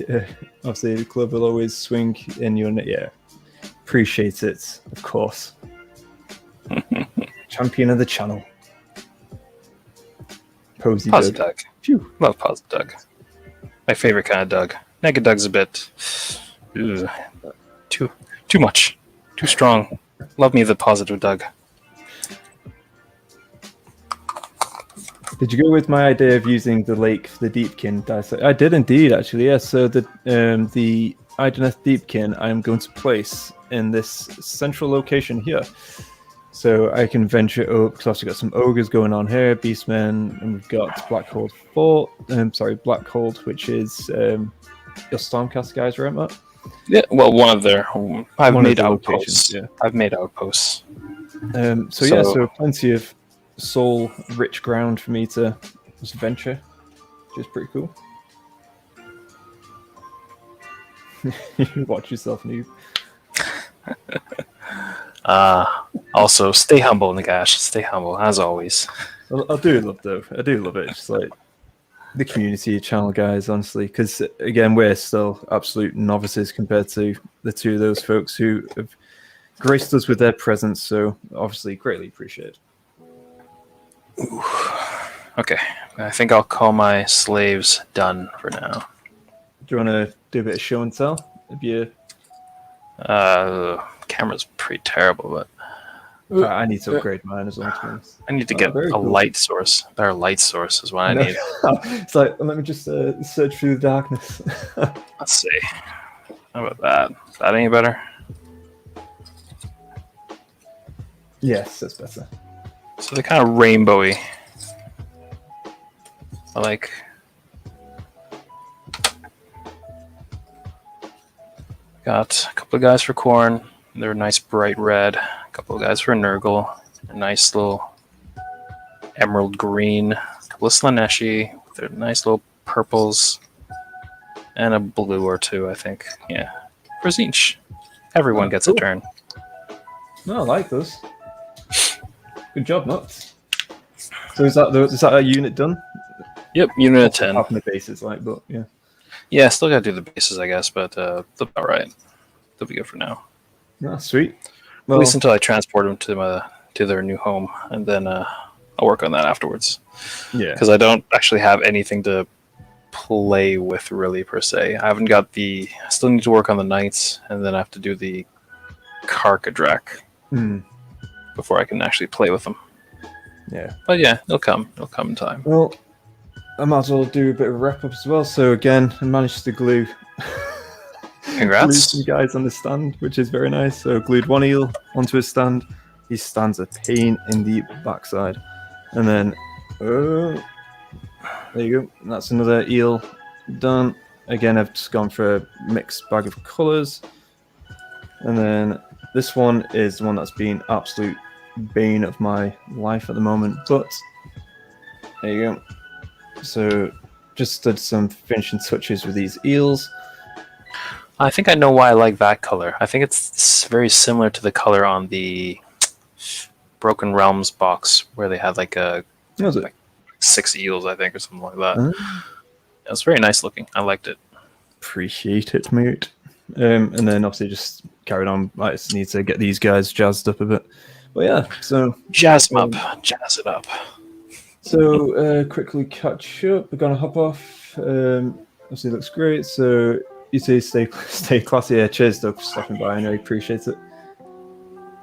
obviously the club will always swing in your appreciate it, of course. Champion of the channel. Posy Pause Doug. Doug. Phew. Love Pause Doug. My favorite kind of Doug. Naked Doug's a bit too much, too strong. Love me the positive Doug. Did you go with my idea of using the lake for the Deepkin dice? I did indeed, actually. Yes. So the Ideneth Deepkin I am going to place in this central location here, so I can venture up because I've also got some ogres going on here, beastmen, and we've got Blackhold Fort. Blackhold, which is your Stormcast guys, right, Matt? Yeah. Well, one of their. I've One of made the outposts. locations, yeah. I've made outposts. So plenty of soul rich ground for me to just venture, which is pretty cool. You watch yourself, noob. Also, stay humble, Nagash. Stay humble, as always. I do love it. It's just like the community channel guys, honestly, because again, we're still absolute novices compared to the two of those folks who have graced us with their presence. So obviously, greatly appreciated. Ooh. Okay, I think I'll call my slaves done for now. Do you want to do a bit of show and tell? Have you? Camera's pretty terrible, but I need to upgrade mine as well. To be honest. I need to get a light source. Better light source is what I need. It's like, let me just search through the darkness. Let's see. How about that? Is that any better? Yes, that's better. So they're kind of rainbowy. I like. Got a couple of guys for Corn. They're nice bright red. A couple of guys for Nurgle. A nice little emerald green. A couple of Slaneshi. They're nice little purples. And a blue or two, I think. Yeah. For Zinch. Everyone gets a turn. No, I like those. Good job, Nuts. So is that a unit done? Yep, unit of 10. Half the bases, but yeah. Yeah, still gotta do the bases, I guess, but they'll be alright. They'll be good for now. Oh, sweet. Well, at least until I transport them to their new home, and then I'll work on that afterwards. Yeah. Because I don't actually have anything to play with, really, per se. I haven't got I still need to work on the Knights, and then I have to do the Karkadrak before I can actually play with them. Yeah. But yeah, it'll come. It'll come in time. Well, I might as well do a bit of wrap up as well. So again, I managed to glue Congrats. some guys on the stand, which is very nice. So glued one eel onto his stand. He stands a pain in the backside. And then, there you go. That's another eel done. Again, I've just gone for a mixed bag of colours. And then this one is the one that's been absolute bane of my life at the moment. But there you go. So just did some finishing touches with these eels. I think I know why I like that color. I think it's very similar to the color on the Broken Realms box where they had like 6 eels, I think, or something like that. It was very nice looking. I liked it. Appreciate it, mate. And then obviously just carried on. I just need to get these guys jazzed up a bit. But yeah, so jazz them up, jazz it up. So quickly catch up. We're gonna hop off. Obviously, looks great. So you say stay classy. Yeah, cheers, Doug, for stopping by. I know you appreciate it.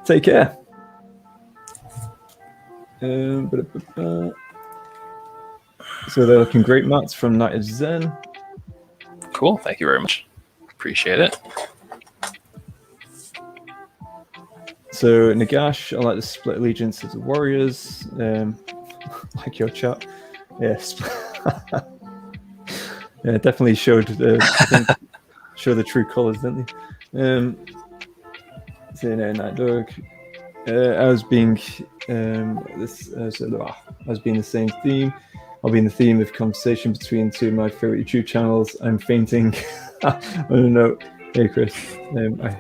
Take care. So they're looking great mats from Night of Zen. Cool. Thank you very much. Appreciate it. So Nagash, I like the split allegiance of the warriors. Like your chat. Yes. Yeah, definitely showed show the true colours, didn't they? So Night Dog. I was being the same theme. I'll be in the theme of conversation between two of my favourite YouTube channels. I'm fainting. On a note, hey Chris, I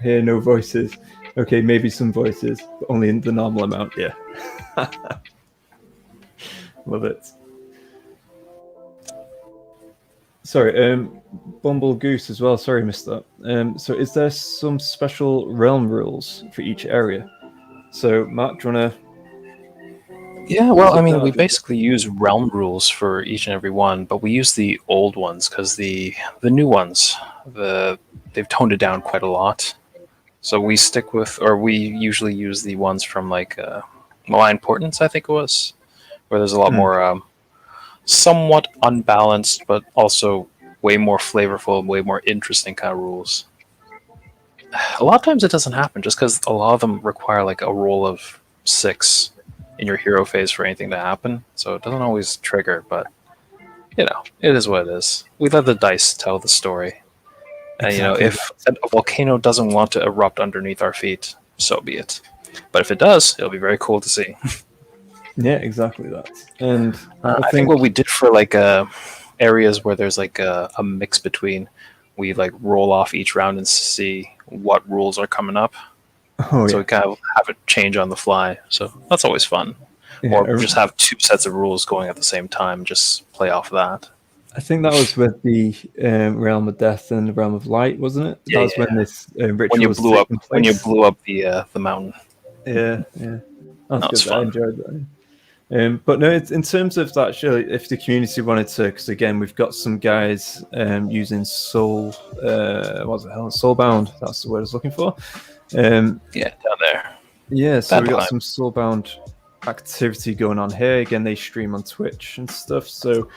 hear no voices. Okay, maybe some voices, but only in the normal amount. Yeah. Love it. Sorry, Bumble Goose as well. Sorry, missed that. So is there some special realm rules for each area? So Matt, do you wanna? Yeah, well, I mean, we basically use realm rules for each and every one, but we use the old ones because the new ones, they've toned it down quite a lot. So we stick with, or we usually use the ones from like Malign Portents, I think it was, where there's a lot more somewhat unbalanced, but also way more flavorful, way more interesting kind of rules. A lot of times it doesn't happen just because a lot of them require like a roll of 6 in your hero phase for anything to happen. So it doesn't always trigger, but you know, it is what it is. We let the dice tell the story. And you know, if a volcano doesn't want to erupt underneath our feet, so be it. But if it does, it'll be very cool to see. Yeah, exactly that. And I think what we did for like areas where there's like a mix between, we like roll off each round and see what rules are coming up. So we kind of have it change on the fly. So that's always fun. Yeah, or just have 2 sets of rules going at the same time. Just play off that. I think that was with the Realm of Death and the Realm of Light, wasn't it? Yeah, that was when this ritual when you was blew up place. When you blew up the mountain. Yeah, that's good. I enjoyed that. But no, in terms of that show, if the community wanted to, because again, we've got some guys using Soulbound. That's the word I was looking for. Down there. Yeah, so we got some Soulbound activity going on here. Again, they stream on Twitch and stuff, so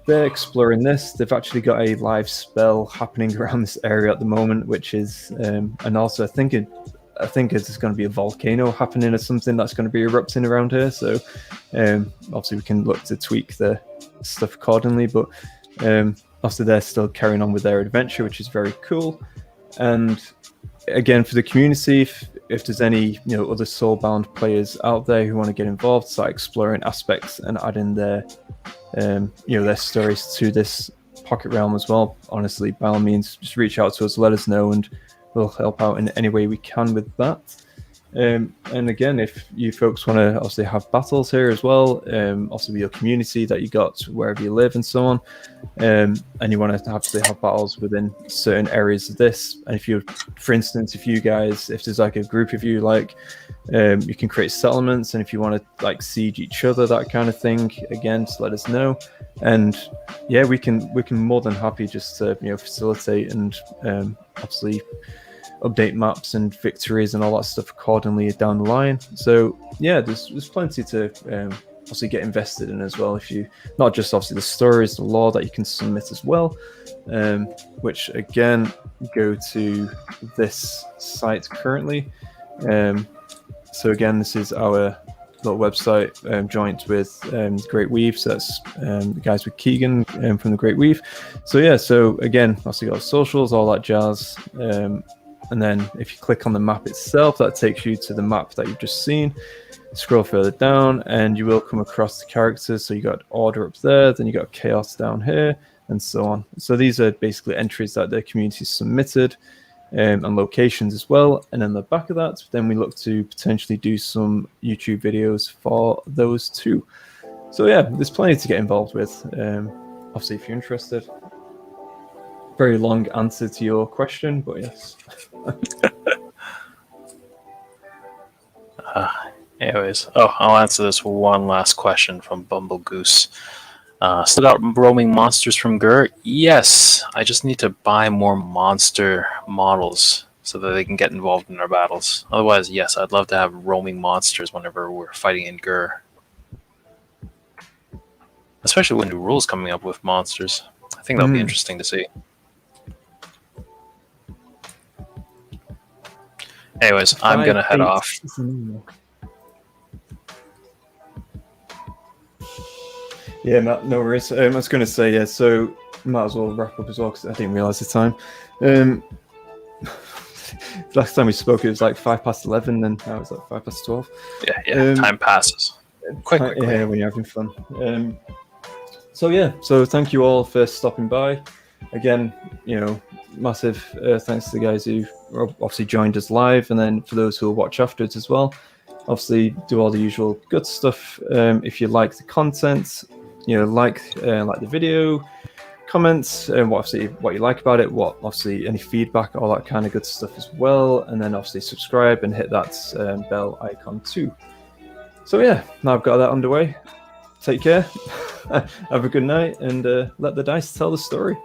they're exploring this. They've actually got a live spell happening around this area at the moment, which is, and also I think it's going to be a volcano happening or something that's going to be erupting around here. So obviously we can look to tweak the stuff accordingly, but obviously they're still carrying on with their adventure, which is very cool. And again, for the community, if there's any other Soulbound players out there who want to get involved, start exploring aspects and adding their their stories to this pocket realm as well, honestly, by all means, just reach out to us, let us know, and we'll help out in any way we can with that. And again, if you folks want to obviously have battles here as well, also with your community that you got wherever you live and so on, and you want to obviously have battles within certain areas of this, and if you guys, if there's like a group of you, like you can create settlements, and if you want to like siege each other, that kind of thing, again, just let us know. And yeah, we can more than happy just to facilitate and obviously update maps and victories and all that stuff accordingly down the line. So yeah, there's plenty to obviously get invested in as well. If you, not just obviously the stories, the lore that you can submit as well, which again go to this site currently. So again, this is our little website joint with Great Weave. So that's the guys with Keegan from the Great Weave. So yeah, so again, also got socials, all that jazz. And then if you click on the map itself, that takes you to the map that you've just seen. Scroll further down and you will come across the characters. So you got order up there, then you got chaos down here, and so on. So these are basically entries that the community submitted, and locations as well. And in the back of that, then we look to potentially do some YouTube videos for those too. So yeah, there's plenty to get involved with. Obviously, if you're interested. Very long answer to your question, but yes. Anyways, I'll answer this one last question from Bumble Goose. Still got roaming monsters from Gur? Yes, I just need to buy more monster models so that they can get involved in our battles. Otherwise, yes, I'd love to have roaming monsters whenever we're fighting in Gur. Especially when new rules coming up with monsters. I think that'll be interesting to see. Anyways, I'm going to head off. Yeah, no worries. I was going to say, yeah, so might as well wrap up as well because I didn't realise the time. Last time we spoke, it was like 11:05, and now it's like 12:05. Yeah, time passes. Quickly. Yeah, when you're having fun. So yeah, so thank you all for stopping by. Again, massive thanks to the guys who obviously joined us live, and then for those who will watch afterwards as well. Obviously, do all the usual good stuff. If you like the content, like the video, comments, and what you like about it, any feedback, all that kind of good stuff as well. And then obviously subscribe and hit that bell icon too. So yeah, now I've got that underway. Take care. Have a good night, and let the dice tell the story.